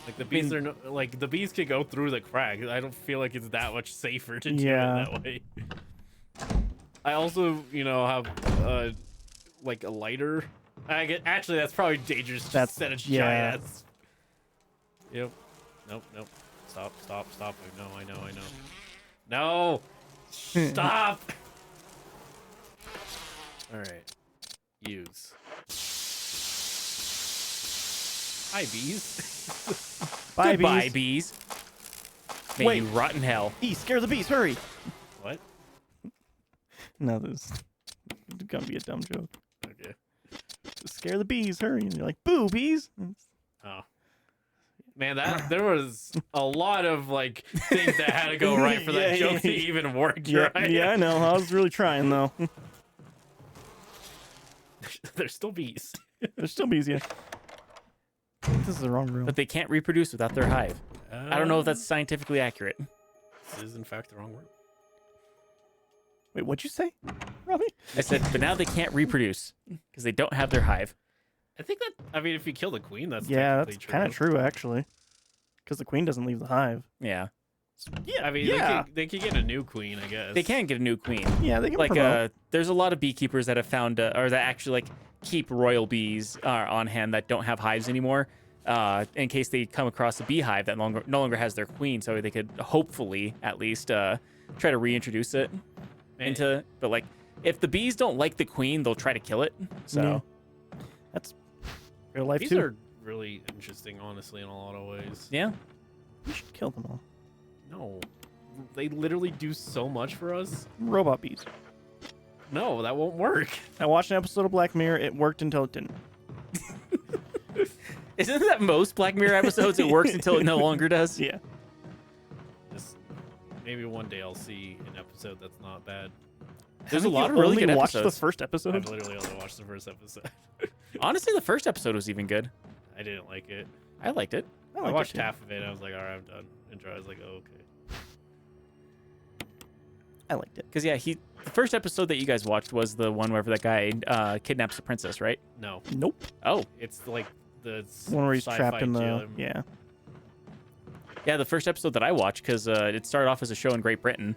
Like the bees are like the bees could go through the crack. I don't feel like it's that much safer to do Yeah. it that way. I also, have like a lighter. Actually, that's probably dangerous. Just That's- set a yeah. giant ass. Yep. Nope. Stop. I know. No. Stop. All right. Use. Hi, bees. Bye, Goodbye, bees. bees. May Wait. you rot in hell. Bees, scare the bees, hurry. What? No, this is gonna be a dumb joke. Okay. Scare the bees, hurry. And you're like, boo, bees. Oh. Man, there was a lot of like things that had to go right for that Yeah, joke yeah, to yeah. even work. Yeah, right? yeah, I know. I was really trying, though. There's still bees. There's still bees, yeah. This is the wrong room. But they can't reproduce without their hive. I don't know if that's scientifically accurate. This is in fact the wrong word. Wait, what'd you say, Robbie? I said, but now they can't reproduce because they don't have their hive. I think that. I mean, if you kill the queen, that's Yeah, technically that's kind of true, actually. Because the queen doesn't leave the hive. Yeah. Yeah, I mean, yeah, they could get a new queen, I guess. They can get a new queen. yeah, they can Like, promote. there's a lot of beekeepers that have found, or that actually like keep royal bees on hand that don't have hives anymore, in case they come across a beehive that no longer has their queen, so they could hopefully at least try to reintroduce it into. But like, if the bees don't like the queen, they'll try to kill it. So That's real life, These too. are really interesting, honestly, in a lot of ways. yeah, We should kill them all. No, they literally do so much for us. Robot bees. No, that won't work. I watched an episode of Black Mirror. It worked until it didn't. isn't that most Black Mirror episodes? It works until it no longer does. Yeah. Just, maybe one day I'll see an episode that's not bad. There's a Haven't lot you of really only good watched episodes. the first episode? I've literally only watched the first episode. Honestly, the first episode was even good. I didn't like it. I liked it. I liked it watched too. half of it. And I was like, all right, I'm done. And I was like, oh, okay. I liked it. Because yeah, the first episode that you guys watched was the one where that guy kidnaps the princess, right? No, Nope. Oh, it's like the One where he's sci-fi trapped in the. jail. Yeah. yeah, the first episode that I watched because it started off as a show in Great Britain,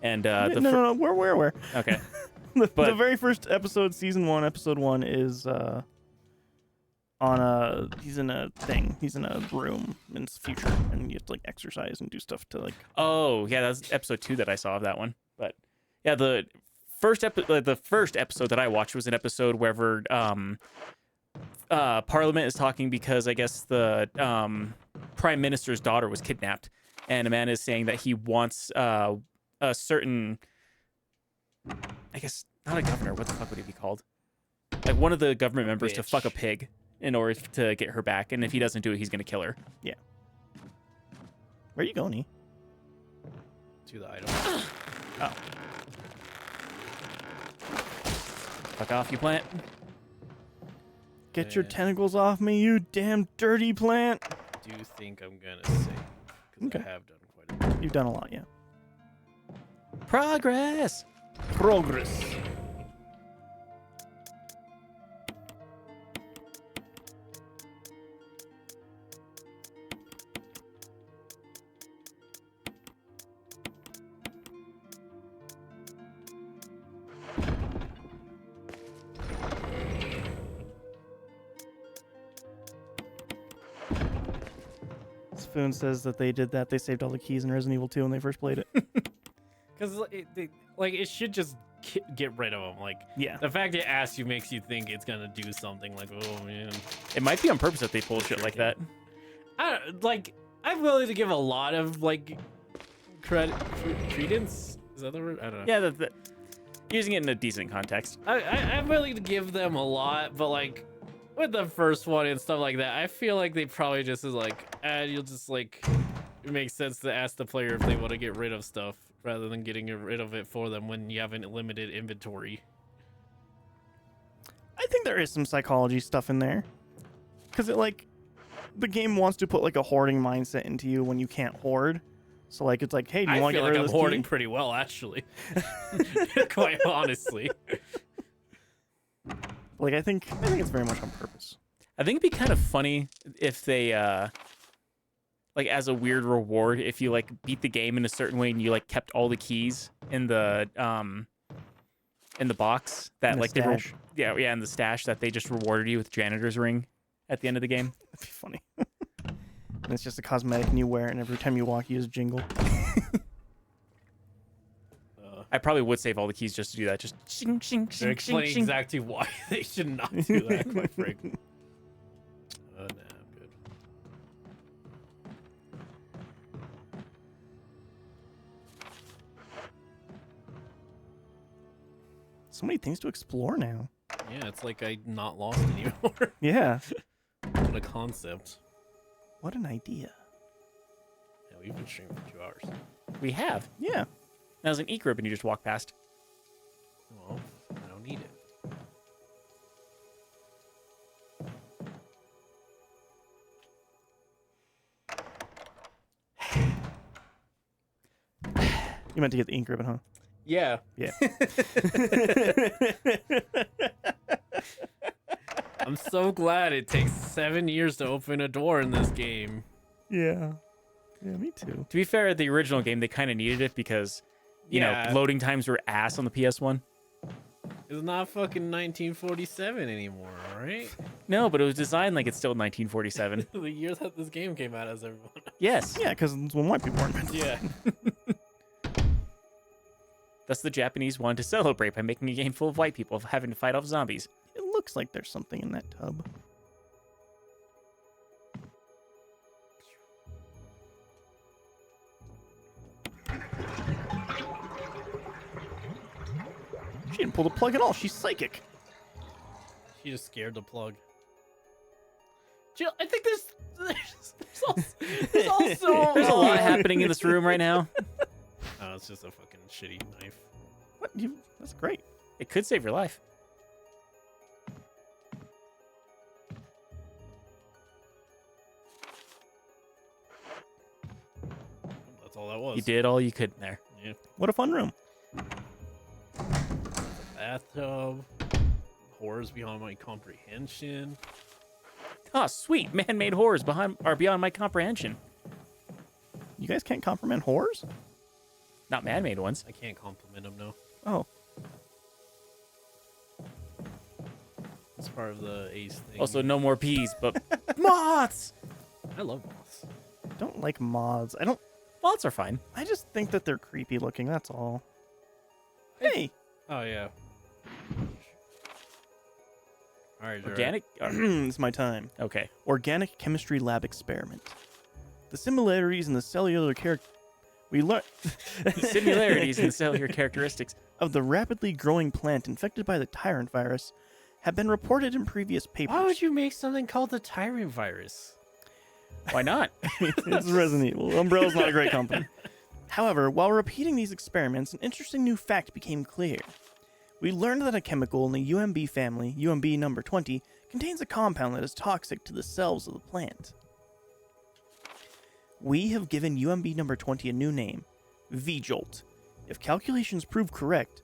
and no, no. Where? okay, The But- very first episode, season 1, episode 1, is on a. He's in a thing. He's in a room in the future, and you have to like exercise and do stuff to like. oh yeah, that's episode 2 that I saw of that one. But yeah, the first episode that I watched was an episode wherever Parliament is talking because I guess the Prime Minister's daughter was kidnapped, and a man is saying that he wants a certain, I guess not a governor. What the fuck would he be called? Like one of the government members to fuck a Bitch. pig in order to get her back, and if he doesn't do it, he's gonna kill her. Where are you going, E? To the item. Oh. Fuck off, you plant. Get your Yeah. tentacles off me, you damn dirty plant! Do you think I'm gonna save? Because Okay. I have done quite a bit. You've done a lot, yeah. Progress. Progress. Spoon says that they did that. They saved all the keys in Resident Evil 2 when they first played it. Because it should just get rid of them. Like Yeah. the fact it asks you makes you think it's gonna do something. Like, oh man, It might be on purpose that they pull shit like that. I'm willing to give a lot of like credence. Is that the word? I don't know. Yeah, using it in a decent context. I'm willing to give them a lot, but like with the first one and stuff like that, I feel like they probably just is like, you'll just like, it makes sense to ask the player if they want to get rid of stuff rather than getting rid of it for them when you have a limited inventory. I think there is some psychology stuff in there. Because it, like, the game wants to put, like, a hoarding mindset into you when you can't hoard. So, like, it's like, hey, do you I want to feel get like rid I'm of this hoarding key? pretty well, actually. Quite honestly. Like, I think it's very much on purpose. I think it'd be kind of funny if they, like, as a weird reward, if you like beat the game in a certain way and you like kept all the keys in the in the box that In the like they were, stash. yeah, in the stash that they just rewarded you with janitor's ring at the end of the game. That'd be funny. And it's just a cosmetic and you wear it, and every time you walk, you just jingle. I probably would save all the keys just to do that. Just shing, shing, They're shing, shing, explaining shing. exactly why they should not do that, quite frankly. Nah, I'm good. So many things to explore now. Yeah, it's like I'm not lost anymore. Yeah. What a concept. What an idea. Yeah, we've been streaming for 2 hours. We have. Yeah. That was an e-grip and you just walk past. Well, I don't need it. You meant to get the ink ribbon, huh? Yeah. Yeah. I'm so glad it takes 7 years to open a door in this game. Yeah. Yeah, me too. To be fair, the original game, they kind of needed it because, you know, Yeah. loading times were ass on the PS1. It's not fucking 1947 anymore, right? No, but it was designed like it's still 1947. The year that this game came out, as everyone. Yes. Yeah, because it's when white people were invented. Yeah. Thus, the Japanese wanted to celebrate by making a game full of white people having to fight off zombies. It looks like there's something in that tub. She didn't pull the plug at all. She's psychic. She just scared the plug. Jill, I think there's also There's a lot happening in this room right now. Oh, it's just a fucking shitty knife. What? That's great. It could save your life. That's all that was. You did all you could in there. Yeah. What a fun room. Bathtub. Horrors beyond my comprehension. Ah, sweet. Man-made horrors are beyond my comprehension. You guys can't compliment whores? Not man-made ones. I can't compliment them, no. Oh. It's part of the Ace thing. Also, no more peas, but moths. I love moths. I don't like moths. Moths are fine. I just think that they're creepy looking, that's all. Hey! Oh, yeah. All right, Organic? It's my time. Okay. Organic chemistry lab experiment. The similarities in the cellular character we learn Similarities in cellular characteristics. of the rapidly growing plant infected by the tyrant virus have been reported in previous papers. Why would you make something called the Tyrant Virus? Why not? It's Resident Evil. Umbrella's not a great company. However, while repeating these experiments, an interesting new fact became clear. We learned that a chemical in the UMB family, UMB number 20, contains a compound that is toxic to the cells of the plant. We have given UMB number 20 a new name, V-Jolt. If calculations prove correct,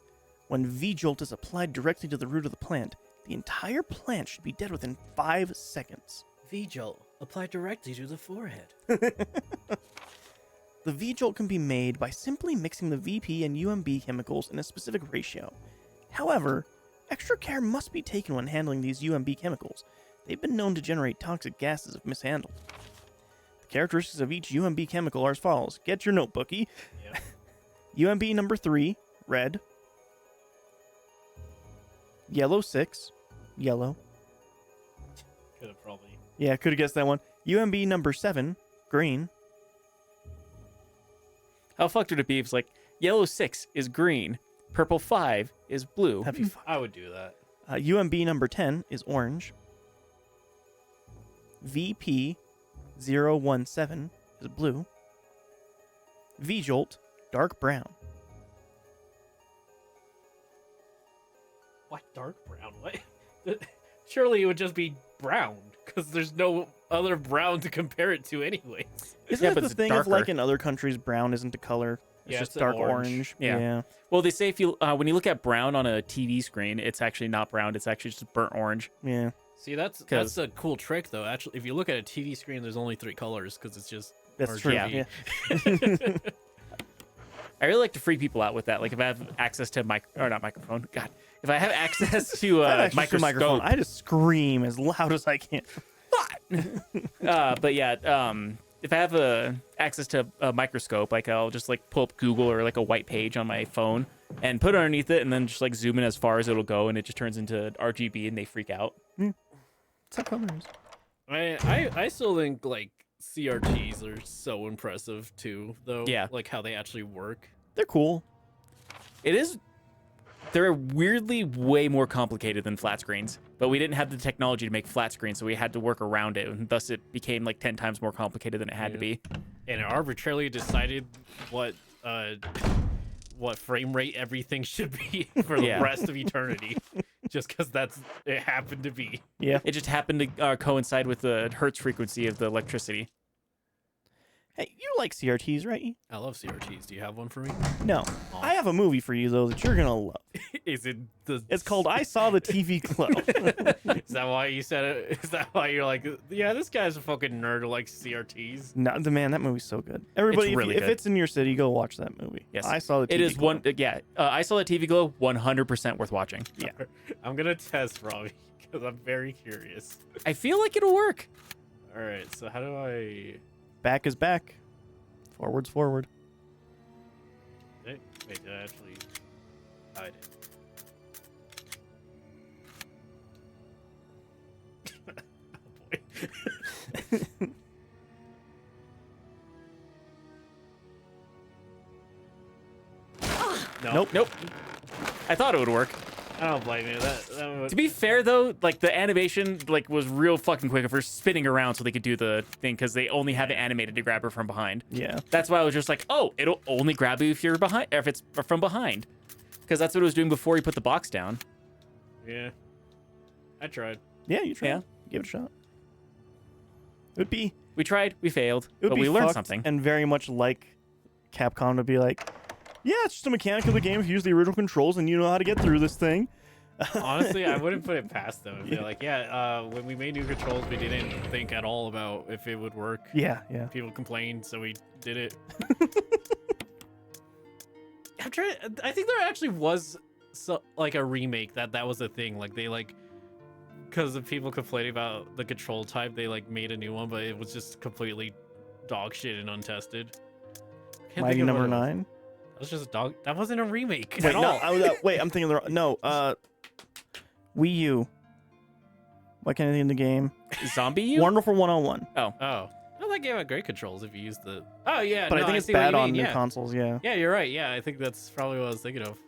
when V-Jolt is applied directly to the root of the plant, the entire plant should be dead within 5 seconds. V-Jolt. Apply directly to the forehead. The V-Jolt can be made by simply mixing the VP and UMB chemicals in a specific ratio. However, extra care must be taken when handling these UMB chemicals. They've been known to generate toxic gases if mishandled. The characteristics of each UMB chemical are as follows. Get your notebookie. Yep. UMB number 3, red. Yellow 6, yellow. Could have probably. Yeah, could have guessed that one. UMB number 7, green. How fucked would it be if it's like yellow 6 is green, purple 5 is blue? That'd be fun. I would do that. UMB number 10 is orange. VP 017 is blue. V-Jolt, dark brown. Why dark brown? What? Surely it would just be brown, because there's no other brown to compare it to anyways. Isn't Yeah, that but the it's thing of like darker. in other countries, brown isn't a color? It's Yeah, just it's an dark orange. orange. Yeah. Well, they say if you when you look at brown on a TV screen, it's actually not brown. It's actually just burnt orange. Yeah. See, that's 'Cause- a cool trick though. Actually, if you look at a TV screen, there's only 3 colors because it's just That's true. RGB. Yeah. I really like to freak people out with that. Like if I have access to microphone. God, if I have access to microscope, I just scream as loud as I can. but yeah, if I have access to a microscope, like I'll just like pull up Google or like a white page on my phone and put it underneath it, and then just like zoom in as far as it'll go, and it just turns into RGB, and they freak out. It's how colors. I still think like CRTs are so impressive too, though. Yeah. Like how they actually work. They're cool. It is. They're weirdly way more complicated than flat screens, but we didn't have the technology to make flat screens, so we had to work around it, and thus it became like 10 times more complicated than it had to be. And it arbitrarily decided what frame rate everything should be for the rest of eternity, just because it happened to be. Yeah. It just happened to coincide with the hertz frequency of the electricity. Hey, you like CRTs, right? I love CRTs. Do you have one for me? No. I have a movie for you though that you're gonna love. Is it the? It's called I Saw the TV Glow. Is that why you said it? Is that why you're like, yeah, this guy's a fucking nerd who likes CRTs? No, man, that movie's so good. Everybody, really if good. it's in your city, go watch that movie. Yes, I Saw the TV It is Glow. one. I saw that TV Glow. 100% worth watching. Yeah. I'm gonna test Robbie because I'm very curious. I feel like it'll work. All right, so how do I? Back is back. Forward's forward. Wait, did I actually? I did. Oh boy. No. Nope. I thought it would work. I don't blame you. That would... To be fair though, like the animation like was real fucking quick of her spinning around so they could do the thing because they only have it animated to grab her from behind. Yeah. That's why I was just like, oh, it'll only grab you if you're behind, if it's from behind, because that's what it was doing before you put the box down. Yeah. I tried. Yeah, you try. Yeah. Give it a shot. It would be. We tried, we failed, It would but be we learned fucked something. and very much like Capcom to be like, yeah, it's just a mechanic of the game. If you use the original controls and you know how to get through this thing. Honestly, I wouldn't put it past them. If they're like, when we made new controls, we didn't think at all about if it would work. Yeah. People complained, so we did it. I think there actually was like a remake that was a thing. Like they because of people complaining about the control type, they like made a new one, but it was just completely dog shit and untested. Can't Mighty think of Number what it was. 9. That was just dog. That wasn't a remake Wait, at all. wait, I'm thinking Wii U. What can I think of the game? Zombie U? Wonderful 101. Oh, no, that game had great controls if you use the. Oh yeah, But no, I think it's see what bad you on mean, new yeah. consoles, yeah. Yeah, you're right. Yeah, I think that's probably what I was thinking of.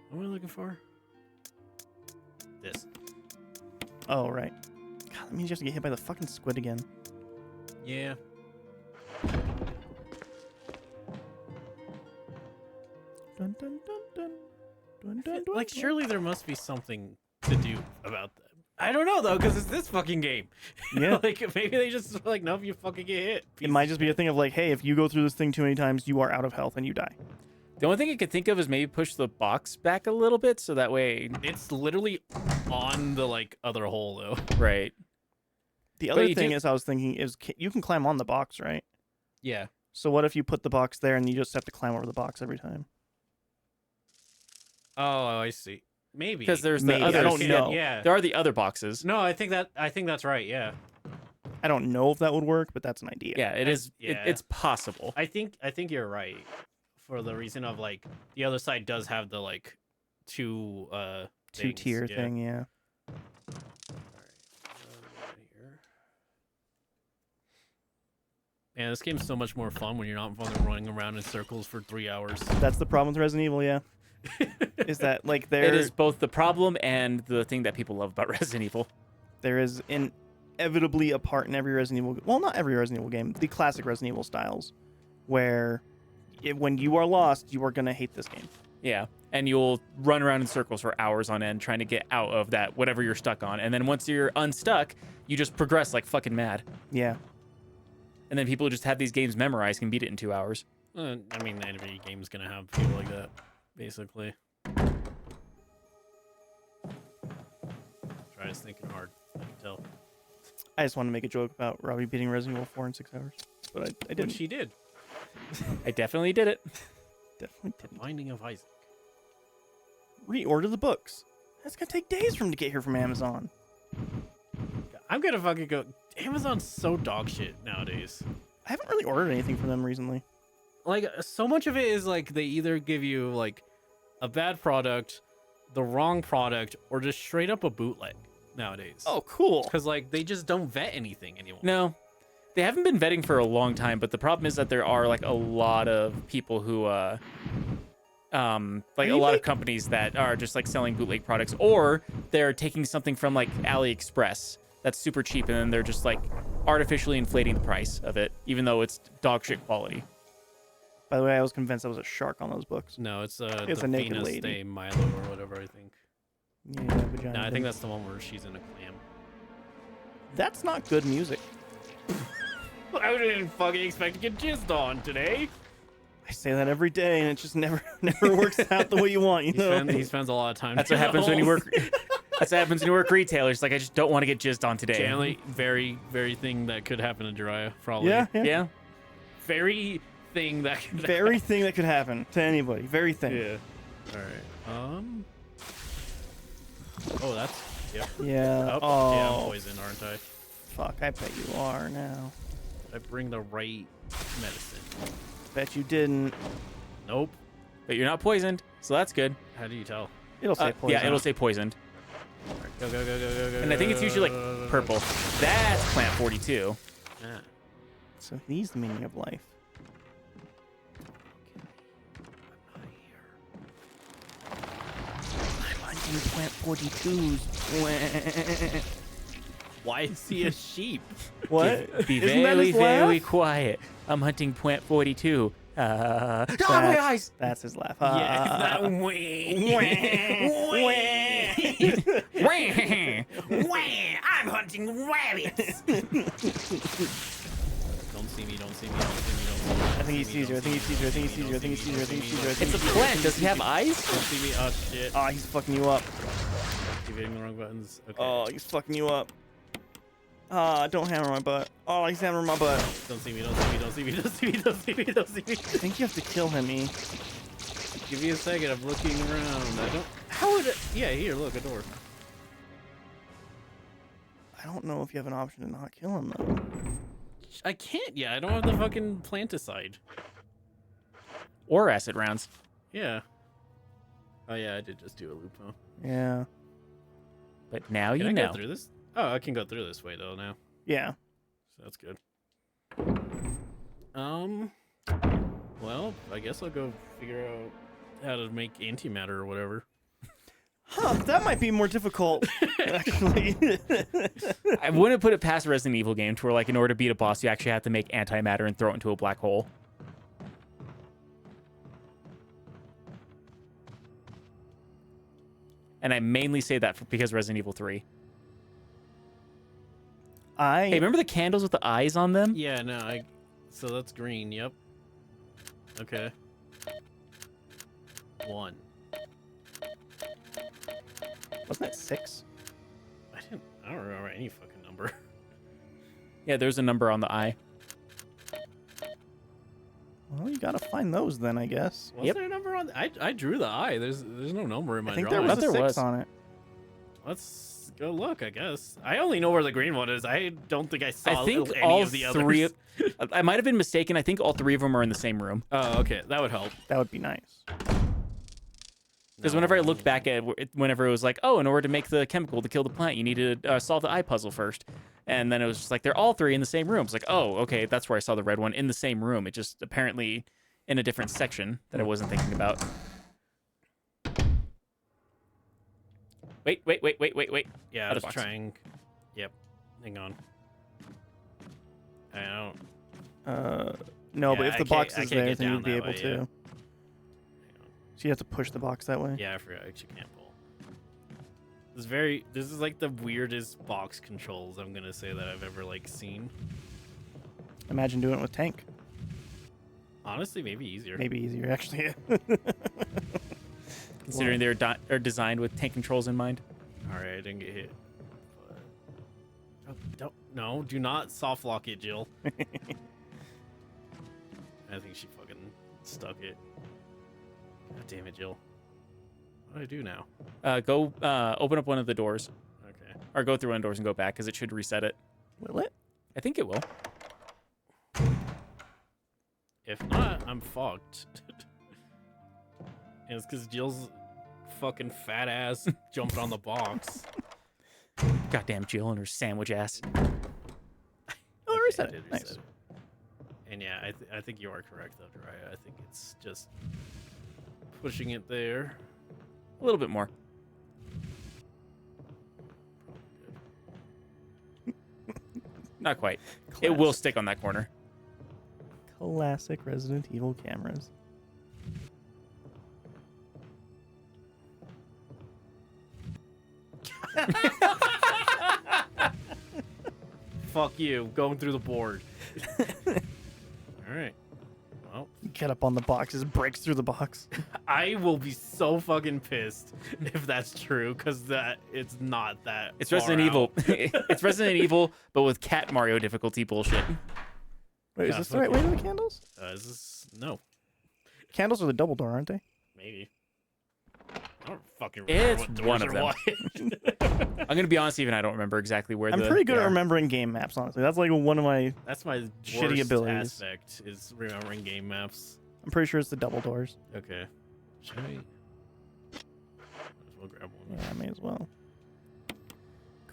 What am I looking for? This. Oh, right. God, that means you have to get hit by the fucking squid again. Yeah. Dun, dun, dun, dun. Dun, dun, dun, Like, dun. surely there must be something to do about that. I don't know though, because it's this fucking game. Yeah. Like maybe they just like, nope, you fucking get hit. It might just be a thing of like, hey, if you go through this thing too many times, you are out of health and you die. The only thing I could think of is maybe push the box back a little bit so that way. It's literally on the like other hole though. Right. The But other you thing do- is I was thinking is you can climb on the box, right? Yeah. So what if you put the box there and you just have to climb over the box every time? Oh, I see. Maybe Because there's Maybe. the I other. don't know. Yeah. There are the other boxes. No, I think that's right. Yeah. I don't know if that would work, but that's an idea. Yeah, it is. Yeah. It's possible. I think you're right, for the reason of like the other side does have the like two Two-tier things, thing, yeah. Man, this game's so much more fun when you're not fucking running around in circles for 3 hours. That's the problem with Resident Evil, yeah. Is that like It is both the problem and the thing that people love about Resident Evil. there is inevitably a part in every Resident Evil, well, not every Resident Evil game, the classic Resident Evil styles, where when you are lost, you are gonna hate this game. Yeah, and you'll run around in circles for hours on end trying to get out of that whatever you're stuck on, and then once you're unstuck, you just progress like fucking mad. Yeah. And then people who just have these games memorized can beat it in 2 hours. I mean, every game's gonna have people like that, basically. Try thinking hard. I can tell. I just wanted to make a joke about Robbie beating Resident Evil 4 in 6 hours, but I didn't. Which he did. I definitely did it. Definitely didn't. Binding of Isaac. Reorder the books. That's gonna take days for them to get here from Amazon. I'm gonna fucking go. Amazon's so dog shit nowadays. I haven't really ordered anything from them recently. Like, so much of it is like they either give you like a bad product, the wrong product, or just straight up a bootleg nowadays. Oh, cool. Because like they just don't vet anything anymore. No, they haven't been vetting for a long time, but the problem is that there are like a lot of people who, like a lot of companies that are just like selling bootleg products, or they're taking something from like AliExpress that's super cheap, and then they're just like artificially inflating the price of it, even though it's dog shit quality. By the way, I was convinced I was a shark on those books. No, it's It's the a naked Venus lady. de Milo or whatever, I think. Yeah, vagina. No, I think that's the one where she's in a clam. That's not good music. I didn't fucking expect to get jizzed on today. I say that every day, and it just never works out the way you want. You know. He spends a lot of time. That's what doing happens when you those. work. That's what happens when you work retail. It's like, I just don't want to get jizzed on today. Generally, very, very thing that could happen to Jiraiya, probably. Yeah. Yeah. Very thing that could Very thing that could happen to anybody. Very thing. Yeah. All right. Oh, that's. Yep. Yeah. Oh, yeah, I'm Oh, poisoned, aren't I? fuck. I bet you are now. I bring the right medicine. Bet you didn't. Nope. But you're not poisoned, so that's good. How do you tell? It'll say poison. Yeah, it'll say poisoned. All right, go, go, go, go, go, go. And I think it's usually like purple. That's plant 42. Yeah. So he's the meaning of life. I'm hunting plant 42s. Why is he a sheep? What? Be Isn't that very, his very laugh? quiet. I'm hunting plant 42. Oh, my That's- eyes! That's his laugh. Yeah, Ah. I'm hunting rabbits. Don't see me, don't see me, don't see me, don't see me. I think he sees you. I think he sees you. I think he sees you. I think he sees you. I think he sees you. I think It's a he sees you. plant. Does he have eyes? Don't see me. Oh, shit. Oh, he's fucking you up. Activating the wrong buttons. Okay. Oh, he's fucking you up. Ah, don't hammer my butt. Oh, he's hammering my butt. Don't see me, don't see me, don't see me, don't see me, don't see me, don't see me. I think you have to kill him, E. Give me a second, I'm looking around. I don't. How would it. Yeah, here, look, a door. I don't know if you have an option to not kill him, though. I can't, yeah, I don't have the fucking planticide. Or acid rounds. Yeah. Oh, yeah, I did just do a loop, huh? Yeah. But now Can you I know. go through this? Oh, I can go through this way, though, now. Yeah. So that's good. Well, I guess I'll go figure out how to make antimatter or whatever. Huh, that might be more difficult, actually. I wouldn't put it past a Resident Evil game to where, like, in order to beat a boss, you actually have to make antimatter and throw it into a black hole. And I mainly say that because Resident Evil 3. Hey, remember the candles with the eyes on them? Yeah, no, so that's green, yep. Okay. 1. Wasn't that 6? I don't remember any fucking number. Yeah, there's a number on the eye. Well, you gotta find those then, I guess. Was there a number on? I drew the eye. There's no number in my I think drawing. there was a there 6 was. on it. Let's go look. I guess I only know where the green one is. I don't think I saw I think any all of the three. others. I might have been mistaken. I think all three of them are in the same room. Oh, okay, that would help. That would be nice. Because whenever I look back at whenever it was like, oh, in order to make the chemical to kill the plant, you need to solve the eye puzzle first. And then it was just like, they're all three in the same room. It's like, oh, okay, that's where I saw the red one in the same room. It just apparently in a different section that I wasn't thinking about. Wait. Yeah, I Out was of box. trying. Yep. Hang on. I don't. No, but Yeah, if I the can't- box I is can't there, get then down you'd be that able way, to. yeah. Hang on. So you have to push the box that way. Yeah, I forgot. I actually can't pull. This is like the weirdest box controls I'm gonna say that I've ever like seen. Imagine doing it with tank. Honestly, maybe easier. Maybe easier, actually. Considering they're designed with tank controls in mind. All right, I didn't get hit. But... do not soft lock it, Jill. I think she fucking stuck it. God damn it, Jill. What do I do now? Go open up one of the doors, Okay. or go through one of the doors and go back, because it should reset it. Will it? I think it will. If not, I'm fucked. And it's because Jill's fucking fat ass jumped on the box. Goddamn Jill and her sandwich ass. Oh, Okay, reset I did it. Nice. reset it. And yeah, I think you are correct though, Jiraiya. I think it's just pushing it there. A little bit more. Not quite. It will stick on that corner. Classic Resident Evil cameras. Fuck you, going through the board. All right. Well, Get up on the box, just breaks through the box. I will be so fucking pissed if that's true, because that it's not that. It's far Resident out. Evil. It's Resident Evil, but with Cat Mario difficulty bullshit. Wait, is Yeah, this the right way to the candles? Is this no? Candles are the double door, aren't they? Maybe. I don't fucking remember It's what doors one of are them. what. I'm gonna be honest, even I don't remember exactly where I'm the. pretty good they at are. remembering game maps, honestly. That's like one of my. That's my Shitty worst abilities. aspect is remembering game maps. I'm pretty sure it's the double doors. Okay. Should I? Might as well grab one. Yeah, I may as well.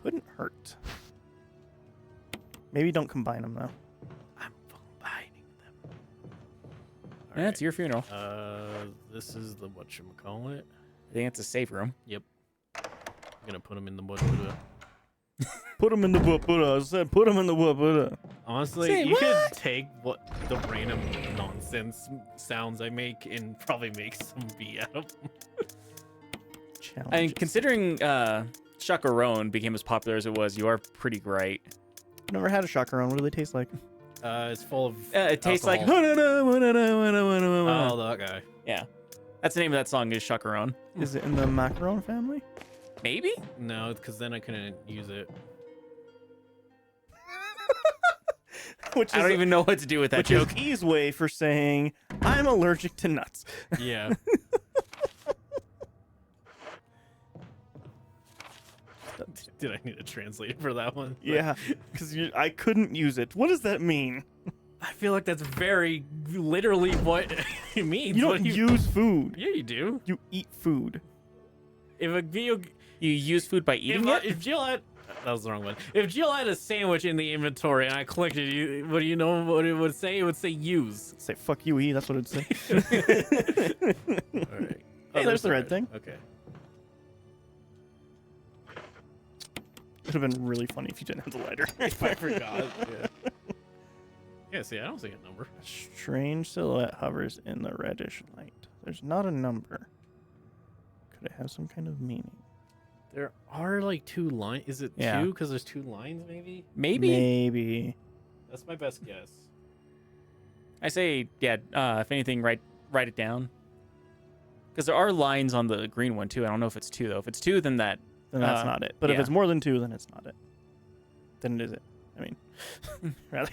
Couldn't hurt. Maybe don't combine them though. I'm combining them. Yeah, it's your funeral. This is the whatchamacallit. I think it's a safe room. Yep. I'm gonna put them in the Buddha. Put them in the Buddha. I said put them in the Buddha. Honestly, Say you could what? take what the random nonsense sounds I make and probably make some beat out of them. I mean, considering Chacarone became as popular as it was, you are pretty great. I've never had a chacarone. What do they taste like? It's full of. It tastes like. alcohol. Oh, Oh, that guy. Yeah, that's the name of that song. Is Chacarone? is it in the macaron family? Maybe. No, because then I couldn't use it. Which is I don't even know what to do with that which joke. is E's way for saying I'm allergic to nuts. Yeah. Did I need a translator for that one? Yeah, because I couldn't use it. What does that mean? I feel like that's very literally what it means. You don't What use food. Yeah, you do. You eat food. If a video, You use food by eating it. if Jill had, that was the wrong one. If Jill had a sandwich in the inventory and I clicked it, what do you know what it would say? It would say use. Say fuck you, E. That's what it'd say. All right. Hey, there's the red thing. Okay. It would have been really funny if you didn't have the lighter. I forgot. Yeah. Yeah. See, I don't see a number. Strange silhouette hovers in the reddish light. There's not a number. Could it have some kind of meaning? There are like two lines. Is it Yeah. two? Because there's two lines, maybe. Maybe. Maybe. That's my best guess. I say, yeah. If anything, write it down. Because there are lines on the green one too. I don't know if it's two though. If it's two, then that. Then that's not it. But if yeah. it's more than two, then it's not it. Then it is it. I mean, really.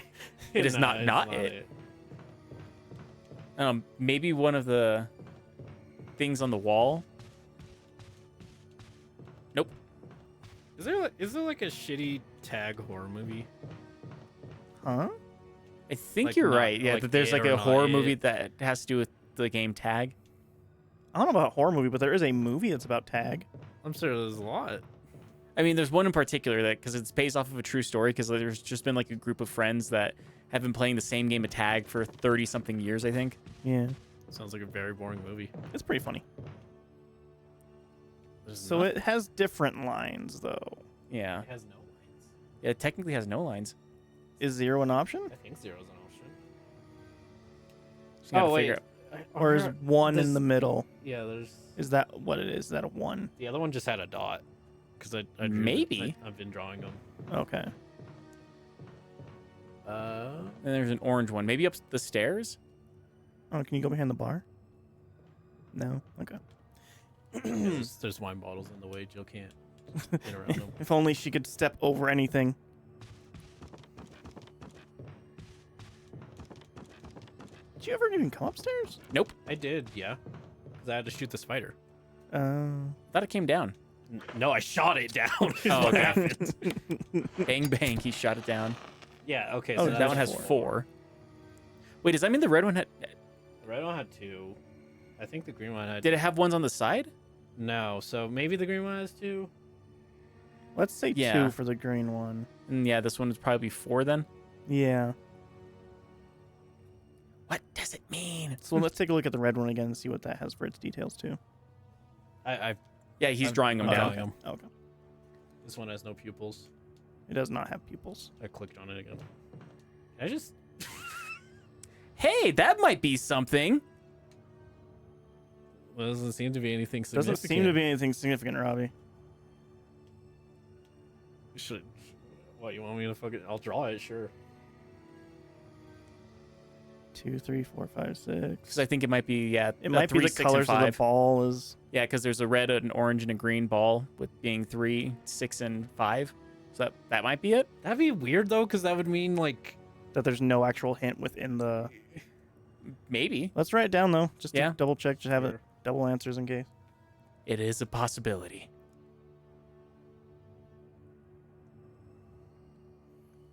It is Nah, not it's it. Maybe one of the things on the wall. Nope. Is there like a shitty tag horror movie? Huh? I think Like you're not- right. Yeah, like that there's It like or a Not horror It. movie that has to do with the game Tag. I don't know about a horror movie, but there is a movie that's about tag. I'm sure there's a lot. I mean, there's one in particular that because it's based off of a true story. Because there's just been like a group of friends that have been playing the same game of Tag for 30 something years. I think. Yeah. Sounds like a very boring movie. It's pretty funny. There's So nothing- it has different lines, though. Yeah. it has no lines. Yeah. It technically has no lines. Is zero an option? I think zero's an option. Just gotta Oh, wait. figure out- Or is one in this- the middle? Yeah, there's Is that what it is? Is that a one? the other one just had a dot. Because I drew Maybe. I've been drawing them. Okay. And there's an orange one. Maybe up the stairs. Oh, can you go behind the bar? No? Okay. there's wine bottles in the way. Jill can't get around them. If only she could step over anything. you ever even come upstairs? Nope. I did, yeah. Because I had to shoot the spider. Thought it came down. No, I shot it down. is Oh, what okay. happened. Bang bang. He shot it down. Yeah, okay. Oh, So That one has 4. Wait, does that mean the red one had? The red one had 2. I think the green one had... Did it have ones on the side? No, so maybe the green one has 2? Let's say Yeah. 2 for the green one. And yeah, this one would probably be 4 then. Yeah. What does it mean? So let's take a look at the red one again and see what that has for its details too. Yeah, he's drawing them I'm down. drawing 'em. Okay. This one has no pupils. It does not have pupils. I clicked on it again. I just... Hey, that might be something. Well, doesn't seem to be anything significant. Doesn't seem to be anything significant, Robbie. Should... What, you want me to fucking... I'll draw it, sure. 2, 3, 4, 5, 6. Because I think it might be It might be 3, the 6, and colors of the 5. ball is Yeah, because there's a red, an orange, and a green ball with being 3, 6, and 5. So that might be it. That'd be weird, though, because that would mean, like... that there's no actual hint within the. Maybe Let's write it down though, just to Yeah. double check, just have it Sure. double answers in case. it is a possibility.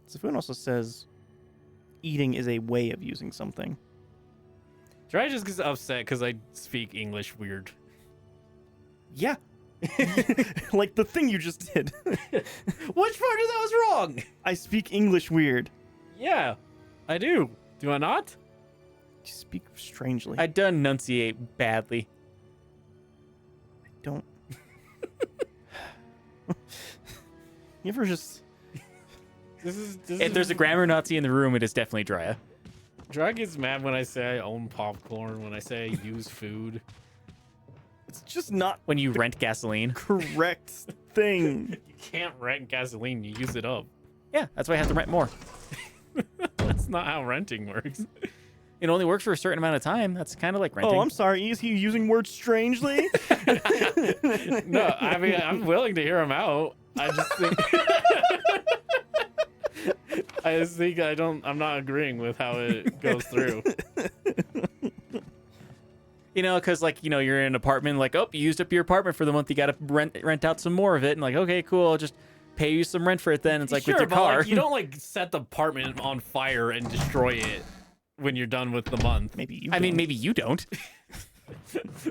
Safun also says, eating is a way of using something. Dry just gets upset because I speak English weird. Yeah. Like the thing you just did. Which part of that was wrong? I speak English weird. Yeah, I do. Do I not? You speak strangely. I do enunciate badly. don't. You ever just. If there's a grammar Nazi in the room, it is definitely Drya. Dry gets mad when I say I own popcorn, when I say I use food. It's just not When you rent gasoline. correct thing. You can't rent gasoline, you use it up. Yeah, that's why I have to rent more. That's not how renting works. It only works for a certain amount of time. That's kind of like renting. Oh, I'm sorry. Is he using words strangely? No, I mean, I'm willing to hear him out. I just think... I'm not agreeing with how it goes through. You know, because like, you know, you're in an apartment, like, oh, you used up your apartment for the month. You got to rent out some more of it. And like, okay, cool. I'll just pay you some rent for it then. It's like Sure, with your but, car. like, you don't like set the apartment on fire and destroy it when you're done with the month. Maybe you. I mean, don't. maybe you don't. That's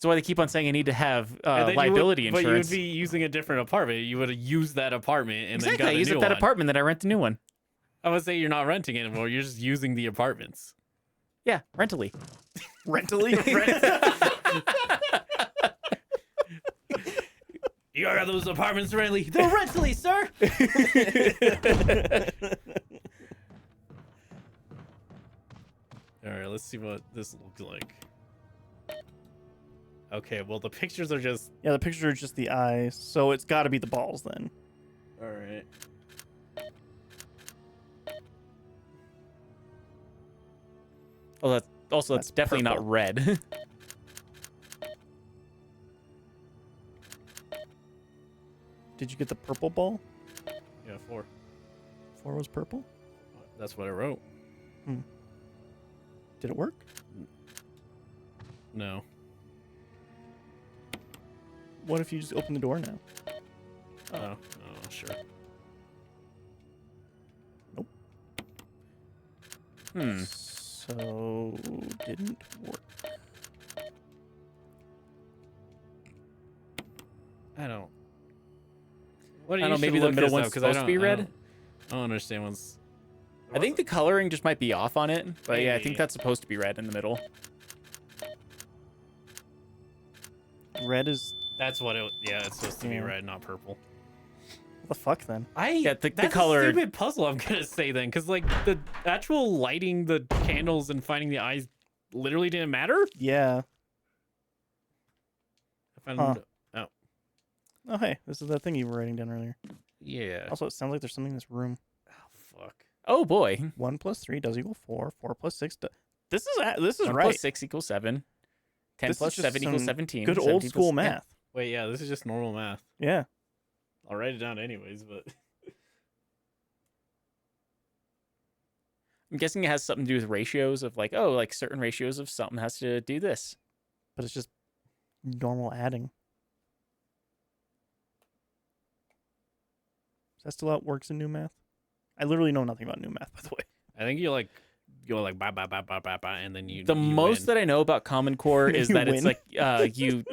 why they keep on saying I need to have And then liability But you would insurance. be using a different apartment. You would have used that apartment and Exactly. then I got a use new up that one. apartment, then I rent a new one. I would say you're not renting anymore. You're just using the apartments. Yeah, rentally. Rentally. You are those apartments rentally? They're rentally, sir. All right, let's see what this looks like. Okay, well the pictures are just. Yeah, the picture is just the eyes, so it's got to be the balls then. All right. Oh, that's also That's definitely purple. not red. Did you get the purple ball? Yeah, 4. 4 was purple. That's what I wrote. Did it work? No. What if you just open the door now? Oh, sure. So didn't work. I don't. What I don't know, maybe the middle one's supposed to be red? I don't understand what's. I think the coloring just might be off on it. But yeah, I Maybe. think that's supposed to be red in the middle. Red is That's what it. Yeah, it's supposed to be Yeah. red, not purple. what the fuck then? Yeah, the That's color- a stupid puzzle. I'm gonna say then, because like the actual lighting the candles and finding the eyes literally didn't matter. Yeah. I found, Huh. Oh, Oh hey, this is that thing you were writing down earlier. yeah. Also, it sounds like there's something in this room. Oh fuck. Oh boy. 1 plus 3 does equal 4. 4 plus 6 does. This is 1 right. plus 6 equals 7. 10 This is plus just 7 equals some 17. Good 17 old school plus- yeah. math. Wait, yeah, this is just normal math. Yeah. I'll write it down anyways, but I'm guessing it has something to do with ratios of like, oh, like certain ratios of something has to do this. But it's just normal adding. Is that still how it works in new math? I literally know nothing about new math, by the way. I think you go like ba ba ba ba ba ba, and then you. The you most win. that I know about Common Core is You that it's win.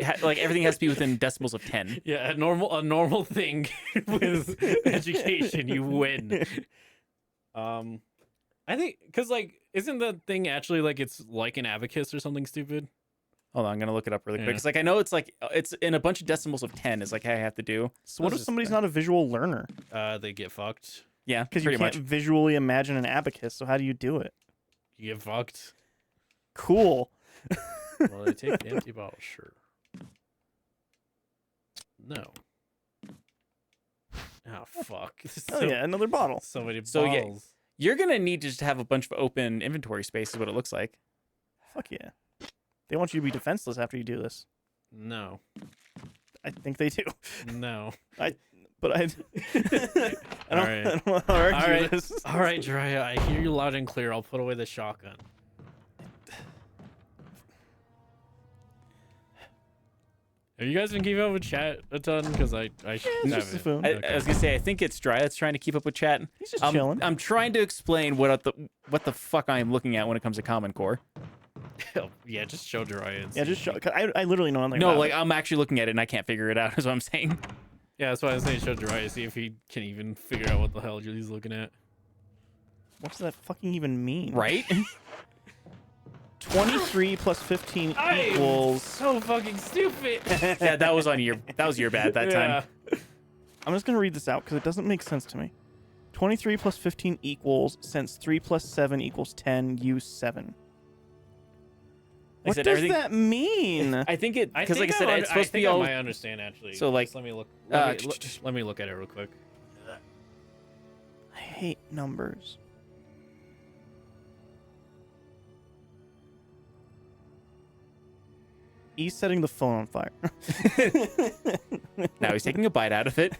like like everything has to be within decimals of 10. Yeah, a normal thing with education, you win. I think because like, isn't the thing actually like it's like an abacus or something stupid? Hold on, I'm gonna look it up really quick. Yeah. Because like I know it's like it's in a bunch of decimals of 10 is like how I have to do. So what Let's if just- somebody's not a visual learner? They get fucked. Yeah, Because you pretty can't much. visually imagine an abacus, so how do you do it? You get fucked. Cool. Well, they take the empty bottle, sure. No. Oh fuck! Oh yeah, another bottle. So many So, yeah, bottles. You're gonna need to just have a bunch of open inventory space, is what it looks like. Fuck yeah. They want you to be defenseless after you do this. No, I think they do. no. But I don't, Alright. I don't want to argue Alright. this. All right, Jiraiya, I hear you loud and clear. I'll put away the shotgun. Have you guys been keeping up with chat a ton? Because I it's just a haven't. phone. I was gonna say I think it's Dry that's trying to keep up with chat. He's just chilling. I'm trying to explain what the fuck I am looking at when it comes to Common Core. Yeah, just show Jiraiya. and Yeah, see. just show. 'Cause I literally know nothing No, about like it. I'm actually looking at it and I can't figure it out. Is what I'm saying. Yeah, that's why I was saying show Jiraiya, see if he can even figure out what the hell he's looking at. What does that fucking even mean? Right? 23 plus 15 equals. so fucking stupid. Yeah, that was your bad that time. I'm just gonna read this out because it doesn't make sense to me. 23 plus 15 equals, since 3 plus 7 equals 10, use 7. I What said does everything- that mean? I think it I because think like I said, it's supposed to be I all. might understand actually. So, like, Just let me look. uh, Let me look at it real quick. I hate numbers. He's setting the phone on fire. Now he's taking a bite out of it.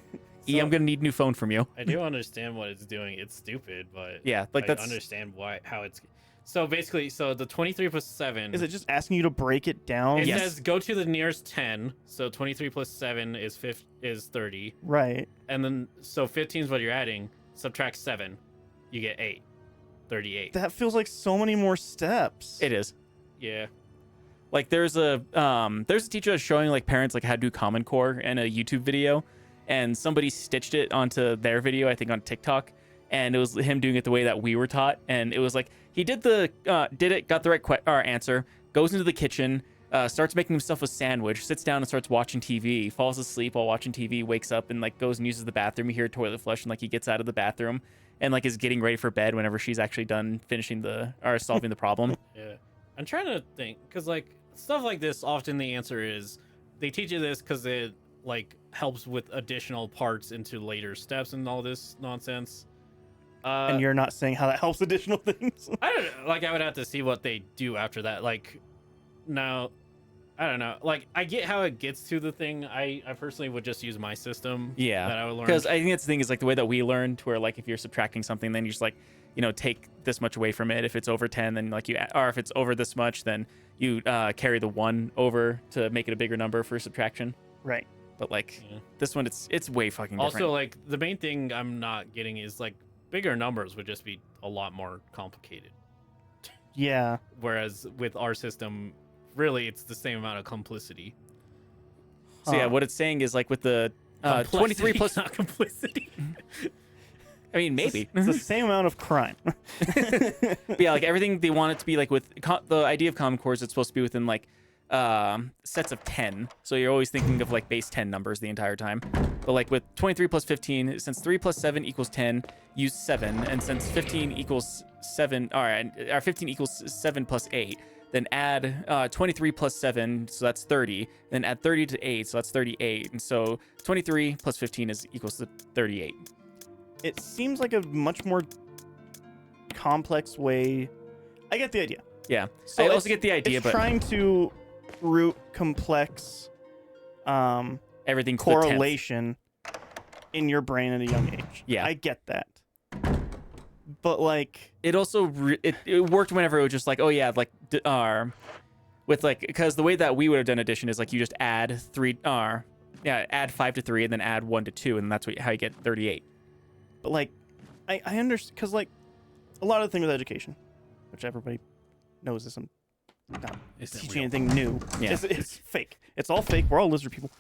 E, I'm gonna need a new phone from you. I do understand what it's doing. It's stupid, but Yeah, like I that's understand how it's. So basically, so the 23 plus 7. Is it just asking you to break it down? It Yes. says go to the nearest 10. So 23 plus 7 is 30. Right. And then so 15 is what you're adding. Subtract 7, you get 8. 38. That feels like so many more steps. it is. Yeah. Like there's a teacher that's showing like parents like how to do Common Core in a YouTube video, and somebody stitched it onto their video, I think on TikTok, and it was him doing it the way that we were taught, and it was like he got the right answer, goes into the kitchen, starts making himself a sandwich, sits down and starts watching TV, falls asleep while watching TV, wakes up and like goes and uses the bathroom. You hear a toilet flush and like he gets out of the bathroom and like is getting ready for bed whenever she's actually done solving the problem. Yeah. I'm trying to think, because like stuff like this, often the answer is they teach you this because it like helps with additional parts into later steps and all this nonsense. And you're not saying how that helps additional things. I don't know, like I would have to see what they do after that. Like now, I don't know. Like I get how it gets to the thing. I personally would just use my system. Yeah, that I would learn. because I think that's the thing is like the way that we learned, where like if you're subtracting something, then you just like take this much away from it. If it's over 10, then like or if it's over this much, then you carry the 1 over to make it a bigger number for subtraction. Right. But like Yeah. this one, it's way fucking different. Also, like the main thing I'm not getting is like bigger numbers would just be a lot more complicated. Yeah. Whereas with our system, really it's the same amount of complicity. So yeah, Huh. what it's saying is like with the 23 plus. not complicity. I mean, maybe. It's the same amount of crime. But yeah, like everything they want it to be like with the idea of Common Core is it's supposed to be within like sets of 10. So you're always thinking of like base 10 numbers the entire time. But like with 23 plus 15, since 3 plus 7 equals 10, use 7. And since 15 equals 7, or 15 equals 7 plus 8, then add 23 plus 7, so that's 30. Then add 30 to 8, so that's 38. And so 23 plus 15 equals to 38. It seems like a much more complex way. I get the idea. Yeah. So I also it's- get the idea, it's but trying to root complex everything to the 10th. correlation in your brain at a young age. Yeah. I get that. But like, it also it worked whenever it was just like, oh yeah, like with like, because the way that we would have done addition is like you just add add 5 to 3 and then add 1 to 2, and that's how you get 38. but like, I understand, because like a lot of the thing with education, which everybody knows isn't not teaching anything new. Yeah. It's fake. It's all fake. We're all lizard people.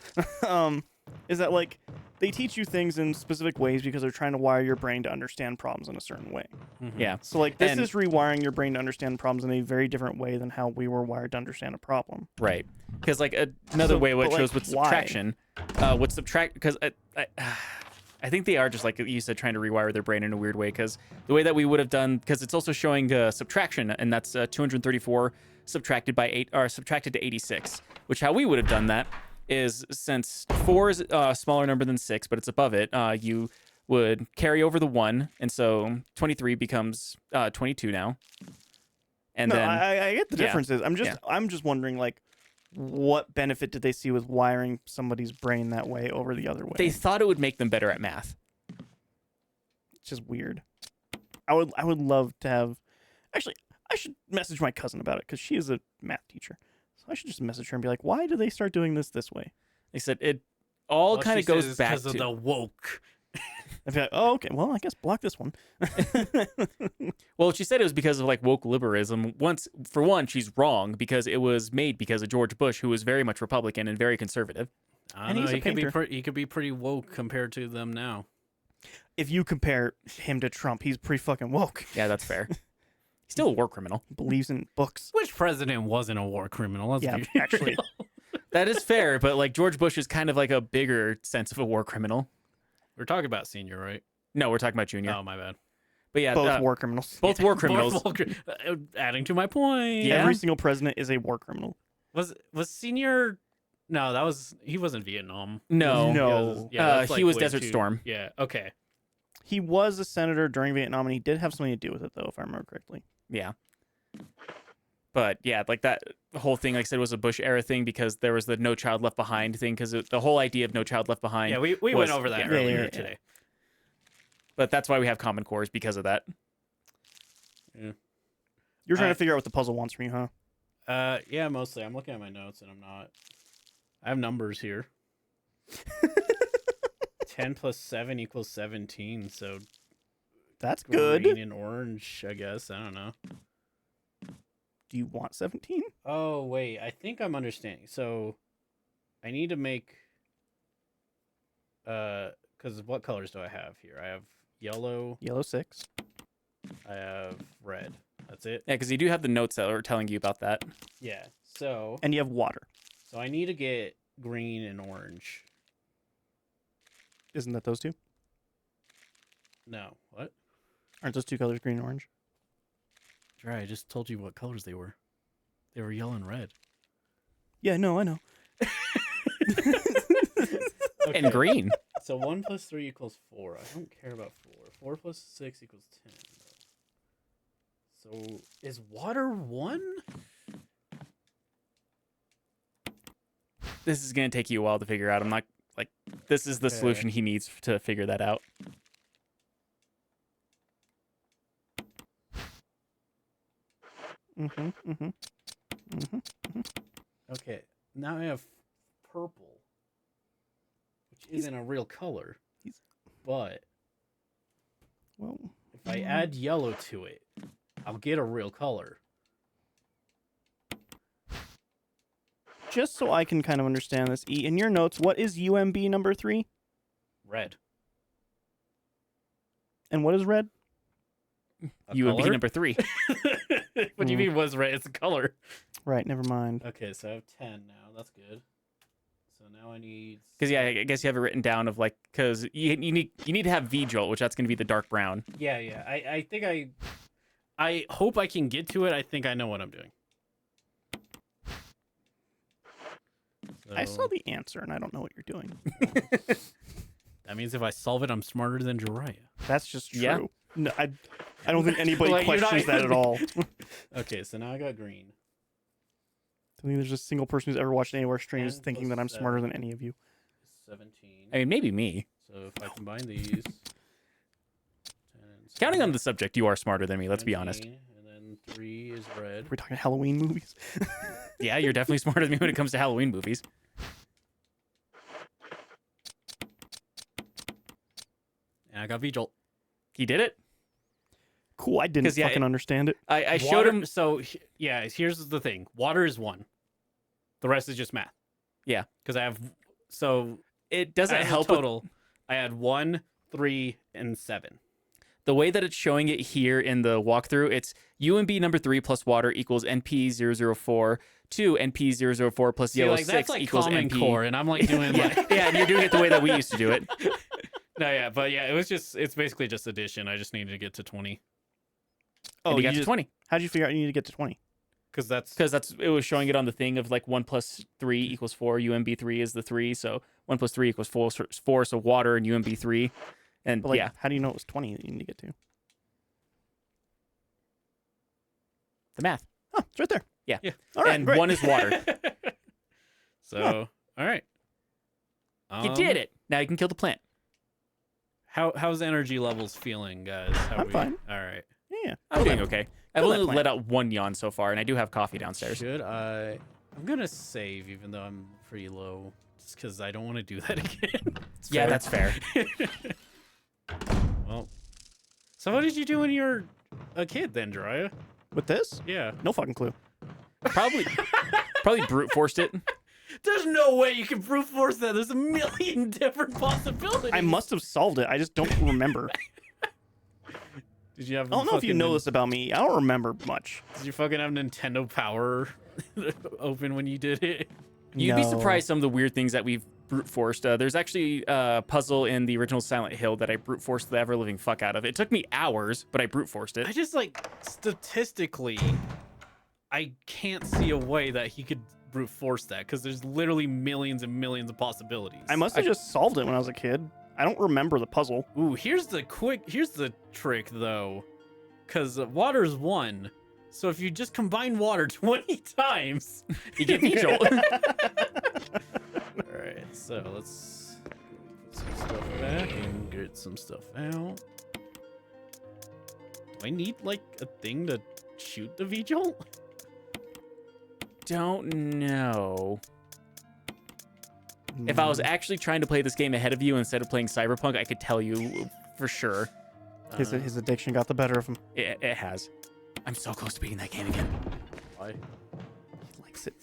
Is that like they teach you things in specific ways because they're trying to wire your brain to understand problems in a certain way. Yeah. So like this And- is rewiring your brain to understand problems in a very different way than how we were wired to understand a problem. Right. Because like another way what but, it shows like, with why? subtraction, because I think they are just like you said, trying to rewire their brain in a weird way. Because the way that we would have done, because it's also showing subtraction, and that's 234 subtracted by 8 or subtracted to 86. Which how we would have done that is, since 4 is a smaller number than 6, but it's above it, you would carry over the 1, and so 23 becomes 22 now. And No, then I get the yeah. differences. I'm just wondering like what benefit did they see with wiring somebody's brain that way over the other way? they thought it would make them better at math. It's just weird. I would love to have. Actually, I should message my cousin about it because she is a math teacher. So I should just message her and be like, "Why do they start doing this way?" They said it all Well, kind she of goes says back because to of the woke. I'd be like, "Oh, okay. Well, I guess block this one." well, she said it was because of like woke liberalism. For one, she's wrong because it was made because of George Bush, who was very much Republican and very conservative. I And don't know. he's a He could be painter. he could be pretty woke compared to them now. If you compare him to Trump, he's pretty fucking woke. Yeah, that's fair. He's still a war criminal. Believes in books. Which president wasn't a war criminal? Let's Yeah, be actually. real. That is fair, but like George Bush is kind of like a bigger sense of a war criminal. We're talking about senior, right? No, we're talking about Junior. Oh, my bad. But yeah, Both war criminals. both war criminals. Adding to my point. Yeah. Every single president is a war criminal. Was senior? No, he wasn't Vietnam. No. No. that's, he was way Desert too- Storm. Yeah. Okay. He was a senator during Vietnam, and he did have something to do with it, though, if I remember correctly. Yeah. But yeah, like that whole thing, like I said, was a Bush era thing because there was the No Child Left Behind thing. Because the whole idea of No Child Left Behind. Yeah, we was- went over that yeah. earlier Yeah. today. But that's why we have Common Core, is because of that. You're trying to figure out what the puzzle wants from you, huh? Yeah, mostly. I'm looking at my notes and I'm not. I have numbers here. 10 plus 7 equals 17. So That's green good. and orange, I guess. I don't know. Do you want 17? Oh, wait. I think I'm understanding. So I need to make. Because what colors do I have here? I have yellow. Yellow 6. I have red. That's it. Yeah, because you do have the notes that are telling you about that. Yeah. So And you have water. I need to get green and orange. Isn't that those two? No. What? Aren't those two colors green and orange? Right. I just told you what colors they were. They were yellow and red. Yeah, no, I know. And green. So 1 plus 3 equals 4. I don't care about 4. 4 plus 6 equals 10. So is water 1? This is going to take you a while to figure out. I'm not like, this is the Okay. solution he needs to figure that out. Okay. Now I have purple, which isn't a real color. he's- But Well, if I add yellow to it, I'll get a real color. just so I can kind of understand this, E, in your notes, what is UMB number 3? Red. And what is red? A You would be color? number 3. What do you mean was red? It's a color. Right, never mind. Okay, so I have 10 now. That's good. So now I need. Because yeah, I guess you have it written down of like, because you need to have V jolt, which that's going to be the dark brown. Yeah. I think I hope I can get to it. I think I know what I'm doing. I saw So, the answer, and I don't know what you're doing. that means if I solve it, I'm smarter than Jiraiya. That's just true. Yeah. No, I don't think anybody Like, you're not questions that at even- all. Okay, so now I got green. I think there's a single person who's ever watched any of our streams 10 thinking plus that I'm smarter 7. than any of you. 17. I mean, maybe me. So if I combine these, 10 and Counting on the subject, you are smarter than me. Let's be honest. 20, and then 3 is red. We're talking Halloween movies. Yeah, you're definitely smarter than me when it comes to Halloween movies. And I got V-Jolt. He did it. Cool. I didn't 'Cause, yeah, fucking understand it. I showed him. So yeah, here's the thing. Water is 1. The rest is just math. Yeah. Because I have It doesn't as a help with total. I had 1, 3, and 7. the way that it's showing it here in the walkthrough. It's UMB number 3 plus water equals NP004 to NP004 plus See, yellow like 6 that's like equals Common NP. Core, and I'm like doing Yeah, like yeah, and you're doing it the way that we used to do it. no, yeah, but yeah, it's basically just addition. I just needed to get to 20 Oh, you got to just, 20 How'd you figure out you need to get to 20? because that's because it was showing it on the thing of like 1 plus 3 equals 4. UMB 3 is the 3, so 1 plus 3 equals 4. So water and UMB 3, and But like, yeah, how do you know it was 20 that you need to get to? the math. Oh, it's right there. Yeah. All right, and great. 1 is water. so all right. You did it. Now you can kill the plant. How's energy levels feeling, guys? I'm fine. All right. Yeah. I'm doing okay. I've Kill that only plant. let out 1 yawn so far, and I do have coffee downstairs. Should I? I'm gonna save, even though I'm pretty low, just because I don't want to do that again. Yeah, that's fair. Well, so what did you do when you were a kid then, Jiraiya? With this? Yeah. No fucking clue. Probably brute forced it. There's no way you can brute force that. There's a million different possibilities. I must have solved it. I just don't remember. Did you have? I don't know if you know this about me. I don't remember much. Did you fucking have Nintendo Power open when you did it? You'd be No. surprised some of the weird things that we've brute forced. There's actually a puzzle in the original Silent Hill that I brute forced the ever living fuck out of. It took me hours, but I brute forced it. I just like statistically, I can't see a way that he could brute force that because there's literally millions and millions of possibilities. I must have just solved it when I was a kid. I don't remember the puzzle. Ooh, here's the trick though, because water's 1. So if you just combine water 20 times, You get V-Jolt. All right, so let's put some stuff back and get some stuff out. Do I need like a thing to shoot the V-Jolt? Don't know. If I was actually trying to play this game ahead of you instead of playing Cyberpunk, I could tell you for sure. His addiction got the better of him. It has. I'm so close to beating that game again. Why? He likes it.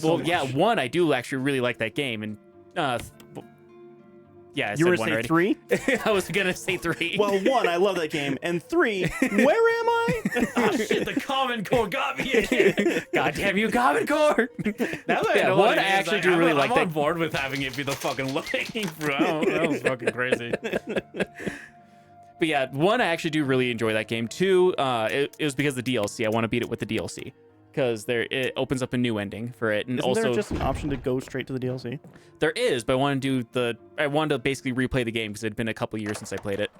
Well, yeah, 1, I do actually really like that game, and yeah, I You were said 1 gonna say already. 3? I was gonna say 3. Well, 1, I love that game, and 3, where am I? Oh shit, the Common Core got me again. God damn you, Common Core! Now that Yeah, I know 1 what it I is, actually do I'm, really I'm like on that. board with having it be the fucking looking through. That was fucking crazy. But yeah, 1, I actually do really enjoy that game. 2, it was because of the DLC. I want to beat it with the DLC because it opens up a new ending for it, and Isn't also there just an option to go straight to the DLC? there is. But I wanted to basically replay the game because it had been a couple years since I played it.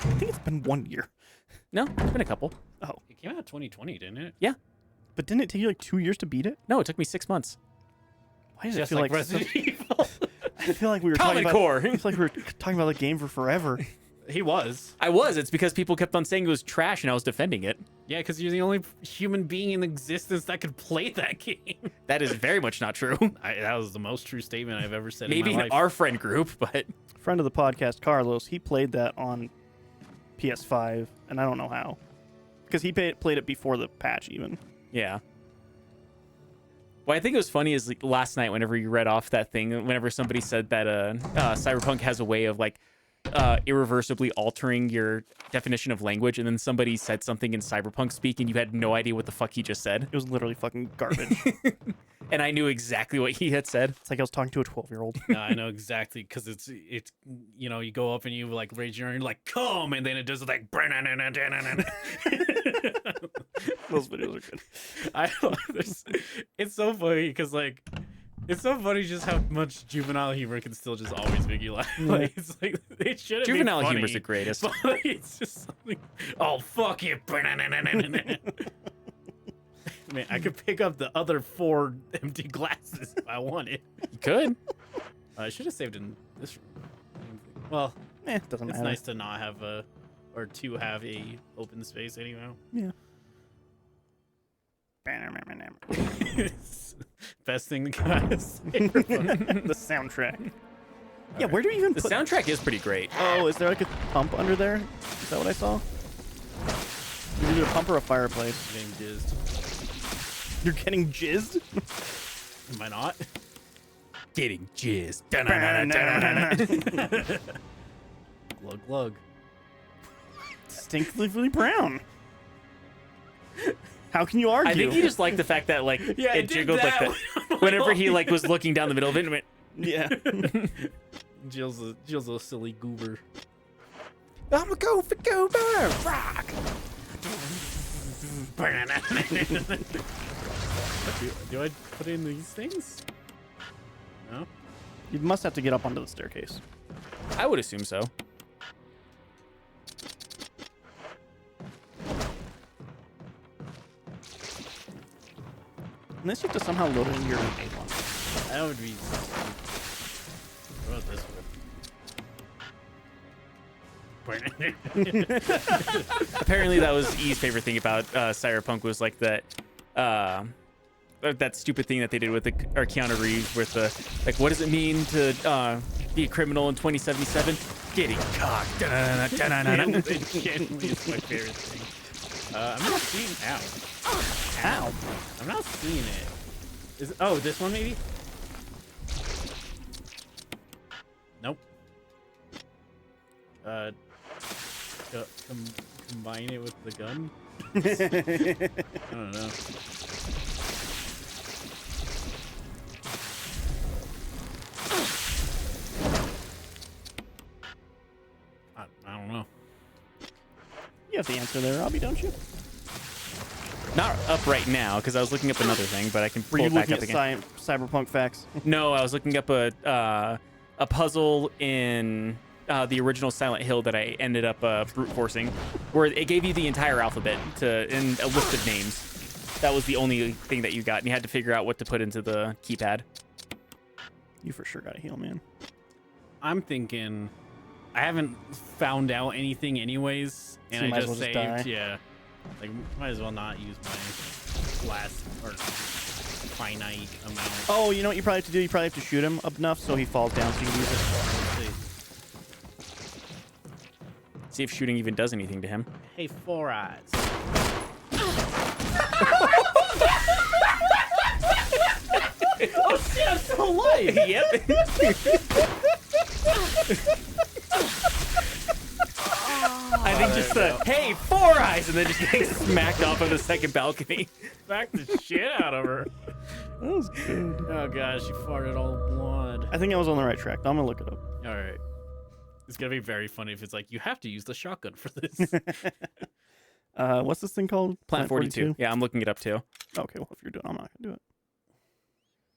I think it's been 1 year. No, it's been a couple. Oh, It came out 2020, didn't it? but didn't it take you like 2 years to beat it? No, it took me 6 months. Why does it Just feel like like Resident Evil. I feel like we were Common talking about. Core. I feel like we were talking about the game for forever. He was. I was. It's because people kept on saying it was trash, and I was defending it. Yeah, because you're the only human being in existence that could play that game. That is very much not true. That was the most true statement I've ever said Maybe in my in life. our friend group, but Friend of the podcast, Carlos, he played that on PS5, and I don't know how, because he played it before the patch even. yeah. What I think was funny is like, last night, whenever you read off that thing, whenever somebody said that Cyberpunk has a way of like irreversibly altering your definition of language, and then somebody said something in Cyberpunk speak, and you had no idea what the fuck he just said, It was literally fucking garbage. and I knew exactly what he had said. It's like I was talking to a 12-year-old. No, I know exactly because it's you go up and you like raise your arm, you're like come, and then it does like. Those videos are good. I love this. It's so funny because like it's so funny just how much juvenile humor can still just always make you laugh. Like it's like it shouldn't Juvenile be funny, humor's the greatest. but like, it's just something. Oh fuck you! Man, I could pick up the other 4 empty glasses if I wanted. You could. I should have saved in this room. Well, It doesn't it's matter. nice to not have a or to have a open space anyhow. Yeah. Best thing to come out of The soundtrack. Yeah, where do you even The put? soundtrack is pretty great. Oh, is there like a pump under there? Is that what I saw? There's either a pump or a fireplace. Getting jizzed. You're getting jizzed? Am I not? Getting jizzed. Glug glug. Stinkily brown. How can you argue? I think he just liked the fact that like Yeah, it jiggled like that whenever he like was looking down the middle of it and went, Yeah. Jill's a silly goober. I'm a go for goober rock. Do I put in these things? No. You must have to get up onto the staircase. I would assume so. Unless you have to somehow load it into your main one. That would be. What about this one? Apparently, that was E's favorite thing about Cyberpunk was like that. That stupid thing that they did with the or Keanu Reeves with the like, what does it mean to be a criminal in 2077? Getting cocked. Genuinely is my favorite thing. I'm not seeing. Ow. Ow. I'm not seeing it. Is oh this one maybe? Nope. Combine it with the gun. I don't know. I don't know. You have the answer there, Robbie, don't you? Not up right now because I was looking up another thing, but I can Were pull you it back looking up at again. cyberpunk facts? No, I was looking up a puzzle in the original Silent Hill that I ended up brute forcing, where it gave you the entire alphabet in a list of names. That was the only thing that you got, and you had to figure out what to put into the keypad. You for sure got to heal, man. I'm thinking I haven't found out anything anyways, So and you I might as just well saved. just die. Yeah, like might as well not use my last or finite amount. Oh, you know what you probably have to do? You probably have to shoot him enough so he falls down so you can use it. See if shooting even does anything to him. Hey, Four Eyes. Oh shit! I'm still alive. Yep. I think just hey, Four Eyes, and then just getting smacked off of the second balcony. Smack the shit out of her. That was good. Oh gosh, she farted all blood. I think I was on the right track. I'm going to look it up. All right. It's gonna be very funny if it's like you have to use the shotgun for this. What's this thing called? Plant 42. Yeah, I'm looking it up too. Okay, well, if you're doing it, I'm not going to do it.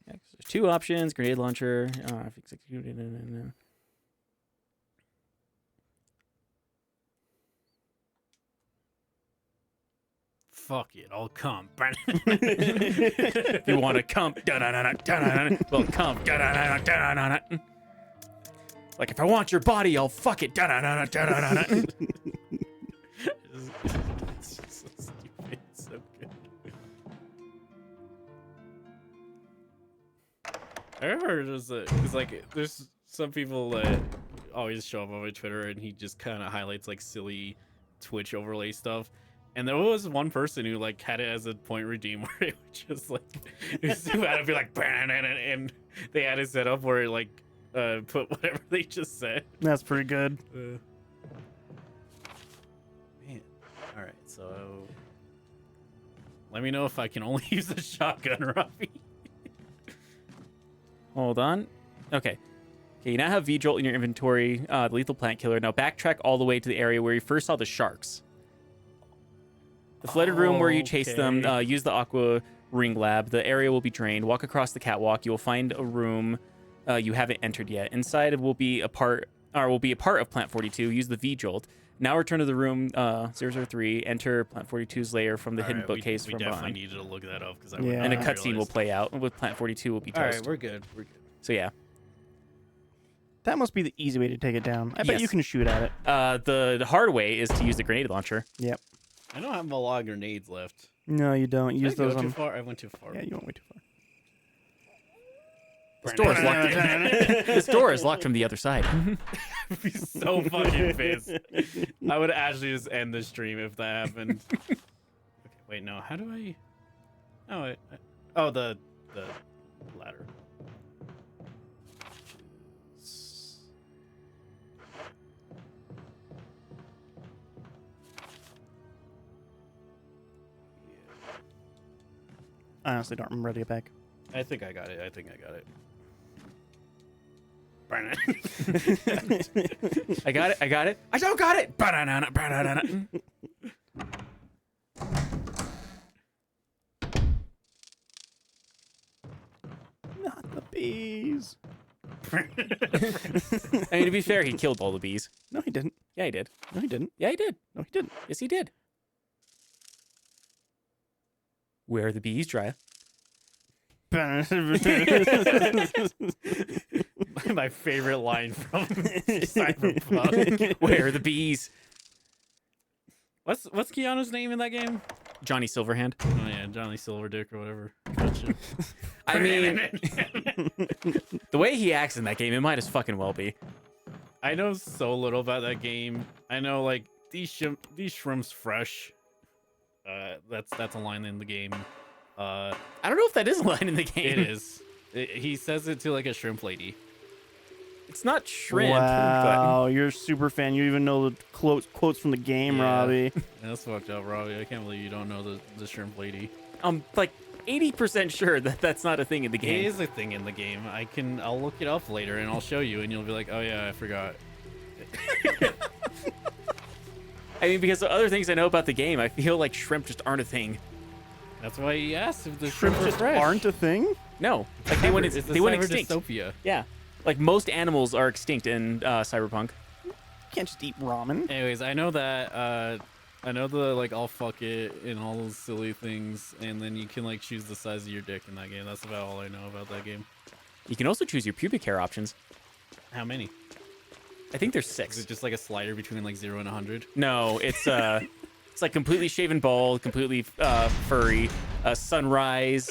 Yeah, 'cause there's two options: grenade launcher. If executed. Fuck it, I'll come. If you want to come, well, come. Like if I want your body, I'll fuck it. It's just so stupid. It's so good. I remember it's like there's some people that always show up on my Twitter and he just kind of highlights like silly Twitch overlay stuff. And there was one person who like had it as a point redeem where it would just like it was too bad. It'd be like and they had it set up where it like put whatever they just said. That's pretty good. Man. All right, so let me know if I can only use the shotgun, Robbie. Hold on. Okay. You now have V-Jolt in your inventory, the lethal plant killer. Now backtrack all the way to the area where you first saw the sharks. The flooded room where you chased them. Okay. Use the aqua ring lab. The area will be drained. Walk across the catwalk. You will find a room you haven't entered yet. Inside will be a part of Plant 42. Use the V-Jolt. Now return to the room 003. Enter Plant 42's layer from the hidden bookcase we from definitely behind. needed to look that up because I Yeah. would And a not cutscene will realize. play out with Plant 42 will be All toast. right, we're good. We're good. So yeah. That must be the easy way to take it down. I bet you Yes. can shoot at it. The hard way is to use the grenade launcher. Yep. I don't have a lot of grenades left. No, you don't. Did Use I go those too on. far? I went too far. Yeah, you went way too far. This door is locked. This door is locked from the other side. I'd be so fucking pissed. I would actually just end the stream if that happened. Okay, wait, no. How do I? Oh, oh, the ladder. I honestly don't remember how to get back. I think I got it. I think I got it. I got it. I got it. I don't got it. Ba-da-da-da, ba-da-da-da. Not the bees. I mean, to be fair, he killed all the bees. No, he didn't. Yeah, he did. No, he didn't. Yeah, he did. No, he didn't. Yes, he did. Where are the bees, Dry? My favorite line from Cyberpunk. Where are the bees? What's Keanu's name in that game? Johnny Silverhand. Oh yeah, Johnny Silverdick or whatever. Gotcha. I mean, the way he acts in that game, it might as fucking well be. I know so little about that game. I know like these shrimps fresh. That's a line in the game. I don't know if that is a line in the game. It is. He says it to like a shrimp lady. It's not shrimp. Wow, you're a super fan. You even know the quotes from the game, Yeah. Robbie. That's fucked up, Robbie. I can't believe you don't know the shrimp lady. But I'm like 80% sure that that's not a thing in the It game. is a thing in the game. I'll look it up later and I'll show you and you'll be like, oh yeah, I forgot. I mean, because of other things I know about the game, I feel like shrimp just aren't a thing. That's why he asked if the Shrimp shrimp were just fresh. aren't a thing? No, like they went It's the they went cyber extinct. dystopia. Yeah, like most animals are extinct in Cyberpunk. You can't just eat ramen. Anyways, I know that I know the like I'll fuck it and all those silly things, and then you can like choose the size of your dick in that game. That's about all I know about that game. You can also choose your pubic hair options. How many? I think there's Is 6. it just like a slider between like 0 and 100? No, it's it's like completely shaven bald, completely furry. Sunrise.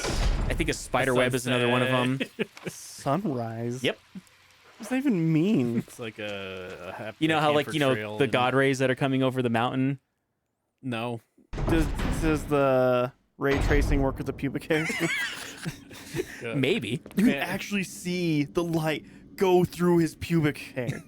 I think a spider web is another one of them. Sunrise. Yep. What does that even mean? It's like a happy. You know how like camper you know trail the and- god rays that are coming over the mountain. No. Does the ray tracing work with the pubic hair? Yeah. Maybe. You can Man. actually see the light go through his pubic hair.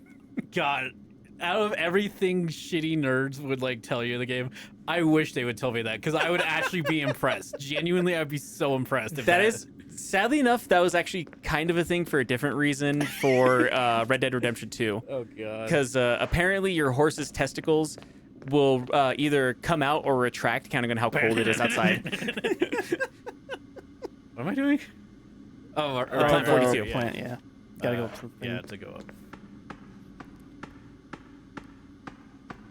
God, out of everything shitty nerds would like tell you in the game, I wish they would tell me that because I would actually be impressed. Genuinely, I'd be so impressed. If That is, sadly enough, that was actually kind of a thing for a different reason for Red Dead Redemption 2. Oh god. Because apparently your horse's testicles will either come out or retract, depending on how cold it is outside. What am I doing? Oh, Plant 42. The plant, yeah. Gotta go up to the thing. Yeah, to go up.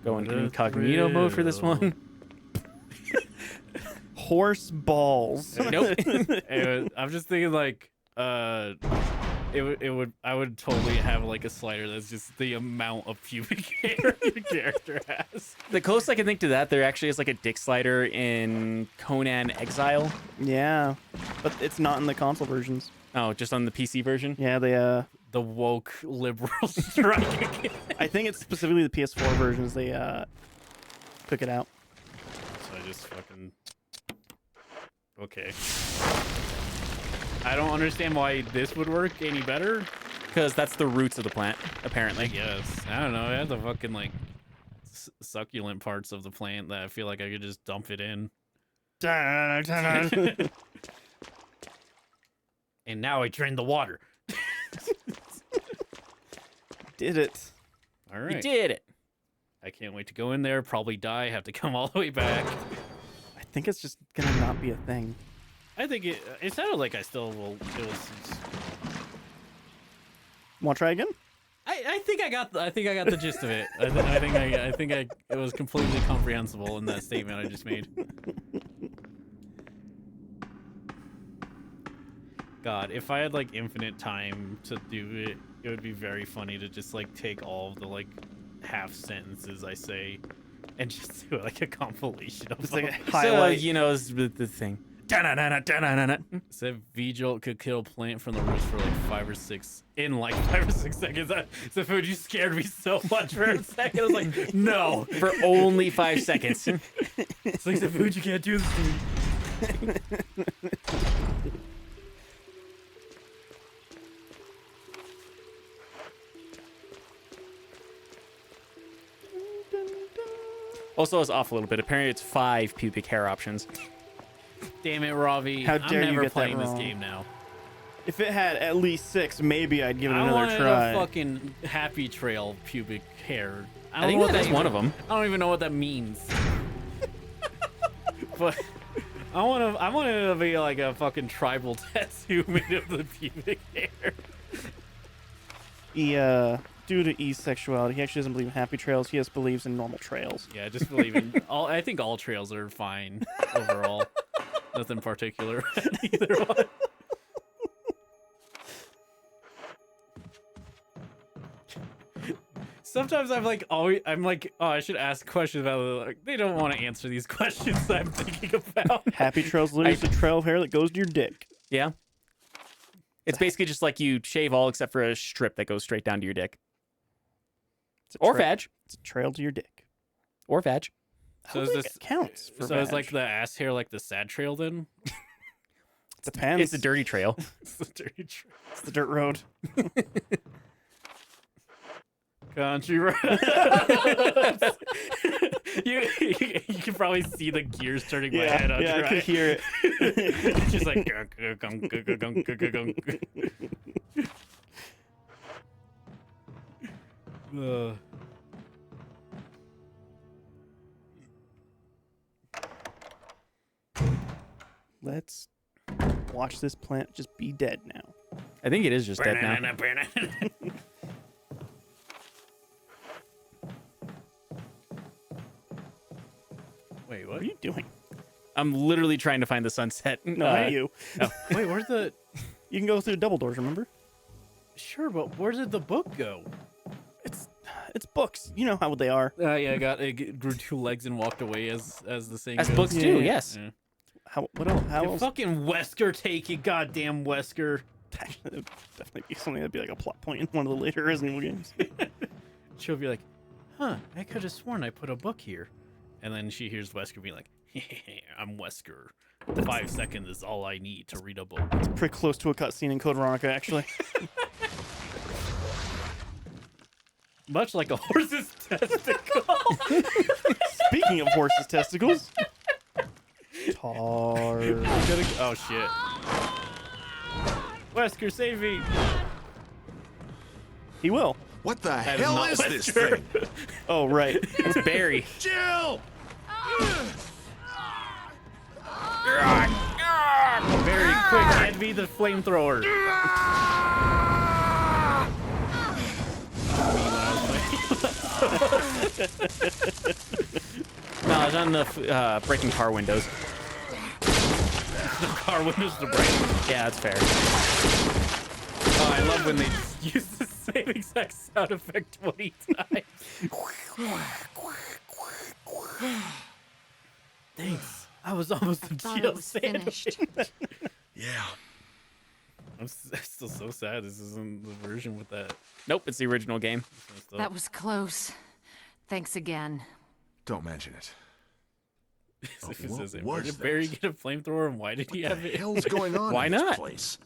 Going incognito mode for this one. Horse balls. Nope. Anyway, I'm just thinking like, I would totally have like a slider that's just the amount of pubic hair your character has. The closest I can think to that, there actually is like a dick slider in Conan Exile. Yeah, but it's not in the console versions. Oh, just on the PC version? Yeah, they The woke liberal strike again. I think it's specifically the PS4 versions they took it out. So I just fucking. Okay. I don't understand why this would work any better. Because that's the roots of the plant, apparently. I guess. I don't know. It has the fucking like succulent parts of the plant that I feel like I could just dump it in. And now I drain the water. Did it. All You right. did it. I can't wait to go in there, probably die, have to come all the way back. I think it's just gonna not be a thing. I think it sounded like I still will. Want to try again? I think I got the gist of it. I think it was completely comprehensible in that statement I just made. God, if I had like infinite time to do it, it would be very funny to just like take all of the like half sentences I say and just do like a compilation of It's them. like a So, highlight. you know, it's the thing. Da-na-na-na, da-na-na-na. Said V-Jolt could kill a plant from the roots for like 5 or 6 in like 5 or 6 seconds. So food, you scared me so much for a second. I was like, no. For only 5 seconds. It's like the food, you can't do this to me. Also, I was off a little bit. Apparently, it's 5 pubic hair options. Damn it, Ravi. How dare I'm you never get that playing this wrong. game now. If it had at least 6, maybe I'd give it I another wanted try. a fucking happy trail pubic hair. I don't think know what that is even- one of them. I don't even know what that means. But I want it to be like a fucking tribal tattoo made of the pubic hair. He, due to E's sexuality, he actually doesn't believe in happy trails. He just believes in normal trails. Yeah, I just believe in all. I think all trails are fine overall. Nothing particular. Either one. Sometimes I'm like, oh, I should ask questions about it. Like, they don't want to answer these questions that I'm thinking about. Happy trails literally is a trail of hair that goes to your dick. Yeah. It's basically just like you shave all except for a strip that goes straight down to your dick. It's a Or tra- vag. It's a trail to your dick. Or vag. So I is don't think this it counts for So is like vag. the ass hair like the sad trail then? Depends. It's a dirty trail. It's the dirty trail. It's the dirt road. Country road. you can probably see the gears turning my head on I could hear it. It's just like gunk, gunk, gunk, gunk, gunk, gunk, gunk. Let's watch this plant just be dead now. I think it is just dead now. Wait, What what? are you doing? I'm literally trying to find the sunset. No, not you. Wait, where's the? You can go through double doors, remember? Sure, but where did the book go? It's books. You know how they are. Yeah, it grew 2 legs and walked away as the saying As goes. books Yeah, do, yeah. yes. Yeah. What else? How Did else? fucking Wesker take it, goddamn Wesker. That would definitely be something that'd be like a plot point in one of the later Resident Evil games. She'll be like, huh, I could have sworn I put a book here. And then she hears Wesker be like, I'm Wesker. 5 seconds is all I need to read a book. It's pretty close to a cutscene in Code Veronica, actually. Much like a horse's testicle. Speaking of horses' testicles. Tar. Oh, shit. Wesker, save me. He will. What the is hell not is this Wesker. thing? Oh, right. It's Barry. Jill! Very quick, hand me the flamethrower. No, I was on the breaking car windows. The car windows to break. Yeah, that's fair. Oh, I love when they just use the same exact sound effect 20 times. Thanks. I was almost a Thought it Jill was sandwich. finished. Yeah. I'm still so sad this isn't the version with that. Nope, it's the original game. Stuff. That was close. Thanks again. Don't mention it. If it what says it, was where did Barry that? get a flamethrower and why did he have What the it? hell's going on Why in this not? place?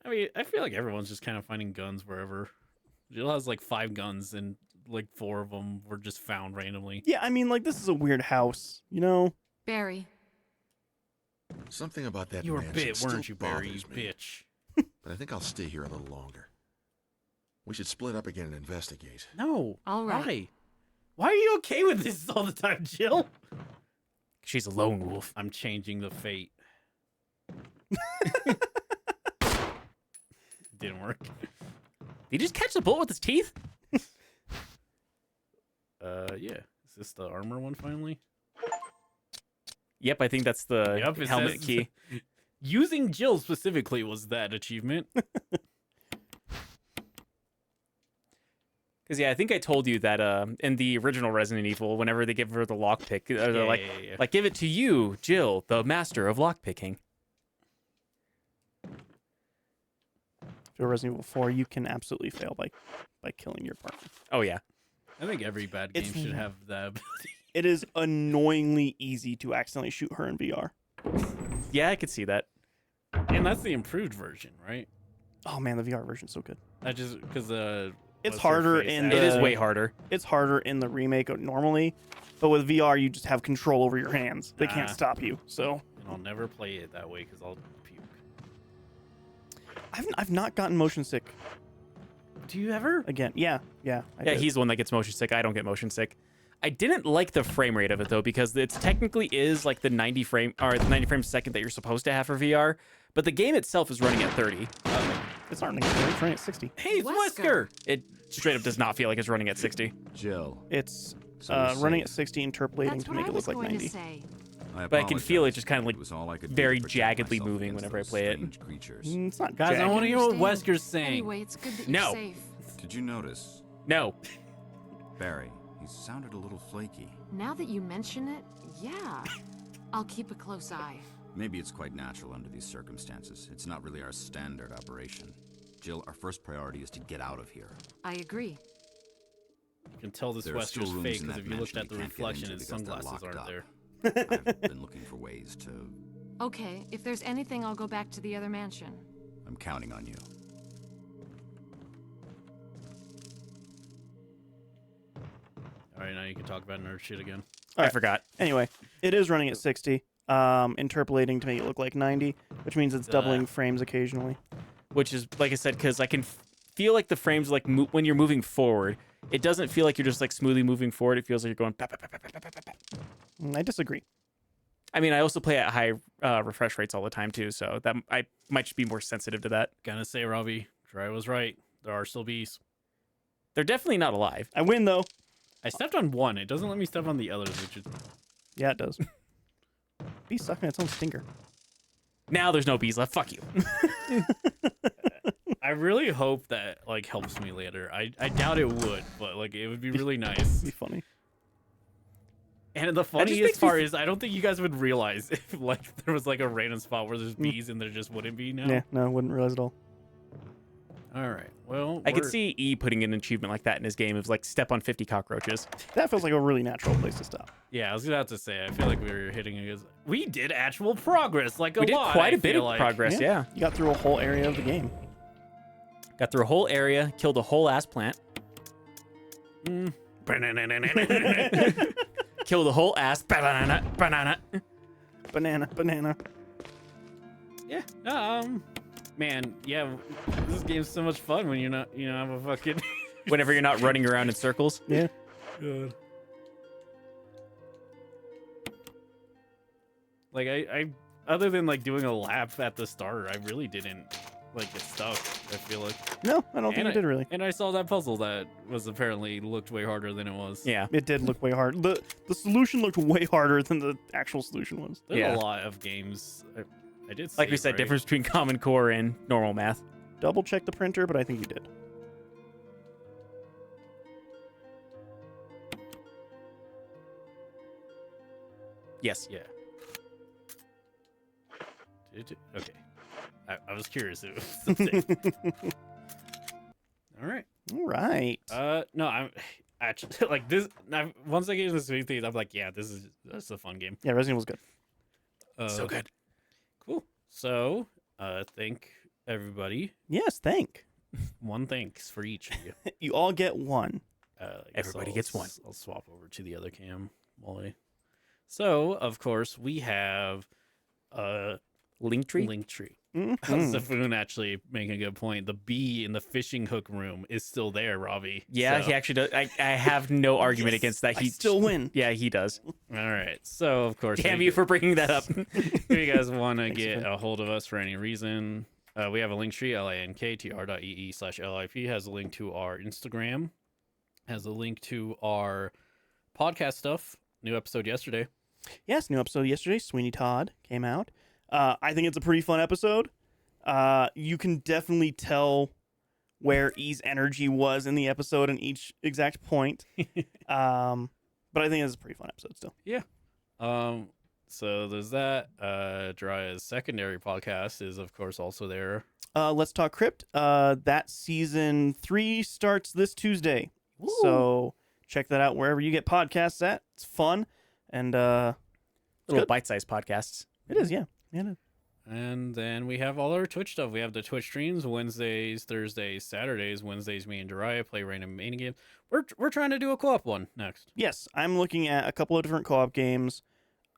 I mean, I feel like everyone's just kind of finding guns wherever. Jill has like 5 guns and like 4 of them were just found randomly. Yeah, I mean, like, this is a weird house, you know? Barry, Something about that You were mansion bit, still weren't you, Barry? You bothers me, bitch. But I think I'll stay here a little longer. We should split up again and investigate. No. All right. Why? Why are you okay with this all the time, Jill? She's a lone wolf. I'm changing the fate. Didn't work. Did he just catch the bullet with his teeth? Yeah. Is this the armor one finally? Yep, I think that's the Yep, it helmet says- key. Using Jill specifically was that achievement. Because yeah, I think I told you that in the original Resident Evil, whenever they give her the lockpick, they're Yeah. like give it to you, Jill, the master of lockpicking. If you're Resident Evil 4, you can absolutely fail by killing your partner. Oh yeah, I think every bad game It's- should have that ability. It is annoyingly easy to accidentally shoot her in VR. yeah, I could see that. And that's the improved version, right? Oh man, the VR version's so good. I just because It's harder in It is the- way harder. It's harder in the remake normally, but with VR you just have control over your hands. They can't Ah. stop you. So and I'll never play it that way because I'll puke. I've not gotten motion sick Do you ever? again. Yeah. I Yeah, did. he's the one that gets motion sick. I don't get motion sick. I didn't like the frame rate of it though, because it's technically is like the 90 frames a second that you're supposed to have for VR, but the game itself is running at 30. It's not running at 60. Hey, it's Wesker. Wesker. It straight up does not feel like it's running at 60. Jill, It's So we're running safe. at 60, interpolating That's to what make I it was look like going 90. to say. But I can feel it just kind of like was all I could do very to protect jaggedly myself moving against whenever I those play it. strange creatures. It's not Guys, I jagged. want to hear what Understand? Wesker's saying. Anyway, it's good that No. you're safe. Did you notice? no. Barry, he sounded a little flaky. Now that you mention it, yeah. I'll keep a close eye. Maybe it's quite natural under these circumstances. It's not really our standard operation. Jill, our first priority is to get out of here. I agree. You can tell this There are still Wesker's rooms fake in because that if you looked mansion at the we can't get reflection, into his because they're sunglasses locked aren't up. there. I've been looking for ways to... Okay, if there's anything, I'll go back to the other mansion. I'm counting on you. All right, now you can talk about nerd shit again. All I right. forgot. Anyway, it is running at 60, interpolating to make it look like 90, which means it's doubling frames occasionally. Which is like I said, because I can feel like the frames like when you're moving forward, it doesn't feel like you're just like smoothly moving forward. It feels like you're going. Pap, pap, pap, pap, pap, pap, pap. I disagree. I mean, I also play at high refresh rates all the time too, so that I might just be more sensitive to that. Gotta say, Robbie, Dry was right. There are still bees. They're definitely not alive. I win though. I stepped on one. It doesn't let me step on the others, which is Yeah, it does. Bee sucking its own stinker. Now there's no bees left. Fuck you. I really hope that like helps me later. I doubt it would, but like it would be really nice. It'd be funny. And the makes funniest me part is I don't think you guys would realize if like there was like a random spot where there's bees and there just wouldn't be now. Yeah, no, I wouldn't realize at all. All right. Well, I could we're- see E putting an achievement like that in his game of like step on 50 cockroaches. That feels like a really natural place to stop. Yeah, I was gonna have to say. I feel like we were hitting against. We did actual progress, like a We did lot. quite I a bit feel of like. progress. Yeah. You got through a whole area of the game. Got through a whole area, killed a whole ass plant, Mm. killed a whole ass banana. Banana. Yeah. Man, yeah. This game's so much fun when you're not, have a fucking. Whenever you're not running around in circles. Yeah. God. Like I other than like doing a lap at the start, I really didn't like get stuck. I feel like. No, I don't think And it did really. And I saw that puzzle that was apparently looked way harder than it was. Yeah. It did look way hard. The solution looked way harder than the actual solution was. There's Yeah. a lot of games. I did. Like we save, said, right? difference between Common Core and normal math. Double check the printer, but I think you did. Yes. Yeah. Okay. I was curious. It was still safe. All right. All right. No, I'm actually like this. Once I get into this thing, I'm like, yeah, that's a fun game. Yeah, Resident Evil's good. So good. Cool. So, thank everybody. Yes, thank. One thanks for each of you. You all get one. I guess Everybody gets one. I'll swap over to the other cam while I. So, of course, we have Linktree. Linktree. Mhm. Safoon actually making a good point. The bee in the fishing hook room is still there, Robbie. Yeah, So- he actually does. I have no argument Yes, against that. I He still win. Yeah, he does. All right. So, of course, Damn you for bringing that up. if you guys want to Thanks, get Finn. a hold of us for any reason, we have a link tree, linktr.ee/lip, has a link to our Instagram, has a link to our podcast stuff. New episode yesterday. Yes, new episode yesterday. Sweeney Todd came out. I think it's a pretty fun episode. You can definitely tell where E's energy was in the episode in each exact point. But I think it's a pretty fun episode still. So there's that. Jiraiya's secondary podcast is of course also there. Let's Talk Crypt. That season 3 starts this Tuesday. So check that out wherever you get podcasts at. It's fun. And Little good. bite-sized podcasts. it is, yeah. Yeah, it is. And then we have all our Twitch stuff. We have the Twitch streams Wednesdays, Thursdays, Saturdays. Wednesdays, me and Jiraiya play random mini games. We're trying to do a co-op one next. Yes, I'm looking at a couple of different co-op games.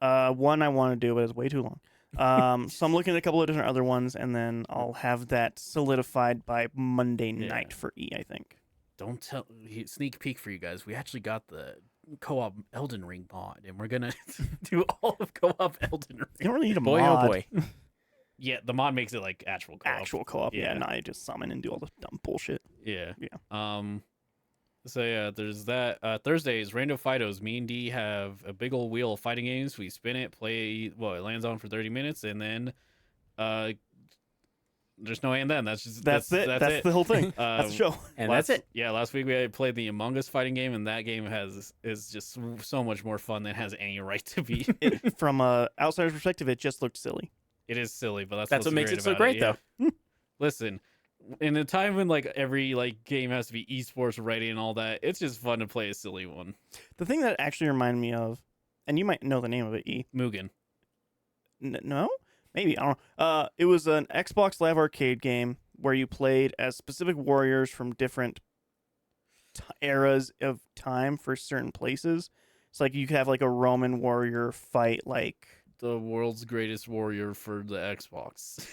One I want to do, but it's way too long. So I'm looking at a couple of different other ones, and then I'll have that solidified by Monday night for E, I think. Don't tell. Sneak peek for you guys. We actually got the co-op Elden Ring mod, and we're gonna do all of co-op Elden Ring. You don't really need a Boy, mod. oh boy. Yeah, the mod makes it like actual co-op. Actual co-op, yeah. Yeah. Not you just summon and do all the dumb bullshit. Yeah. Yeah. So yeah, there's that. Thursdays, Rando Fidos. Me and D have a big old wheel of fighting games. We spin it, play. Well, it lands on for 30 minutes, and then, there's no and then. That's just That's it. That's it. the whole thing. That's the show. And Last- that's it. Yeah, last week we played the Among Us fighting game, and that game is just so much more fun than it has any right to be. From a outsider's perspective, it just looked silly. It is silly, but that's That's what's what makes great it so about great, yeah. though. Listen, in a time when like every like game has to be esports ready and all that, it's just fun to play a silly one. The thing that actually reminded me of, and you might know the name of it, E. Mugen. No? Maybe. I don't know. It was an Xbox Live Arcade game where you played as specific warriors from different eras of time for certain places. It's like you could have like a Roman warrior fight like... The world's greatest warrior for the Xbox.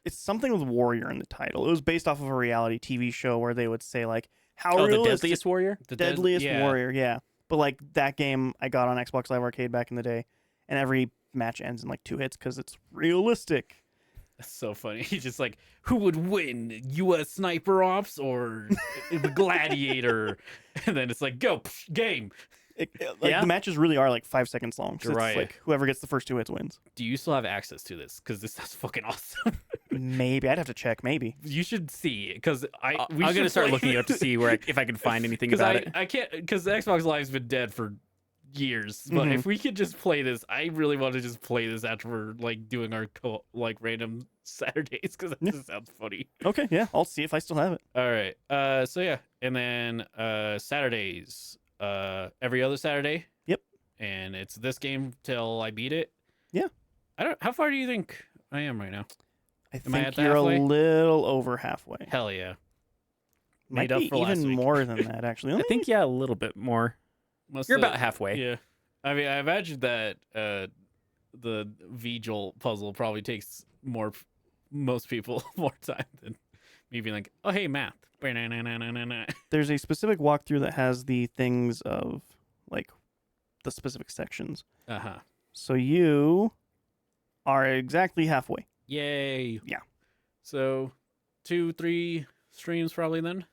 It's something with warrior in the title. It was based off of a reality TV show where they would say like, how Oh, the realistic... Deadliest Warrior? The Deadliest yeah. Warrior, yeah. But like that game I got on Xbox Live Arcade back in the day, and every match ends in like 2 hits because it's realistic. That's so funny. He's just like, who would win, U.S. Sniper Ops or the Gladiator? And then it's like, go, game. Yeah. The matches really are like 5 seconds long. So Right. it's like whoever gets the first 2 hits wins. Do you still have access to this? Because this is fucking awesome. Maybe I'd have to check. Maybe You should see it because I'm gonna start looking it up to see where if I can find anything because about it. I can't because the Xbox Live's been dead for years. But Mhm. if we could just play this, I really want to just play this after we're like doing our like random Saturdays because that Yeah. just sounds funny. okay. Yeah, I'll see if I still have it. All right. So yeah, and then Saturdays, every other Saturday. Yep. And it's this game till I beat it. Yeah. I don't. How far do you think I am right now? I Am I think at the you're halfway? a little over halfway. Hell yeah. Might Made up be for last even week. more than that actually. I think, yeah, a little bit more. Must You're have- about halfway. Yeah. I mean, I imagine that the V-Jolt puzzle probably takes most people more time than me being like, oh, hey, math. There's a specific walkthrough that has the things of like the specific sections. Uh-huh. So you are exactly halfway. Yay. Yeah. So 2-3 streams probably then,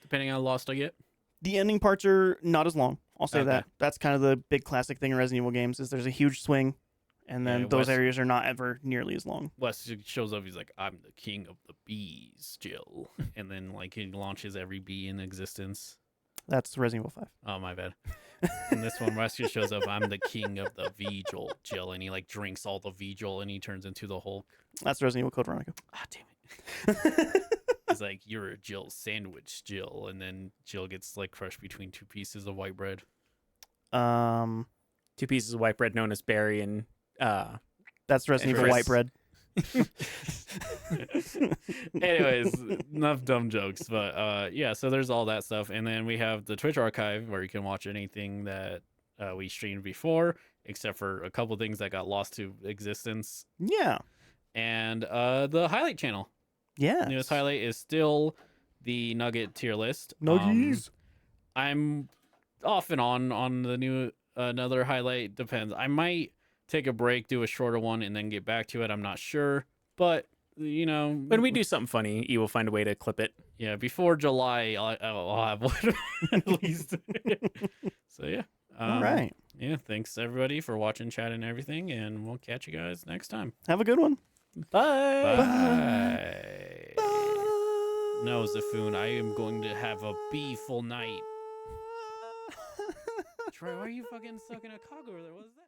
depending on how lost I get. The ending parts are not as long. I'll say Okay. that. That's kind of the big classic thing in Resident Evil games is there's a huge swing, and then Yeah, those Wes- areas are not ever nearly as long. Wes shows up, he's like, I'm the king of the bees, Jill. And then like he launches every bee in existence. That's Resident Evil 5. Oh, my bad. And this one, Rescue shows up. I'm the king of the V-Jolt, Jill, and he like drinks all the V-Jolt and he turns into the Hulk. That's Resident Evil Code Veronica. Ah, damn it! He's like, "You're a Jill sandwich, Jill," and then Jill gets like crushed between 2 pieces of white bread. 2 pieces of white bread known as berry and That's Resident Evil Chris. White Bread. Anyways, enough dumb jokes, but yeah. So there's all that stuff, and then we have the Twitch archive where you can watch anything that we streamed before, except for a couple things that got lost to existence. Yeah. And the highlight channel. Yeah. Newest highlight is still the Nugget tier list. Nuggies. I'm off and on the new another highlight. Depends. I might take a break, do a shorter one, and then get back to it. I'm not sure, but you know, when we do something funny, you will find a way to clip it. yeah, before July, I'll have one at least. So yeah. All right. Yeah, thanks everybody for watching, chat, and everything, and we'll catch you guys next time. Have a good one. Bye. Bye. No, Zafoon, I am going to have a beeful night. Troy, why are you fucking sucking a cock over there? What is that?